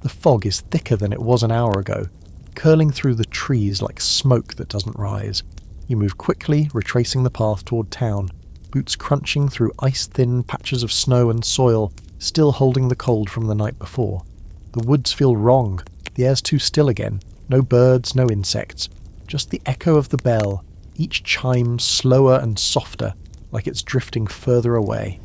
The fog is thicker than it was an hour ago, curling through the trees like smoke that doesn't rise. You move quickly, retracing the path toward town, boots crunching through ice-thin patches of snow and soil, still holding the cold from the night before. The woods feel wrong. The air's too still again. No birds, no insects. Just the echo of the bell, each chime slower and softer, like it's drifting further away.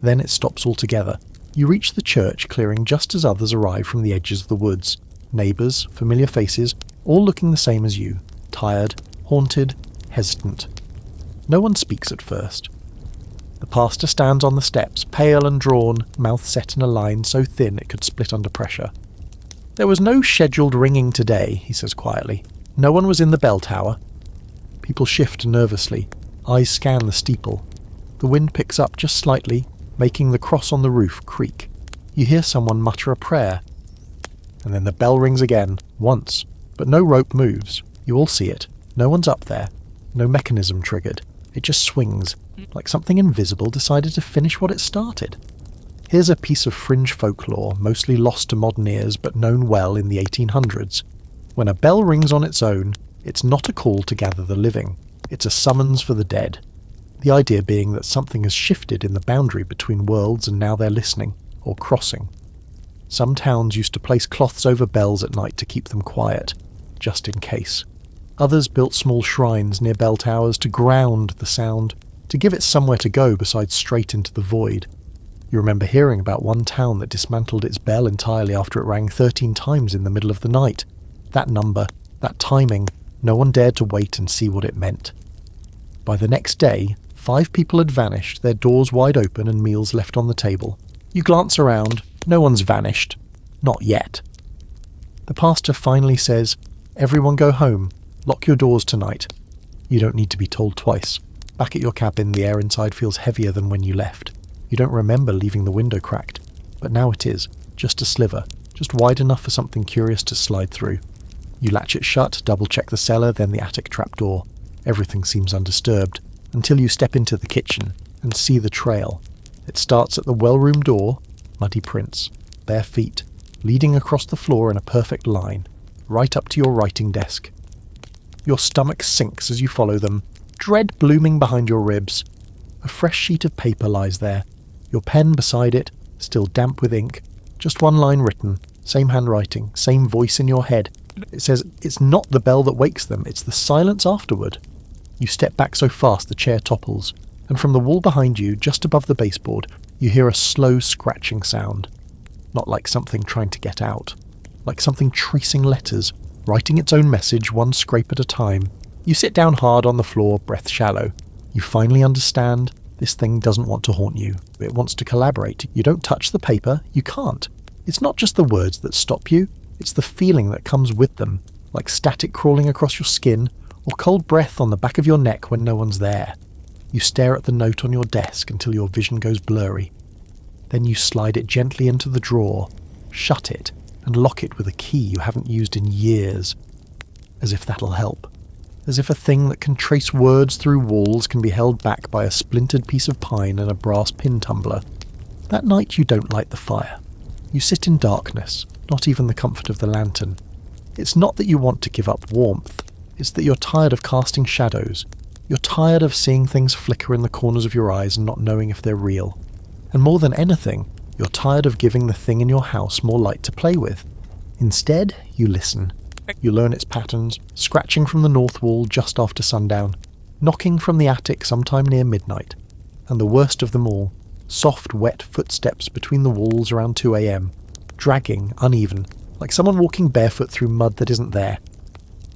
Then it stops altogether. You reach the church clearing just as others arrive from the edges of the woods. Neighbours, familiar faces, all looking the same as you. Tired, haunted, hesitant. No one speaks at first. The pastor stands on the steps, pale and drawn, mouth set in a line so thin it could split under pressure. "There was no scheduled ringing today," he says quietly. "No one was in the bell tower." People shift nervously. Eyes scan the steeple. The wind picks up just slightly, making the cross on the roof creak. You hear someone mutter a prayer. And then the bell rings again, once, but no rope moves. You all see it. No one's up there. No mechanism triggered. It just swings, like something invisible decided to finish what it started. Here's a piece of fringe folklore, mostly lost to modern ears but known well in the 1800s. When a bell rings on its own, it's not a call to gather the living. It's a summons for the dead. The idea being that something has shifted in the boundary between worlds and now they're listening, or crossing. Some towns used to place cloths over bells at night to keep them quiet, just in case. Others built small shrines near bell towers to ground the sound, to give it somewhere to go besides straight into the void. You remember hearing about one town that dismantled its bell entirely after it rang 13 times in the middle of the night. That number, that timing, no one dared to wait and see what it meant. By the next day, 5 people had vanished, their doors wide open and meals left on the table. You glance around, no one's vanished. Not yet. The pastor finally says, "Everyone go home. Lock your doors tonight." You don't need to be told twice. Back at your cabin, the air inside feels heavier than when you left. You don't remember leaving the window cracked, but now it is, just a sliver, just wide enough for something curious to slide through. You latch it shut, double-check the cellar, then the attic trapdoor. Everything seems undisturbed, until you step into the kitchen and see the trail. It starts at the well-room door, muddy prints, bare feet, leading across the floor in a perfect line, right up to your writing desk. Your stomach sinks as you follow them, dread blooming behind your ribs. A fresh sheet of paper lies there, your pen beside it, still damp with ink, just one line written, same handwriting, same voice in your head. It says it's not the bell that wakes them, it's the silence afterward. You step back so fast the chair topples, and from the wall behind you, just above the baseboard, you hear a slow scratching sound. Not like something trying to get out, like something tracing letters, writing its own message one scrape at a time. You sit down hard on the floor, breath shallow. You finally understand this thing doesn't want to haunt you. It wants to collaborate. You don't touch the paper, you can't. It's not just the words that stop you, it's the feeling that comes with them, like static crawling across your skin, or cold breath on the back of your neck when no one's there. You stare at the note on your desk until your vision goes blurry. Then you slide it gently into the drawer, shut it, and lock it with a key you haven't used in years. As if that'll help. As if a thing that can trace words through walls can be held back by a splintered piece of pine and a brass pin tumbler. That night you don't light the fire. You sit in darkness, not even the comfort of the lantern. It's not that you want to give up warmth, it's that you're tired of casting shadows. You're tired of seeing things flicker in the corners of your eyes and not knowing if they're real. And more than anything, you're tired of giving the thing in your house more light to play with. Instead, you listen. You learn its patterns, scratching from the north wall just after sundown, knocking from the attic sometime near midnight, and the worst of them all, soft, wet footsteps between the walls around 2 a.m, dragging, uneven, like someone walking barefoot through mud that isn't there.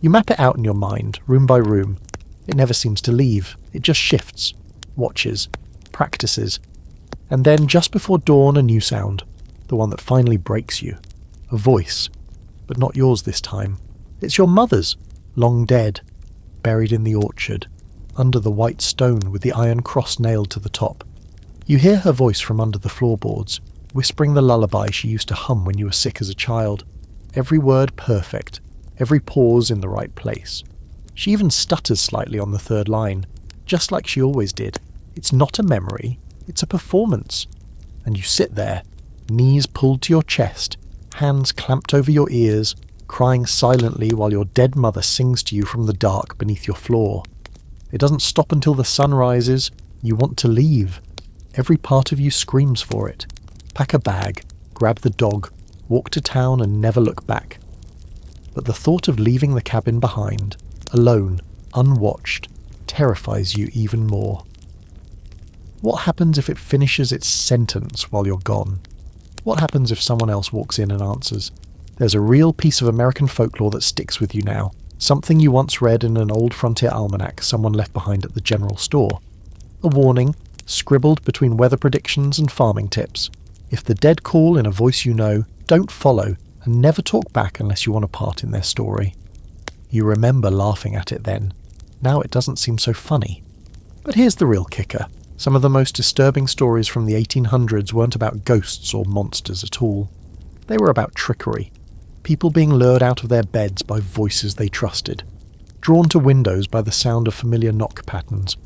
You map it out in your mind, room by room. It never seems to leave. It just shifts, watches, practices. And then, just before dawn, a new sound. The one that finally breaks you. A voice. But not yours this time. It's your mother's, long dead, buried in the orchard, under the white stone with the iron cross nailed to the top. You hear her voice from under the floorboards, whispering the lullaby she used to hum when you were sick as a child. Every word perfect, every pause in the right place. She even stutters slightly on the third line, just like she always did. It's not a memory, it's a performance. And you sit there, knees pulled to your chest, hands clamped over your ears, crying silently while your dead mother sings to you from the dark beneath your floor. It doesn't stop until the sun rises. You want to leave. Every part of you screams for it. Pack a bag, grab the dog, walk to town and never look back. But the thought of leaving the cabin behind, alone, unwatched, terrifies you even more. What happens if it finishes its sentence while you're gone? What happens if someone else walks in and answers? There's a real piece of American folklore that sticks with you now, something you once read in an old frontier almanac someone left behind at the general store. A warning, scribbled between weather predictions and farming tips. If the dead call in a voice you know, don't follow, and never talk back unless you want a part in their story. You remember laughing at it then. Now it doesn't seem so funny. But here's the real kicker. Some of the most disturbing stories from the 1800s weren't about ghosts or monsters at all. They were about trickery. People being lured out of their beds by voices they trusted, drawn to windows by the sound of familiar knock patterns,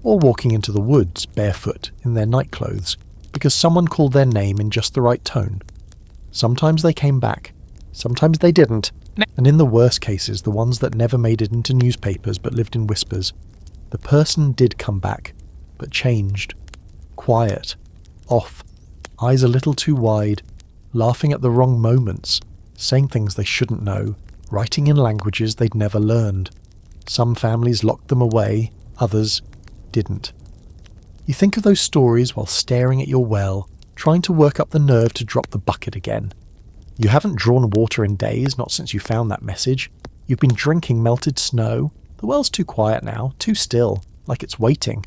or walking into the woods barefoot in their nightclothes because someone called their name in just the right tone. Sometimes they came back, sometimes they didn't, and in the worst cases, the ones that never made it into newspapers but lived in whispers, the person did come back, but changed. Quiet, off, eyes a little too wide, laughing at the wrong moments, saying things they shouldn't know, writing in languages they'd never learned. Some families locked them away, others didn't. You think of those stories while staring at your well, trying to work up the nerve to drop the bucket again. You haven't drawn water in days, not since you found that message. You've been drinking melted snow. The well's too quiet now, too still, like it's waiting.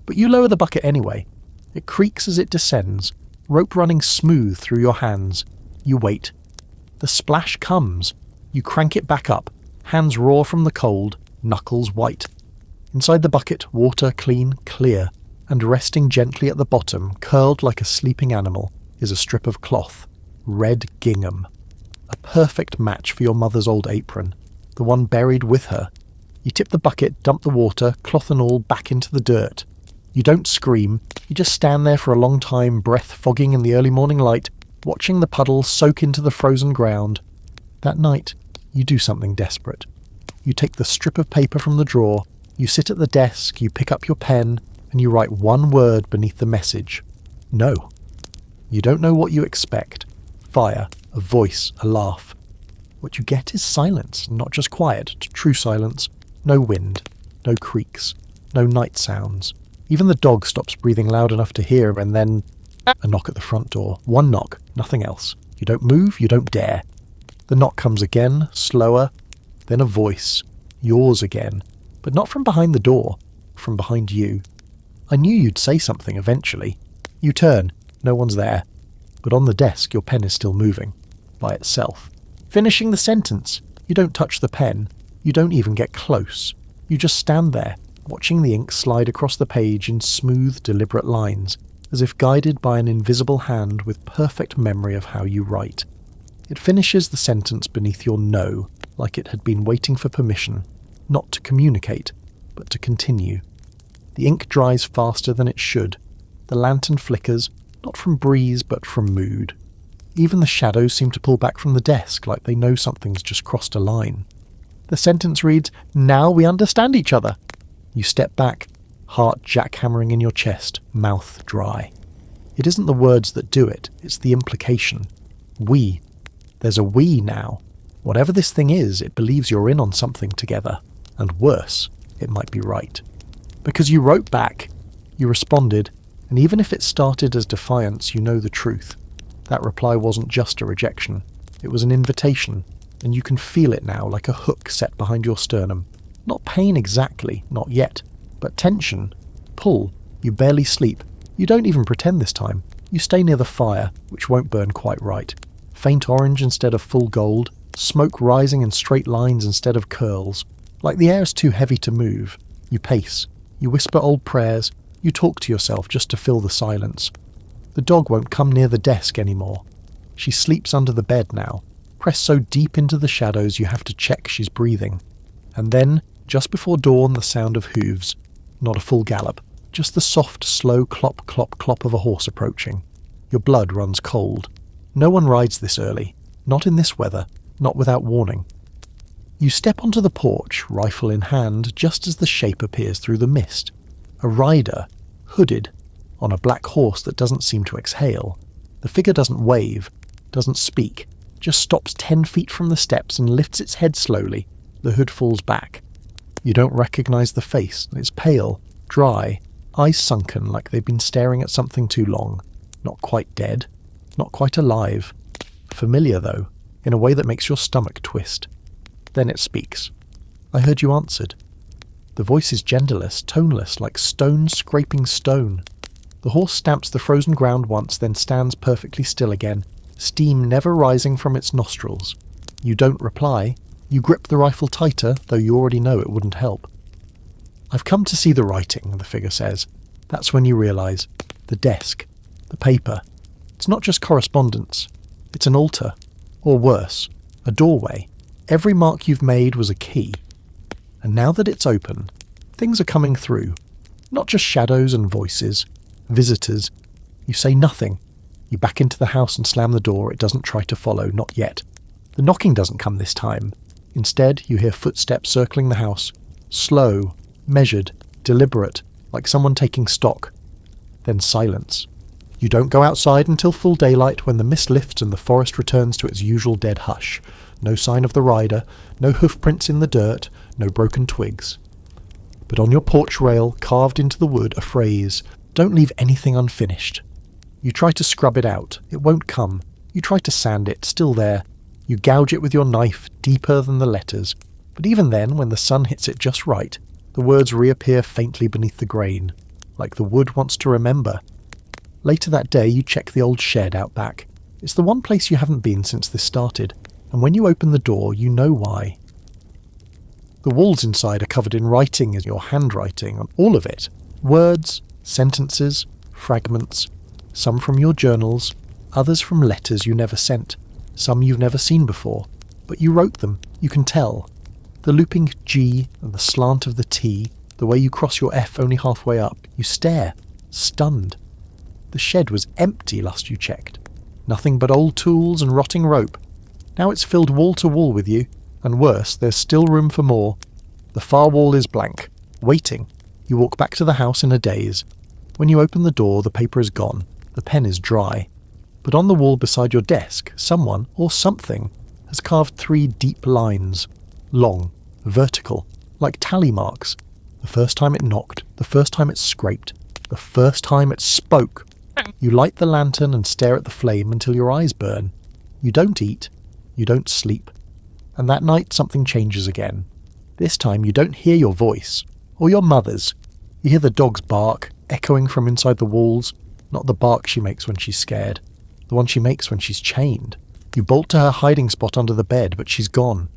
But you lower the bucket anyway. It creaks as it descends, rope running smooth through your hands. You wait. The splash comes. You crank it back up, hands raw from the cold, knuckles white. Inside the bucket, water clean, clear, and resting gently at the bottom, curled like a sleeping animal, is a strip of cloth. Red gingham. A perfect match for your mother's old apron, the one buried with her. You tip the bucket, dump the water, cloth and all, back into the dirt. You don't scream, you just stand there for a long time, breath fogging in the early morning light, watching the puddle soak into the frozen ground. That night, you do something desperate. You take the strip of paper from the drawer, you sit at the desk, you pick up your pen, and you write one word beneath the message. No. You don't know what you expect. Fire, a voice, a laugh. What you get is silence, not just quiet, true silence. No wind, no creaks, no night sounds. Even the dog stops breathing loud enough to hear, and then a knock at the front door. One knock, nothing else. You don't move, you don't dare. The knock comes again, slower, then a voice. Yours again, but not from behind the door, from behind you. I knew you'd say something eventually. You turn, no one's there. But on the desk, your pen is still moving, by itself. Finishing the sentence. You don't touch the pen. You don't even get close. You just stand there, watching the ink slide across the page in smooth, deliberate lines, as if guided by an invisible hand with perfect memory of how you write. It finishes the sentence beneath your no, like it had been waiting for permission, not to communicate, but to continue. The ink dries faster than it should. The lantern flickers, not from breeze, but from mood. Even the shadows seem to pull back from the desk, like they know something's just crossed a line. The sentence reads, "Now we understand each other." You step back, heart jackhammering in your chest, mouth dry. It isn't the words that do it, it's the implication. We. There's a we now. Whatever this thing is, it believes you're in on something together. And worse, it might be right. Because you wrote back, you responded, and even if it started as defiance, you know the truth. That reply wasn't just a rejection. It was an invitation, and you can feel it now like a hook set behind your sternum. Not pain exactly, not yet, but tension, pull. You barely sleep. You don't even pretend this time. You stay near the fire, which won't burn quite right. Faint orange instead of full gold, smoke rising in straight lines instead of curls. Like the air's too heavy to move. You pace. You whisper old prayers. You talk to yourself just to fill the silence. The dog won't come near the desk anymore. She sleeps under the bed now, pressed so deep into the shadows you have to check she's breathing. And then, just before dawn, the sound of hooves. Not a full gallop, just the soft, slow clop, clop, clop of a horse approaching. Your blood runs cold. No one rides this early. Not in this weather. Not without warning. You step onto the porch, rifle in hand, just as the shape appears through the mist. A rider, hooded, on a black horse that doesn't seem to exhale. The figure doesn't wave, doesn't speak, just stops 10 feet from the steps and lifts its head slowly. The hood falls back. You don't recognize the face. It's pale, dry, eyes sunken like they've been staring at something too long. Not quite dead, not quite alive. Familiar, though, in a way that makes your stomach twist. Then it speaks. I heard you answered. The voice is genderless, toneless, like stone scraping stone. The horse stamps the frozen ground once, then stands perfectly still again, steam never rising from its nostrils. You don't reply. You grip the rifle tighter, though you already know it wouldn't help. "I've come to see the writing," the figure says. That's when you realise. The desk. The paper. It's not just correspondence. It's an altar. Or worse, a doorway. Every mark you've made was a key. And now that it's open, things are coming through. Not just shadows and voices. Visitors. You say nothing. You back into the house and slam the door. It doesn't try to follow, not yet. The knocking doesn't come this time. Instead, you hear footsteps circling the house. Slow, measured, deliberate, like someone taking stock. Then silence. You don't go outside until full daylight, when the mist lifts and the forest returns to its usual dead hush. No sign of the rider, no hoofprints in the dirt, no broken twigs. But on your porch rail, carved into the wood, a phrase, "Don't leave anything unfinished." You try to scrub it out. It won't come. You try to sand it, still there. You gouge it with your knife, deeper than the letters. But even then, when the sun hits it just right, the words reappear faintly beneath the grain, like the wood wants to remember. Later that day, you check the old shed out back. It's the one place you haven't been since this started, and when you open the door, you know why. The walls inside are covered in writing, in your handwriting, all of it. Words, sentences, fragments, some from your journals, others from letters you never sent, some you've never seen before, but you wrote them, you can tell. The looping G and the slant of the T, the way you cross your F only halfway up, you stare, stunned. The shed was empty last you checked. Nothing but old tools and rotting rope. Now it's filled wall to wall with you, and worse, there's still room for more. The far wall is blank, waiting. You walk back to the house in a daze. When you open the door, the paper is gone. The pen is dry. But on the wall beside your desk, someone, or something, has carved 3 deep lines. Long, vertical, like tally marks. The first time it knocked, the first time it scraped, the first time it spoke. You light the lantern and stare at the flame until your eyes burn. You don't eat. You don't sleep. And that night something changes again. This time you don't hear your voice, or your mother's. You hear the dog's bark, echoing from inside the walls, not the bark she makes when she's scared, the one she makes when she's chained. You bolt to her hiding spot under the bed, but she's gone.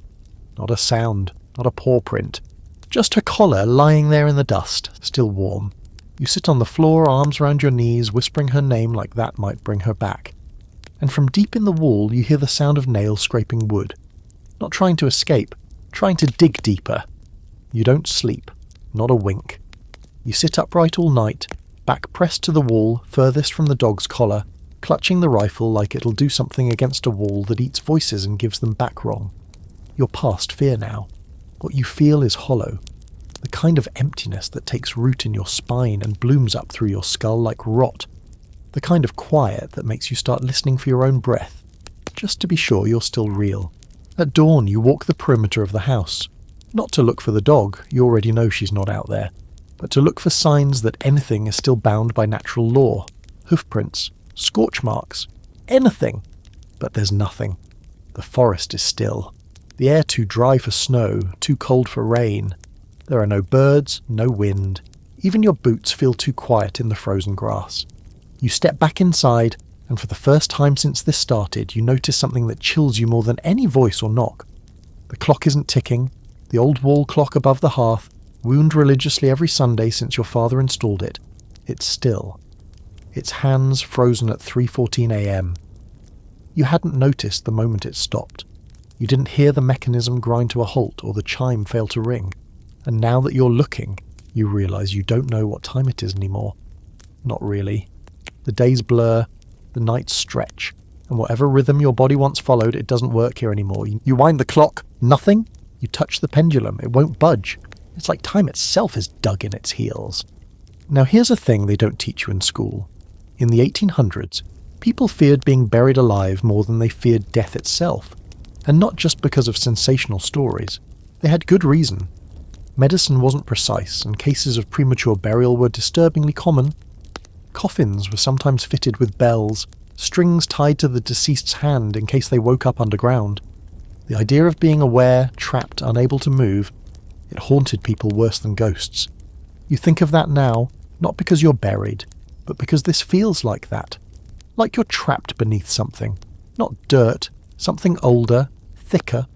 Not a sound, not a paw print. Just her collar lying there in the dust, still warm. You sit on the floor, arms around your knees, whispering her name like that might bring her back. And from deep in the wall you hear the sound of nails scraping wood. Not trying to escape, trying to dig deeper. You don't sleep, not a wink. You sit upright all night, back pressed to the wall, furthest from the dog's collar, clutching the rifle like it'll do something against a wall that eats voices and gives them back wrong. You're past fear now. What you feel is hollow. The kind of emptiness that takes root in your spine and blooms up through your skull like rot. The kind of quiet that makes you start listening for your own breath, just to be sure you're still real. At dawn you walk the perimeter of the house. Not to look for the dog, you already know she's not out there, but to look for signs that anything is still bound by natural law. Hoofprints, scorch marks, anything. But there's nothing. The forest is still. The air too dry for snow, too cold for rain. There are no birds, no wind. Even your boots feel too quiet in the frozen grass. You step back inside, and for the first time since this started, you notice something that chills you more than any voice or knock. The clock isn't ticking. The old wall clock above the hearth, wound religiously every Sunday since your father installed it. It's still. Its hands frozen at 3:14 a.m. You hadn't noticed the moment it stopped. You didn't hear the mechanism grind to a halt or the chime fail to ring. And now that you're looking, you realise you don't know what time it is anymore. Not really. The days blur, the nights stretch, and whatever rhythm your body once followed, it doesn't work here anymore. You wind the clock, nothing. You touch the pendulum, it won't budge. It's like time itself is dug in its heels. Now here's a thing they don't teach you in school. In the 1800s, people feared being buried alive more than they feared death itself. And not just because of sensational stories. They had good reason. Medicine wasn't precise, and cases of premature burial were disturbingly common. Coffins were sometimes fitted with bells, strings tied to the deceased's hand in case they woke up underground. The idea of being aware, trapped, unable to move, it haunted people worse than ghosts. You think of that now, not because you're buried, but because this feels like that. Like you're trapped beneath something. Not dirt, something older, thicker.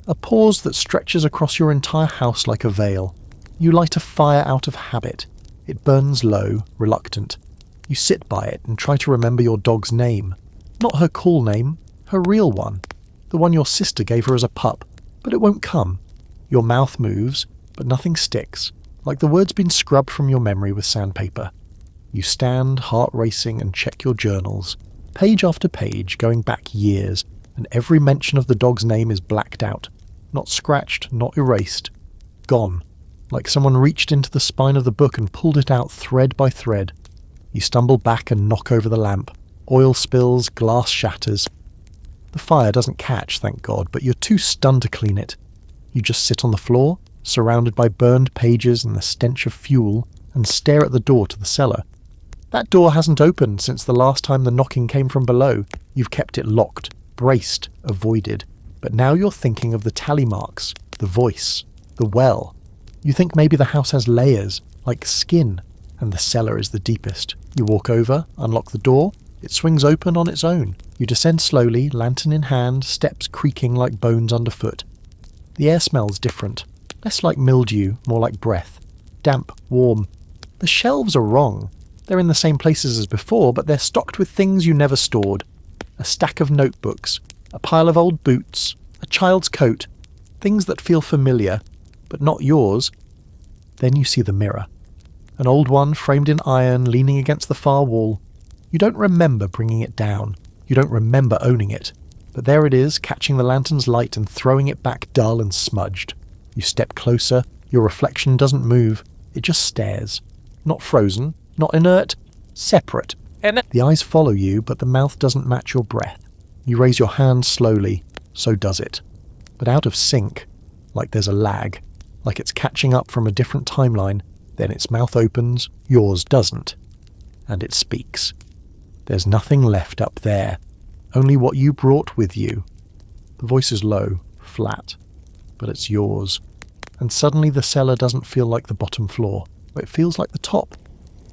A pause that stretches across your entire house like a veil. You light a fire out of habit. It burns low, reluctant. You sit by it and try to remember your dog's name. Not her cool name, her real one. The one your sister gave her as a pup, but it won't come. Your mouth moves, but nothing sticks, like the word's been scrubbed from your memory with sandpaper. You stand, heart racing, and check your journals, page after page, going back years, and every mention of the dog's name is blacked out. Not scratched, not erased. Gone. Like someone reached into the spine of the book and pulled it out thread by thread. You stumble back and knock over the lamp. Oil spills, glass shatters. The fire doesn't catch, thank God, but you're too stunned to clean it. You just sit on the floor, surrounded by burned pages and the stench of fuel, and stare at the door to the cellar. That door hasn't opened since the last time the knocking came from below. You've kept it locked, braced, avoided. But now you're thinking of the tally marks, the voice, the well. You think maybe the house has layers, like skin, and the cellar is the deepest. You walk over, unlock the door. It swings open on its own. You descend slowly, lantern in hand, steps creaking like bones underfoot. The air smells different. Less like mildew, more like breath. Damp, warm. The shelves are wrong. They're in the same places as before, but they're stocked with things you never stored. A stack of notebooks, a pile of old boots, a child's coat. Things that feel familiar, but not yours. Then you see the mirror. An old one framed in iron, leaning against the far wall. You don't remember bringing it down. You don't remember owning it. But there it is, catching the lantern's light and throwing it back dull and smudged. You step closer. Your reflection doesn't move. It just stares. Not frozen, not inert, separate. The eyes follow you, but the mouth doesn't match your breath. You raise your hand slowly. So does it. But out of sync. Like there's a lag. Like it's catching up from a different timeline. Then its mouth opens. Yours doesn't. And it speaks. There's nothing left up there. Only what you brought with you. The voice is low, flat, but it's yours. And suddenly the cellar doesn't feel like the bottom floor. It feels like the top.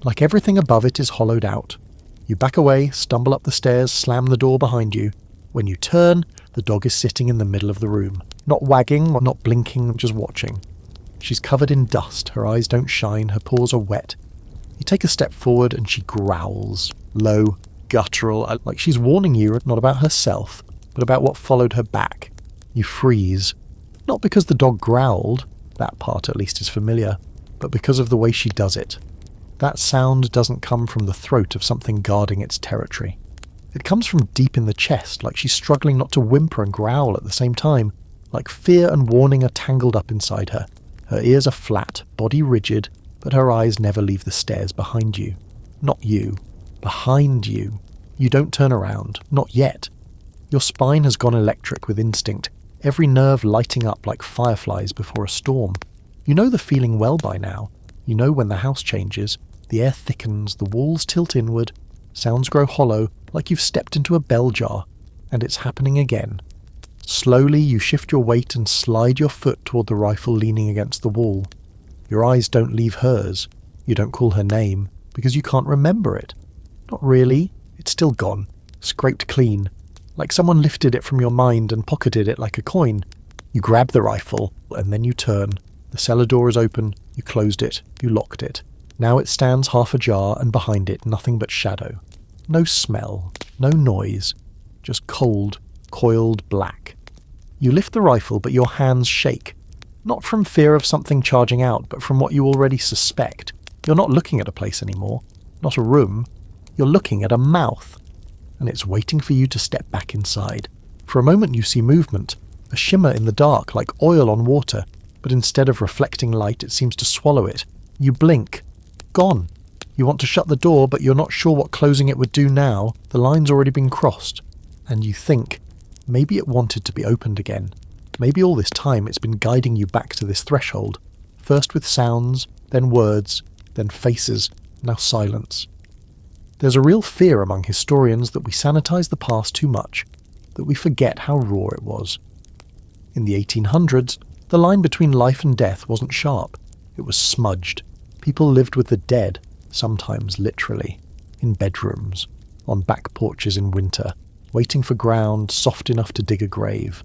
Like everything above it is hollowed out. You back away, stumble up the stairs, slam the door behind you. When you turn, the dog is sitting in the middle of the room. Not wagging, not blinking, just watching. She's covered in dust, her eyes don't shine, her paws are wet. You take a step forward and she growls, low, guttural, like she's warning you not about herself, but about what followed her back. You freeze. Not because the dog growled, that part at least is familiar, but because of the way she does it. That sound doesn't come from the throat of something guarding its territory. It comes from deep in the chest, like she's struggling not to whimper and growl at the same time, like fear and warning are tangled up inside her. Her ears are flat, body rigid, but her eyes never leave the stairs behind you. Not you. Behind you. You don't turn around. Not yet. Your spine has gone electric with instinct, every nerve lighting up like fireflies before a storm. You know the feeling well by now. You know when the house changes, the air thickens, the walls tilt inward, sounds grow hollow, like you've stepped into a bell jar, and it's happening again. Slowly you shift your weight and slide your foot toward the rifle leaning against the wall. Your eyes don't leave hers. You don't call her name, because you can't remember it. Not really. It's still gone. Scraped clean. Like someone lifted it from your mind and pocketed it like a coin. You grab the rifle, and then you turn. The cellar door is open. You closed it. You locked it. Now it stands half ajar, and behind it nothing but shadow. No smell. No noise. Just cold, coiled black. You lift the rifle, but your hands shake. Not from fear of something charging out, but from what you already suspect. You're not looking at a place anymore. Not a room. You're looking at a mouth. And it's waiting for you to step back inside. For a moment you see movement. A shimmer in the dark, like oil on water. But instead of reflecting light, it seems to swallow it. You blink. Gone. You want to shut the door, but you're not sure what closing it would do now. The line's already been crossed. And you think, maybe it wanted to be opened again. Maybe all this time it's been guiding you back to this threshold. First with sounds, then words, then faces, now silence. There's a real fear among historians that we sanitize the past too much, that we forget how raw it was. In the 1800s, the line between life and death wasn't sharp. It was smudged. People lived with the dead, sometimes literally. in bedrooms, on back porches in winter, waiting for ground soft enough to dig a grave.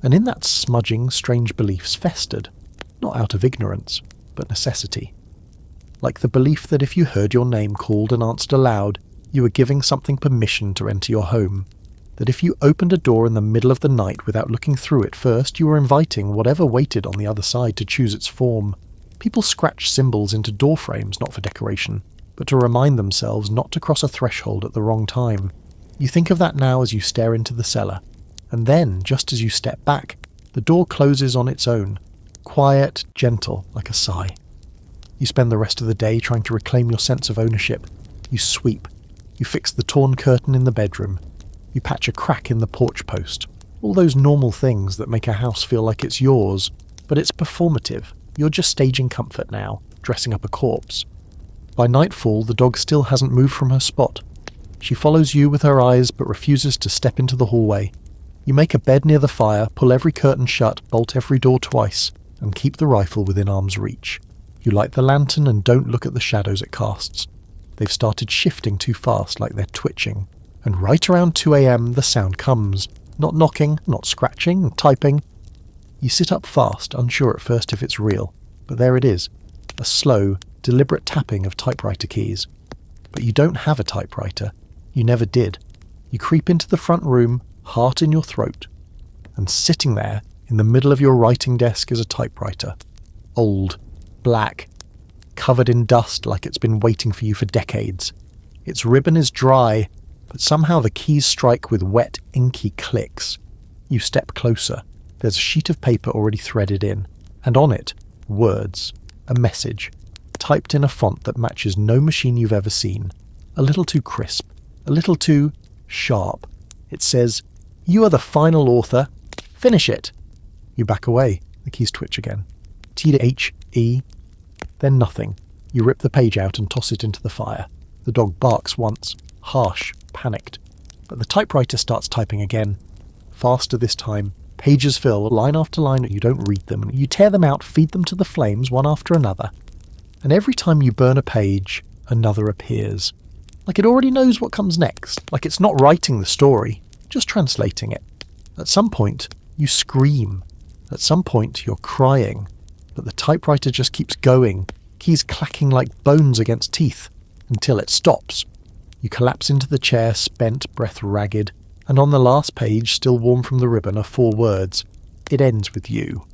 And in that smudging, strange beliefs festered, not out of ignorance, but necessity. Like the belief that if you heard your name called and answered aloud, you were giving something permission to enter your home. That if you opened a door in the middle of the night without looking through it first, you were inviting whatever waited on the other side to choose its form. People scratch symbols into door frames not for decoration, but to remind themselves not to cross a threshold at the wrong time. You think of that now as you stare into the cellar, and then, just as you step back, the door closes on its own, quiet, gentle, like a sigh. You spend the rest of the day trying to reclaim your sense of ownership. You sweep. You fix the torn curtain in the bedroom. You patch a crack in the porch post. All those normal things that make a house feel like it's yours, but it's performative. You're just staging comfort now, dressing up a corpse. By nightfall, the dog still hasn't moved from her spot. She follows you with her eyes but refuses to step into the hallway. You make a bed near the fire, pull every curtain shut, bolt every door twice, and keep the rifle within arm's reach. You light the lantern and don't look at the shadows it casts. They've started shifting too fast, like they're twitching. And right around 2 a.m. the sound comes. Not knocking, not scratching, typing. You sit up fast, unsure at first if it's real. But there it is. A slow, deliberate tapping of typewriter keys. But you don't have a typewriter. You never did. You creep into the front room, heart in your throat. And sitting there, in the middle of your writing desk, is a typewriter. Old. Black, covered in dust like it's been waiting for you for decades. Its ribbon is dry, but somehow the keys strike with wet, inky clicks. You step closer. There's a sheet of paper already threaded in, and on it, words, a message, typed in a font that matches no machine you've ever seen. A little too crisp, a little too sharp. It says, "You are the final author. Finish it." You back away. The keys twitch again. T-H-E. Then nothing. You rip the page out and toss it into the fire. The dog barks once, harsh, panicked. But the typewriter starts typing again. Faster this time. Pages fill, line after line, you don't read them. You tear them out, feed them to the flames, one after another. And every time you burn a page, another appears. Like it already knows what comes next. Like it's not writing the story, just translating it. At some point, you scream. At some point, you're crying. But the typewriter just keeps going, keys clacking like bones against teeth, until it stops. You collapse into the chair, spent, breath ragged, and on the last page, still warm from the ribbon, are 4 words. It ends with you.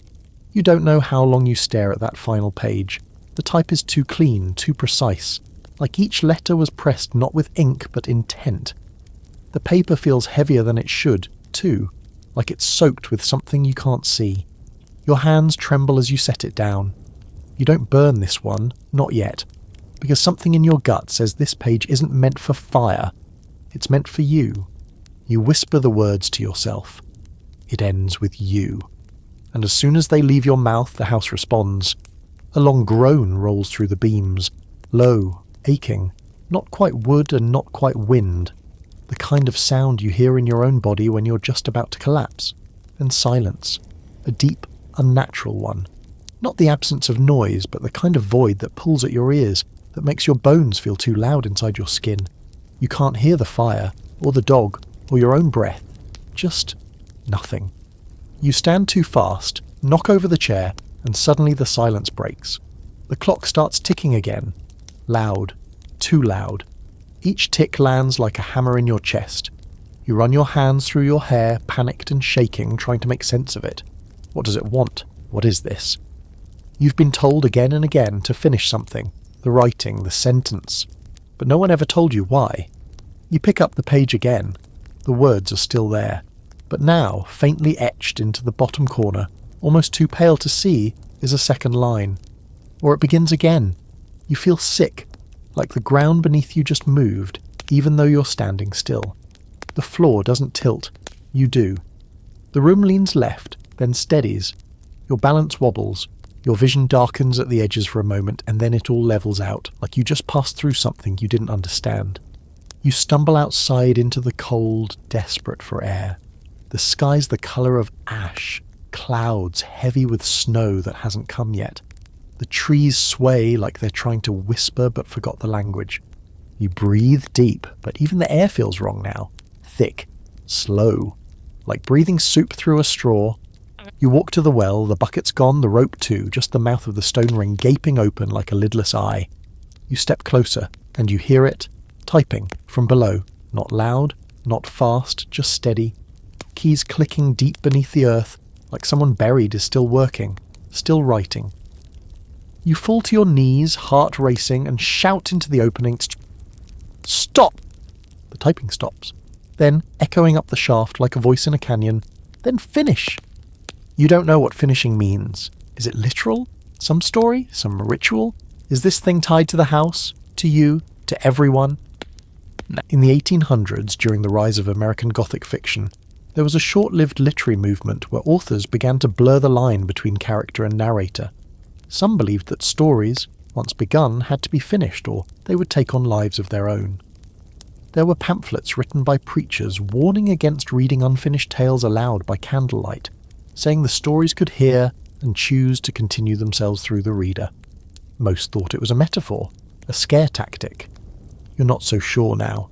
You don't know how long you stare at that final page. The type is too clean, too precise, like each letter was pressed not with ink but intent. The paper feels heavier than it should, too, like it's soaked with something you can't see. Your hands tremble as you set it down. You don't burn this one, not yet, because something in your gut says this page isn't meant for fire. It's meant for you. You whisper the words to yourself. It ends with you. And as soon as they leave your mouth, the house responds. A long groan rolls through the beams, low, aching, not quite wood and not quite wind. The kind of sound you hear in your own body when you're just about to collapse. Then silence. A deep, unnatural one. Not the absence of noise, but the kind of void that pulls at your ears, that makes your bones feel too loud inside your skin. You can't hear the fire, or the dog, or your own breath. Just nothing. You stand too fast, knock over the chair, and suddenly the silence breaks. The clock starts ticking again. Loud. Too loud. Each tick lands like a hammer in your chest. You run your hands through your hair, panicked and shaking, trying to make sense of it. What does it want? What is this? You've been told again and again to finish something, the writing, the sentence, but no one ever told you why. You pick up the page again. The words are still there, but now, faintly etched into the bottom corner, almost too pale to see, is a second line. Or it begins again. You feel sick, like the ground beneath you just moved, even though you're standing still. The floor doesn't tilt. You do. The room leans left, then steadies. Your balance wobbles. Your vision darkens at the edges for a moment, and then it all levels out, like you just passed through something you didn't understand. You stumble outside into the cold, desperate for air. The sky's the colour of ash, clouds heavy with snow that hasn't come yet. The trees sway like they're trying to whisper but forgot the language. You breathe deep, but even the air feels wrong now. Thick, slow, like breathing soup through a straw. You walk to the well, the bucket's gone, the rope too, just the mouth of the stone ring gaping open like a lidless eye. You step closer, and you hear it, typing from below, not loud, not fast, just steady. Keys clicking deep beneath the earth, like someone buried is still working, still writing. You fall to your knees, heart racing, and shout into the opening, "Stop!" The typing stops. Then, echoing up the shaft like a voice in a canyon, "Then finish!" You don't know what finishing means. Is it literal? Some story? Some ritual? Is this thing tied to the house? To you? To everyone? In the 1800s, during the rise of American Gothic fiction, there was a short-lived literary movement where authors began to blur the line between character and narrator. Some believed that stories, once begun, had to be finished, or they would take on lives of their own. There were pamphlets written by preachers warning against reading unfinished tales aloud by candlelight, saying the stories could hear and choose to continue themselves through the reader. Most thought it was a metaphor, a scare tactic. You're not so sure now,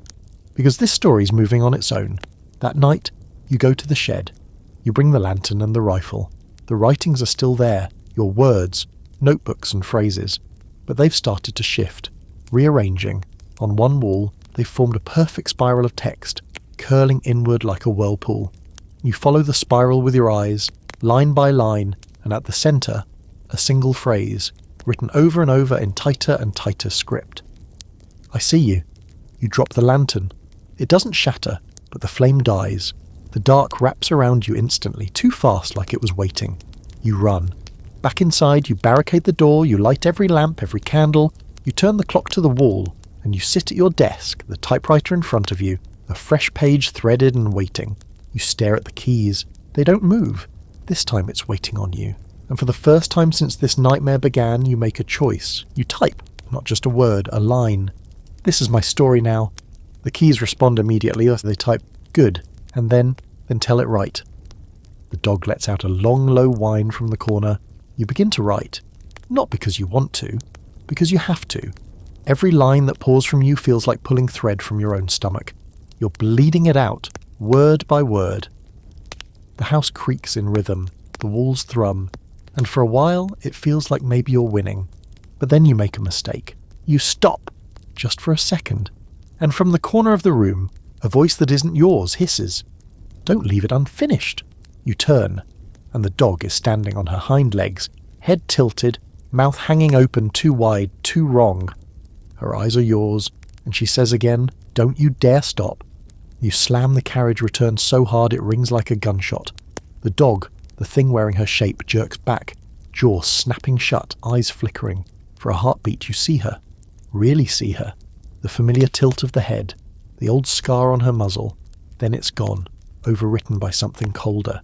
because this story's moving on its own. That night, you go to the shed. You bring the lantern and the rifle. The writings are still there, your words, notebooks and phrases, but they've started to shift, rearranging. On one wall, they've formed a perfect spiral of text, curling inward like a whirlpool. You follow the spiral with your eyes, line by line, and at the centre, a single phrase, written over and over in tighter and tighter script. I see you. You drop the lantern. It doesn't shatter, but the flame dies. The dark wraps around you instantly, too fast like it was waiting. You run. Back inside, you barricade the door, you light every lamp, every candle, you turn the clock to the wall, and you sit at your desk, the typewriter in front of you, a fresh page threaded and waiting. You stare at the keys. They don't move. This time it's waiting on you. And for the first time since this nightmare began, you make a choice. You type, not just a word, a line. This is my story now. The keys respond immediately as they type, "Good," and then tell it right. The dog lets out a long, low whine from the corner. You begin to write. Not because you want to, because you have to. Every line that pours from you feels like pulling thread from your own stomach. You're bleeding it out, word by word. The house creaks in rhythm, the walls thrum, and for a while it feels like maybe you're winning. But then you make a mistake. You stop, just for a second, and from the corner of the room, a voice that isn't yours hisses, "Don't leave it unfinished." You turn, and the dog is standing on her hind legs, head tilted, mouth hanging open too wide, too wrong. Her eyes are yours, and she says again, "Don't you dare stop." You slam the carriage return so hard it rings like a gunshot. The dog, the thing wearing her shape, jerks back, jaw snapping shut, eyes flickering. For a heartbeat you see her, really see her. The familiar tilt of the head, the old scar on her muzzle. Then it's gone, overwritten by something colder.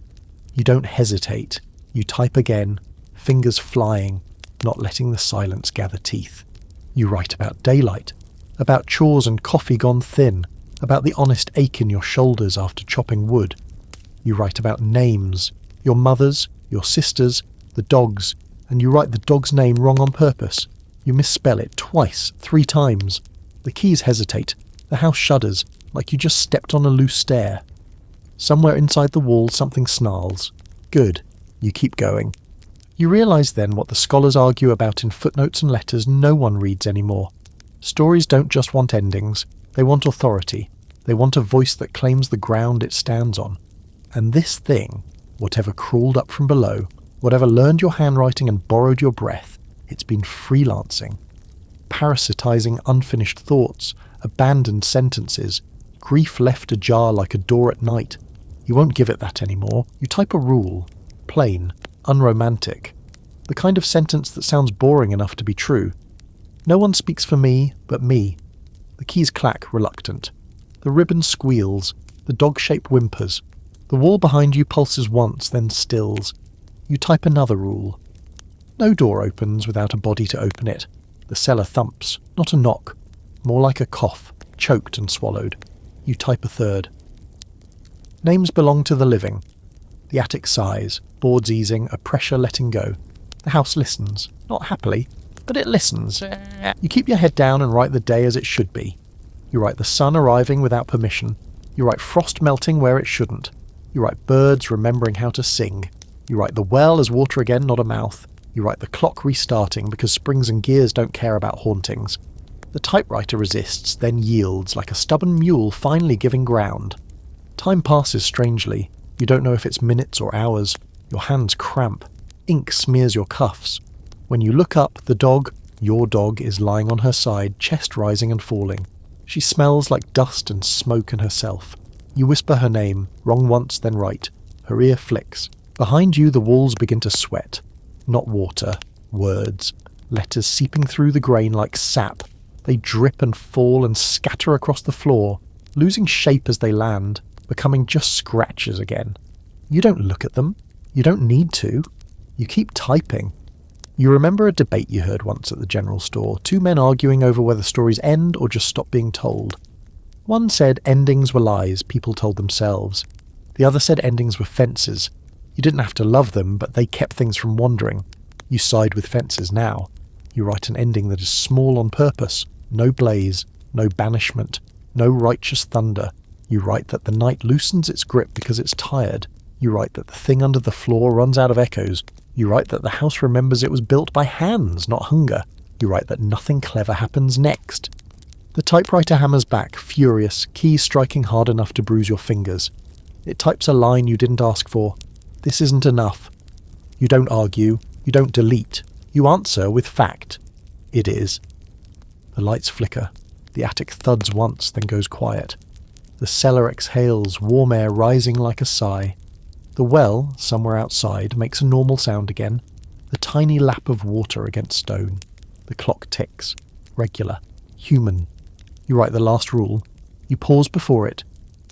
You don't hesitate. You type again, fingers flying, not letting the silence gather teeth. You write about daylight, about chores and coffee gone thin, about the honest ache in your shoulders after chopping wood. You write about names, your mother's, your sister's, the dog's, and you write the dog's name wrong on purpose. You misspell it twice, 3 times. The keys hesitate. The house shudders, like you just stepped on a loose stair. Somewhere inside the wall something snarls. Good. You keep going. You realise then what the scholars argue about in footnotes and letters no one reads anymore. Stories don't just want endings. They want authority. They want a voice that claims the ground it stands on. And this thing, whatever crawled up from below, whatever learned your handwriting and borrowed your breath, it's been freelancing. Parasitizing unfinished thoughts, abandoned sentences, grief left ajar like a door at night. You won't give it that anymore. You type a rule. Plain, unromantic. The kind of sentence that sounds boring enough to be true. No one speaks for me, but me. The keys clack, reluctant. The ribbon squeals. The dog-shape whimpers. The wall behind you pulses once, then stills. You type another rule. No door opens without a body to open it. The cellar thumps, not a knock. More like a cough, choked and swallowed. You type a third. Names belong to the living. The attic sighs, boards easing, a pressure letting go. The house listens, not happily, but it listens. You keep your head down and write the day as it should be. You write the sun arriving without permission. You write frost melting where it shouldn't. You write birds remembering how to sing. You write the well as water again, not a mouth. You write the clock restarting because springs and gears don't care about hauntings. The typewriter resists, then yields like a stubborn mule finally giving ground. Time passes strangely. You don't know if it's minutes or hours. Your hands cramp. Ink smears your cuffs. When you look up, the dog, your dog, is lying on her side, chest rising and falling. She smells like dust and smoke and herself. You whisper her name, wrong once then right. Her ear flicks. Behind you the walls begin to sweat. Not water, words. Letters seeping through the grain like sap. They drip and fall and scatter across the floor, losing shape as they land, becoming just scratches again. You don't look at them. You don't need to. You keep typing. You remember a debate you heard once at the general store, two men arguing over whether stories end or just stop being told. One said endings were lies people told themselves. The other said endings were fences. You didn't have to love them, but they kept things from wandering. You side with fences now. You write an ending that is small on purpose. No blaze, no banishment, no righteous thunder. You write that the night loosens its grip because it's tired. You write that the thing under the floor runs out of echoes. You write that the house remembers it was built by hands, not hunger. You write that nothing clever happens next. The typewriter hammers back, furious, keys striking hard enough to bruise your fingers. It types a line you didn't ask for. This isn't enough. You don't argue. You don't delete. You answer with fact. It is. The lights flicker. The attic thuds once, then goes quiet. The cellar exhales, warm air rising like a sigh. The well, somewhere outside, makes a normal sound again. The tiny lap of water against stone. The clock ticks. Regular. Human. You write the last rule. You pause before it,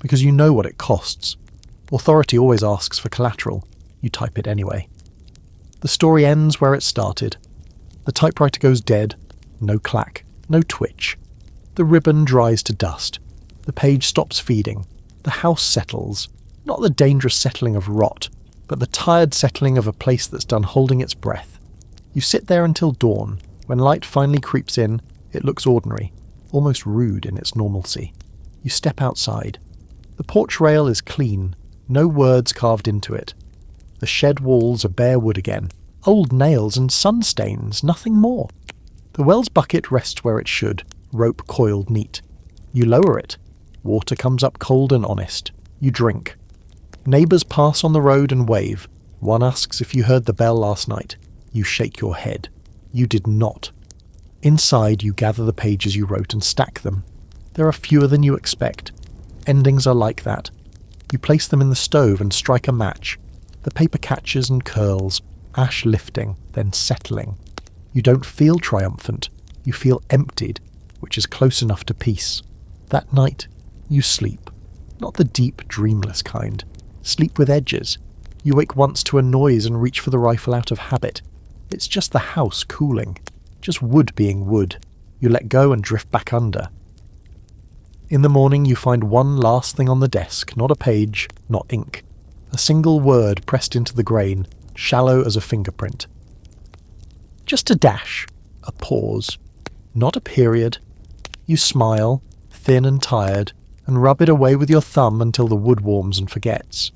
because you know what it costs. Authority always asks for collateral. You type it anyway. The story ends where it started. The typewriter goes dead. No clack. No twitch. The ribbon dries to dust. The page stops feeding. The house settles. Not the dangerous settling of rot, but the tired settling of a place that's done holding its breath. You sit there until dawn. When light finally creeps in, it looks ordinary, almost rude in its normalcy. You step outside. The porch rail is clean, no words carved into it. The shed walls are bare wood again, old nails and sun stains, nothing more. The well's bucket rests where it should, rope coiled neat. You lower it. Water comes up cold and honest. You drink. Neighbours pass on the road and wave. One asks if you heard the bell last night. You shake your head. You did not. Inside you gather the pages you wrote and stack them. There are fewer than you expect. Endings are like that. You place them in the stove and strike a match. The paper catches and curls, ash lifting, then settling. You don't feel triumphant. You feel emptied, which is close enough to peace. That night, you sleep. Not the deep, dreamless kind. Sleep with edges. You wake once to a noise and reach for the rifle out of habit. It's just the house cooling. Just wood being wood. You let go and drift back under. In the morning you find one last thing on the desk, not a page, not ink. A single word pressed into the grain, shallow as a fingerprint. Just a dash, a pause, not a period. You smile, thin and tired, and rub it away with your thumb until the wood warms and forgets.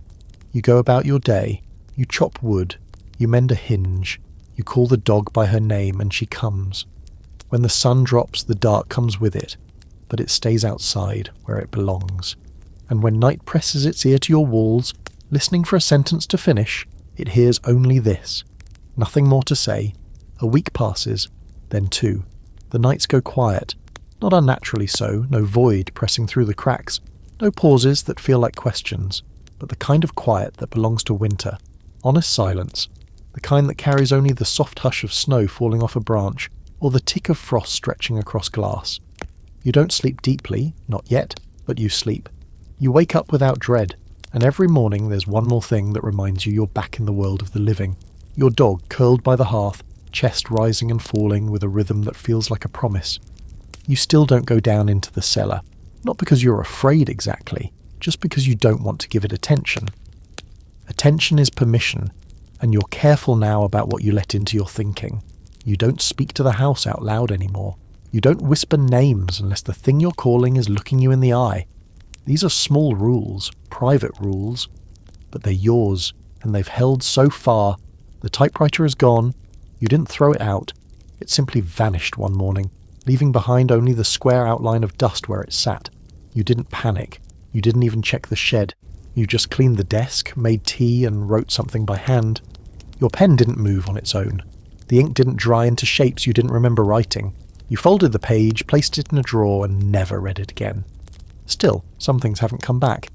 You go about your day. You chop wood. You mend a hinge. You call the dog by her name and she comes. When the sun drops, the dark comes with it, but it stays outside where it belongs. And when night presses its ear to your walls, listening for a sentence to finish, it hears only this. Nothing more to say. A week passes, then two. The nights go quiet. Not unnaturally so, no void pressing through the cracks, no pauses that feel like questions, but the kind of quiet that belongs to winter. Honest silence. The kind that carries only the soft hush of snow falling off a branch, or the tick of frost stretching across glass. You don't sleep deeply, not yet, but you sleep. You wake up without dread, and every morning there's one more thing that reminds you you're back in the world of the living. Your dog curled by the hearth, chest rising and falling with a rhythm that feels like a promise. You still don't go down into the cellar, not because you're afraid exactly, just because you don't want to give it attention. Attention is permission, and you're careful now about what you let into your thinking. You don't speak to the house out loud anymore. You don't whisper names unless the thing you're calling is looking you in the eye. These are small rules, private rules, but they're yours, and they've held so far. The typewriter is gone. You didn't throw it out. It simply vanished one morning, leaving behind only the square outline of dust where it sat. You didn't panic. You didn't even check the shed. You just cleaned the desk, made tea, and wrote something by hand. Your pen didn't move on its own. The ink didn't dry into shapes you didn't remember writing. You folded the page, placed it in a drawer, and never read it again. Still, some things haven't come back.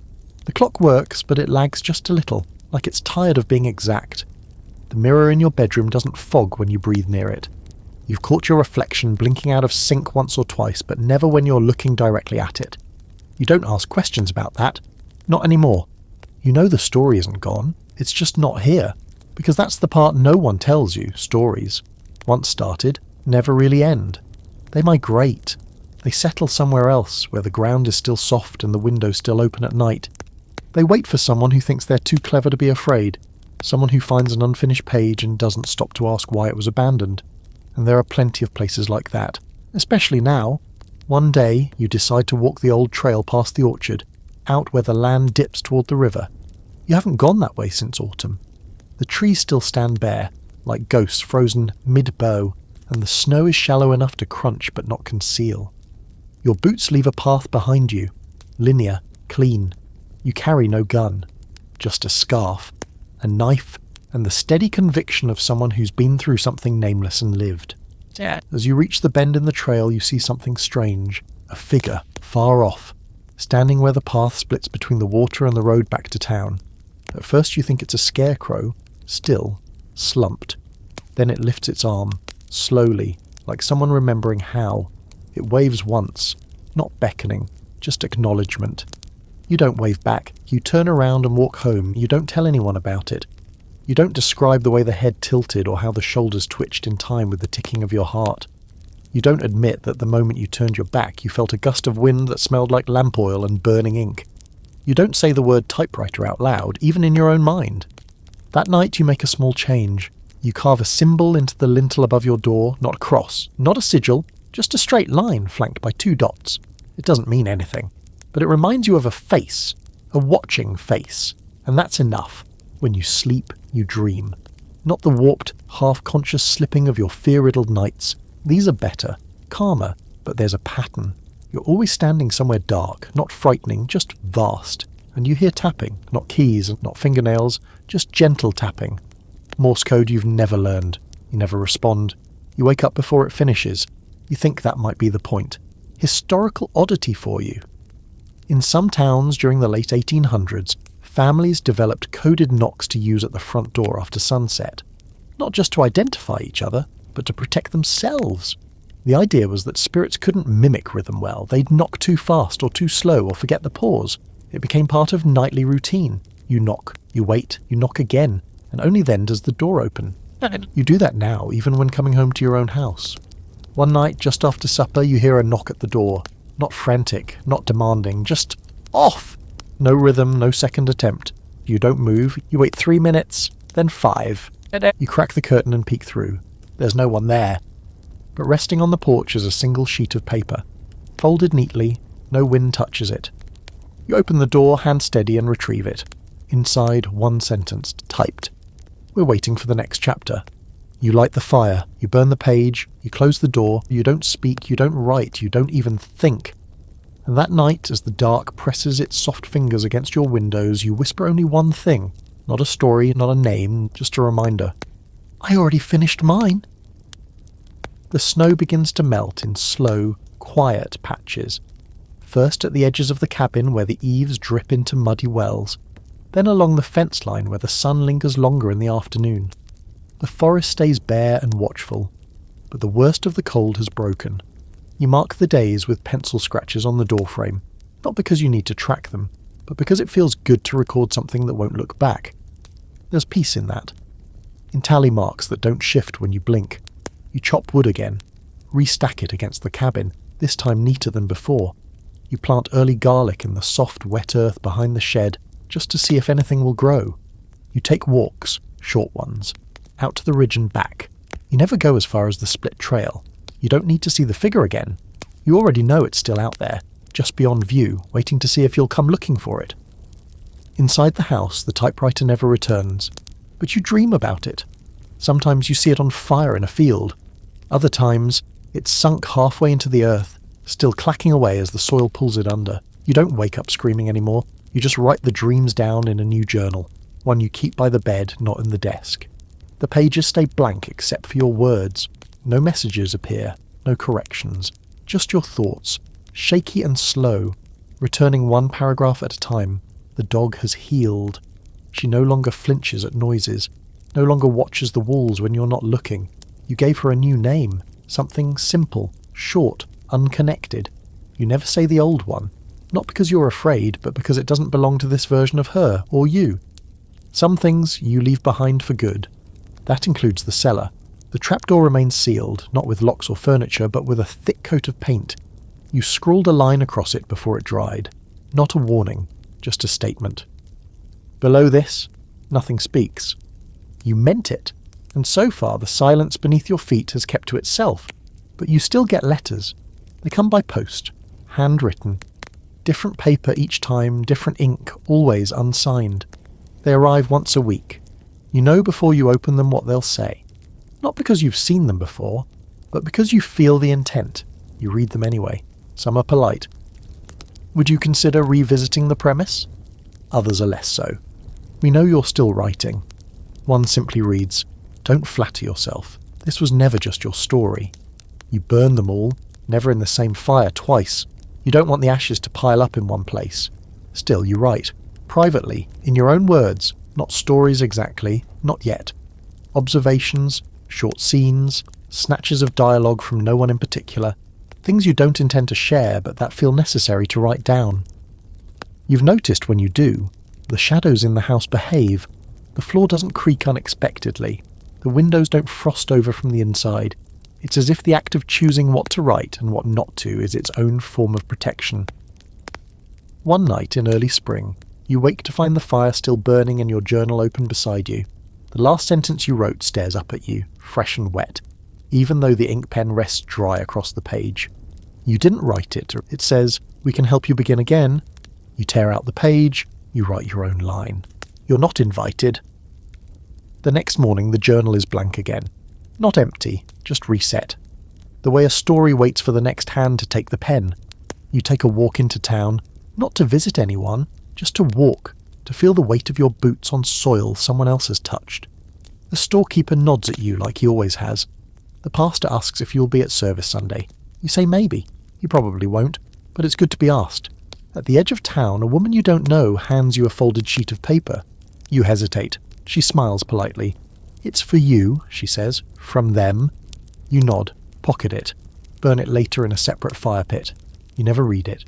The clock works, but it lags just a little, like it's tired of being exact. The mirror in your bedroom doesn't fog when you breathe near it. You've caught your reflection blinking out of sync once or twice, but never when you're looking directly at it. You don't ask questions about that. Not anymore. You know the story isn't gone. It's just not here. Because that's the part no one tells you, stories. Once started, never really end. They migrate. They settle somewhere else, where the ground is still soft and the windows still open at night. They wait for someone who thinks they're too clever to be afraid. Someone who finds an unfinished page and doesn't stop to ask why it was abandoned. And there are plenty of places like that. Especially now. One day, you decide to walk the old trail past the orchard, out where the land dips toward the river. You haven't gone that way since autumn. The trees still stand bare, like ghosts frozen mid-bow, and the snow is shallow enough to crunch but not conceal. Your boots leave a path behind you, linear, clean. You carry no gun, just a scarf, a knife, and the steady conviction of someone who's been through something nameless and lived. As you reach the bend in the trail, you see something strange, a figure, far off, standing where the path splits between the water and the road back to town. At first you think it's a scarecrow, still, slumped. Then it lifts its arm, slowly, like someone remembering how. It waves once, not beckoning, just acknowledgement. You don't wave back. You turn around and walk home. You don't tell anyone about it. You don't describe the way the head tilted or how the shoulders twitched in time with the ticking of your heart. You don't admit that the moment you turned your back you felt a gust of wind that smelled like lamp oil and burning ink. You don't say the word typewriter out loud, even in your own mind. That night you make a small change. You carve a symbol into the lintel above your door, not a cross, not a sigil, just a straight line flanked by 2 dots. It doesn't mean anything, but it reminds you of a face, a watching face, and that's enough. When you sleep, you dream. Not the warped, half-conscious slipping of your fear-riddled nights. These are better, calmer, but there's a pattern. You're always standing somewhere dark, not frightening, just vast. And you hear tapping, not keys and not fingernails, just gentle tapping. Morse code you've never learned. You never respond. You wake up before it finishes. You think that might be the point. Historical oddity for you. In some towns during the late 1800s, families developed coded knocks to use at the front door after sunset. Not just to identify each other, but to protect themselves. The idea was that spirits couldn't mimic rhythm well. They'd knock too fast or too slow or forget the pause. It became part of nightly routine. You knock, you wait, you knock again, and only then does the door open. You do that now, even when coming home to your own house. One night, just after supper, you hear a knock at the door. Not frantic, not demanding, just off. No rhythm, no second attempt. You don't move, you wait 3 minutes, then 5. You crack the curtain and peek through. There's no one there. But resting on the porch is a single sheet of paper. Folded neatly, no wind touches it. You open the door, hand steady, and retrieve it. Inside, 1 sentence, typed. We're waiting for the next chapter. You light the fire, you burn the page, you close the door, you don't speak, you don't write, you don't even think. And that night, as the dark presses its soft fingers against your windows, you whisper only one thing. Not a story, not a name, just a reminder. I already finished mine. The snow begins to melt in slow, quiet patches. First at the edges of the cabin where the eaves drip into muddy wells, then along the fence line where the sun lingers longer in the afternoon. The forest stays bare and watchful, but the worst of the cold has broken. You mark the days with pencil scratches on the doorframe, not because you need to track them, but because it feels good to record something that won't look back. There's peace in that. In tally marks that don't shift when you blink. You chop wood again, restack it against the cabin, this time neater than before. You plant early garlic in the soft, wet earth behind the shed, just to see if anything will grow. You take walks, short ones, out to the ridge and back. You never go as far as the split trail. You don't need to see the figure again. You already know it's still out there, just beyond view, waiting to see if you'll come looking for it. Inside the house, the typewriter never returns, but you dream about it. Sometimes you see it on fire in a field. Other times, it's sunk halfway into the earth, still clacking away as the soil pulls it under. You don't wake up screaming anymore. You just write the dreams down in a new journal, one you keep by the bed, not in the desk. The pages stay blank except for your words. No messages appear, no corrections, just your thoughts, shaky and slow, returning one paragraph at a time. The dog has healed. She no longer flinches at noises, no longer watches the walls when you're not looking. You gave her a new name, something simple, short, unconnected. You never say the old one, not because you're afraid, but because it doesn't belong to this version of her or you. Some things you leave behind for good. That includes the cellar. The trapdoor remains sealed, not with locks or furniture, but with a thick coat of paint. You scrawled a line across it before it dried. Not a warning, just a statement. Below this, nothing speaks. You meant it, and so far the silence beneath your feet has kept to itself, but you still get letters. They come by post, handwritten. Different paper each time, different ink, always unsigned. They arrive once a week. You know before you open them what they'll say. Not because you've seen them before, but because you feel the intent. You read them anyway. Some are polite. Would you consider revisiting the premise? Others are less so. We know you're still writing. One simply reads, "Don't flatter yourself. This was never just your story. You burn them all, never in the same fire twice. You don't want the ashes to pile up in one place. Still, you write. Privately, in your own words, not stories exactly, not yet. Observations, short scenes, snatches of dialogue from no one in particular, things you don't intend to share but that feel necessary to write down. You've noticed when you do, the shadows in the house behave. The floor doesn't creak unexpectedly. The windows don't frost over from the inside. It's as if the act of choosing what to write and what not to is its own form of protection. One night in early spring, you wake to find the fire still burning and your journal open beside you. The last sentence you wrote stares up at you, fresh and wet, even though the ink pen rests dry across the page. You didn't write it. It says, "We can help you begin again." You tear out the page, you write your own line. You're not invited. The next morning the journal is blank again. Not empty, just reset. The way a story waits for the next hand to take the pen. You take a walk into town, not to visit anyone, just to walk, to feel the weight of your boots on soil someone else has touched. The storekeeper nods at you like he always has. The pastor asks if you'll be at service Sunday. You say maybe. You probably won't, but it's good to be asked. At the edge of town, a woman you don't know hands you a folded sheet of paper. You hesitate. She smiles politely. "It's for you," she says, "from them." You nod, pocket it, burn it later in a separate fire pit. You never read it.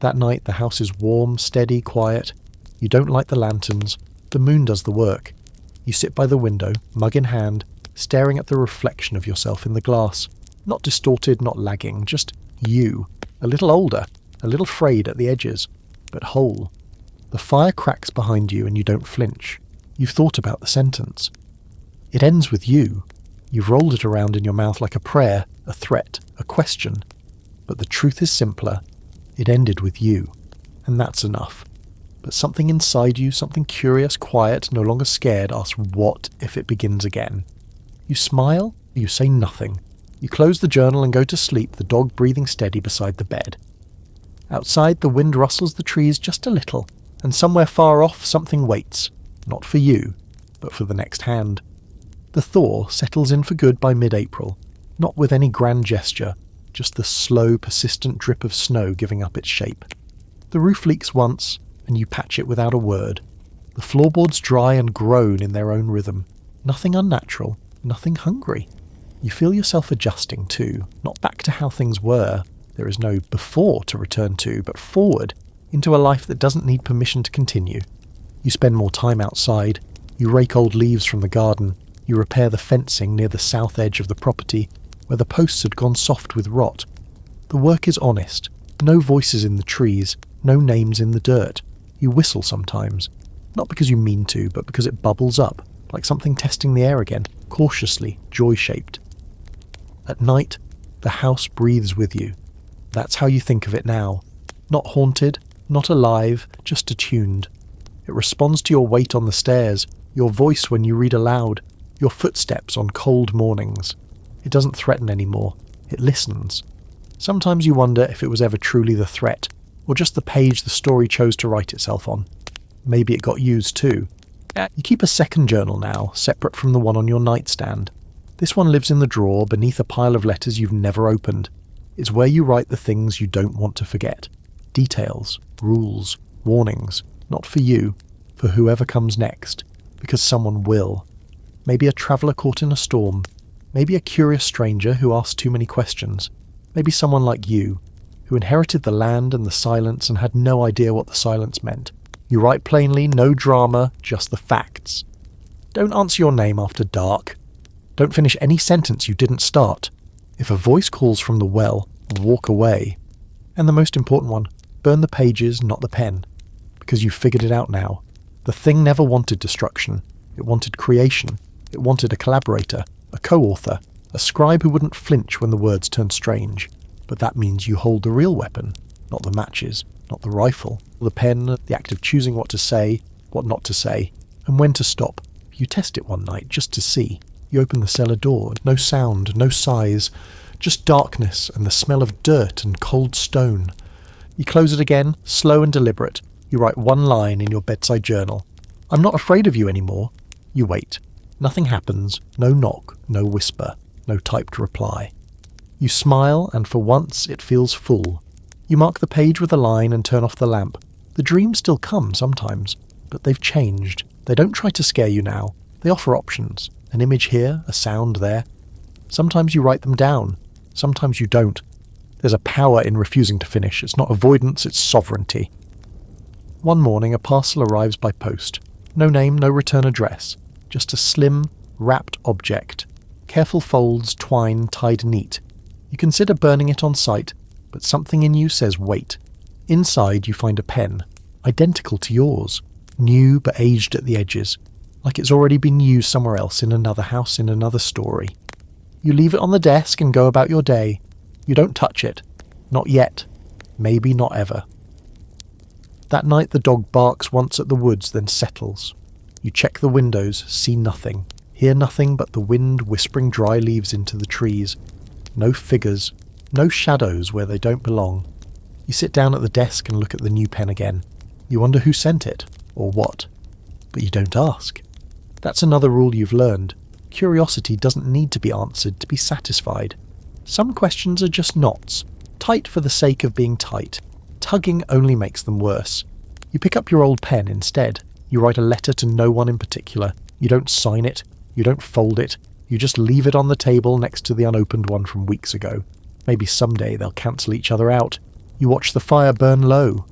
That night the house is warm, steady, quiet. You don't light the lanterns. The moon does the work. You sit by the window, mug in hand, staring at the reflection of yourself in the glass. Not distorted, not lagging, just you. A little older, a little frayed at the edges, but whole. The fire cracks behind you and you don't flinch. You've thought about the sentence. It ends with you. You've rolled it around in your mouth like a prayer, a threat, a question. But the truth is simpler. It ended with you, and that's enough. But something inside you, something curious, quiet, no longer scared, asks what if it begins again. You smile, you say nothing. You close the journal and go to sleep, the dog breathing steady beside the bed. Outside, the wind rustles the trees just a little, and somewhere far off something waits, not for you, but for the next hand. The thaw settles in for good by mid-April, not with any grand gesture, just the slow, persistent drip of snow giving up its shape. The roof leaks once, and you patch it without a word. The floorboards dry and groan in their own rhythm. Nothing unnatural, nothing hungry. You feel yourself adjusting too, not back to how things were. There is no before to return to, but forward, into a life that doesn't need permission to continue. You spend more time outside. You rake old leaves from the garden. You repair the fencing near the south edge of the property, where the posts had gone soft with rot. The work is honest. No voices in the trees, no names in the dirt. You whistle sometimes, not because you mean to, but because it bubbles up, like something testing the air again, cautiously, joy-shaped. At night, The house breathes with you. That's how you think of it now. Not haunted, not alive, just attuned. It responds to your weight on the stairs, your voice when you read aloud, your footsteps on cold mornings. It doesn't threaten anymore. It listens. Sometimes you wonder if it was ever truly the threat, or just the page the story chose to write itself on. Maybe it got used too. You keep a second journal now, separate from the one on your nightstand. This one lives in the drawer beneath a pile of letters you've never opened. It's where you write the things you don't want to forget. Details, rules, warnings, not for you, for whoever comes next, because someone will. Maybe a traveller caught in a storm, maybe a curious stranger who asked too many questions, maybe someone like you, who inherited the land and the silence and had no idea what the silence meant. You write plainly, no drama, just the facts. Don't answer your name after dark. Don't finish any sentence you didn't start. If a voice calls from the well, walk away. And the most important one, burn the pages, not the pen. Because you've figured it out now. The thing never wanted destruction. It wanted creation. It wanted a collaborator, a co-author, a scribe who wouldn't flinch when the words turned strange. But that means you hold the real weapon, not the matches, not the rifle, the pen, the act of choosing what to say, what not to say, and when to stop. You test it one night just to see. You open the cellar door, no sound, no sighs, just darkness and the smell of dirt and cold stone. You close it again, slow and deliberate. You write one line in your bedside journal. I'm not afraid of you anymore. You wait. Nothing happens, no knock, no whisper, no typed reply. You smile, and for once it feels full. You mark the page with a line and turn off the lamp. The dreams still come sometimes, but they've changed. They don't try to scare you now. They offer options. An image here, a sound there. Sometimes you write them down. Sometimes you don't. There's a power in refusing to finish. It's not avoidance, it's sovereignty. One morning a parcel arrives by post. No name, no return address. Just a slim, wrapped object. Careful folds, twine, tied neat. You consider burning it on sight, but something in you says wait. Inside you find a pen, identical to yours. New but aged at the edges. Like it's already been used somewhere else in another house in another story. You leave it on the desk and go about your day. You don't touch it. Not yet. Maybe not ever. That night the dog barks once at the woods, then settles. You check the windows, see nothing. Hear nothing but the wind whispering dry leaves into the trees. No figures. No shadows where they don't belong. You sit down at the desk and look at the new pen again. You wonder who sent it, or what. But you don't ask. That's another rule you've learned. Curiosity doesn't need to be answered to be satisfied. Some questions are just knots, tight for the sake of being tight. Tugging only makes them worse. You pick up your old pen instead. You write a letter to no one in particular. You don't sign it. You don't fold it. You just leave it on the table next to the unopened one from weeks ago. Maybe someday they'll cancel each other out. You watch the fire burn low.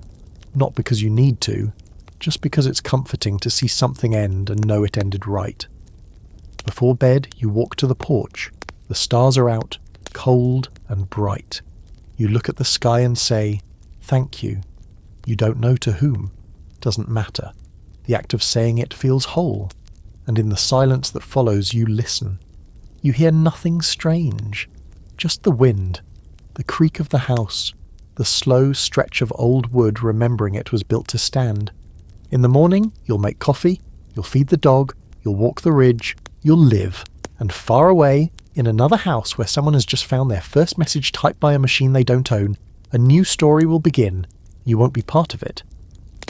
Not because you need to, just because it's comforting to see something end and know it ended right. Before bed, you walk to the porch. The stars are out, cold and bright. You look at the sky and say, thank you. You don't know to whom. Doesn't matter. The act of saying it feels whole. And in the silence that follows, you listen. You hear nothing strange. Just the wind, the creak of the house, the slow stretch of old wood remembering it was built to stand. In the morning, you'll make coffee, you'll feed the dog, you'll walk the ridge, you'll live. And far away, in another house where someone has just found their first message typed by a machine they don't own, a new story will begin. You won't be part of it.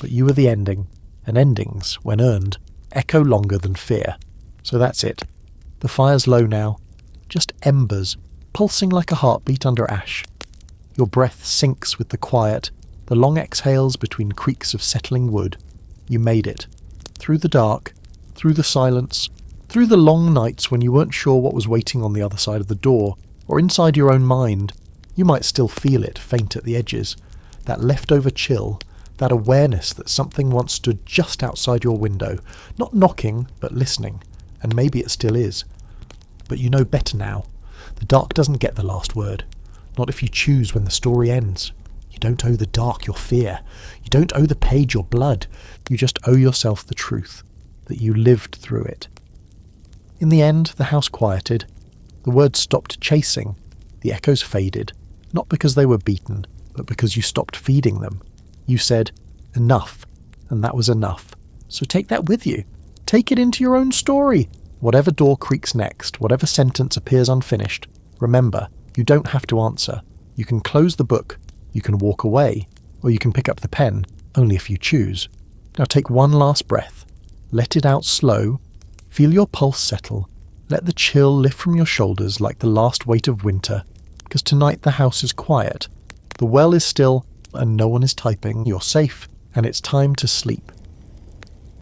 But you are the ending, and endings, when earned, echo longer than fear. So that's it. The fire's low now. Just embers, pulsing like a heartbeat under ash. Your breath sinks with the quiet, the long exhales between creaks of settling wood. You made it. Through the dark, through the silence, through the long nights when you weren't sure what was waiting on the other side of the door, or inside your own mind. You might still feel it faint at the edges. That leftover chill, that awareness that something once stood just outside your window, not knocking, but listening. And maybe it still is. But you know better now. The dark doesn't get the last word. Not if you choose when the story ends. You don't owe the dark your fear. You don't owe the page your blood. You just owe yourself the truth. That you lived through it. In the end, the house quieted. The words stopped chasing. The echoes faded, not because they were beaten, but because you stopped feeding them. You said, enough, and that was enough. So take that with you. Take it into your own story. Whatever door creaks next, whatever sentence appears unfinished, remember, you don't have to answer. You can close the book, you can walk away, or you can pick up the pen, only if you choose. Now take one last breath. Let it out slow. Feel your pulse settle. Let the chill lift from your shoulders like the last weight of winter, because tonight the house is quiet. The well is still, and no one is typing. You're safe, and it's time to sleep.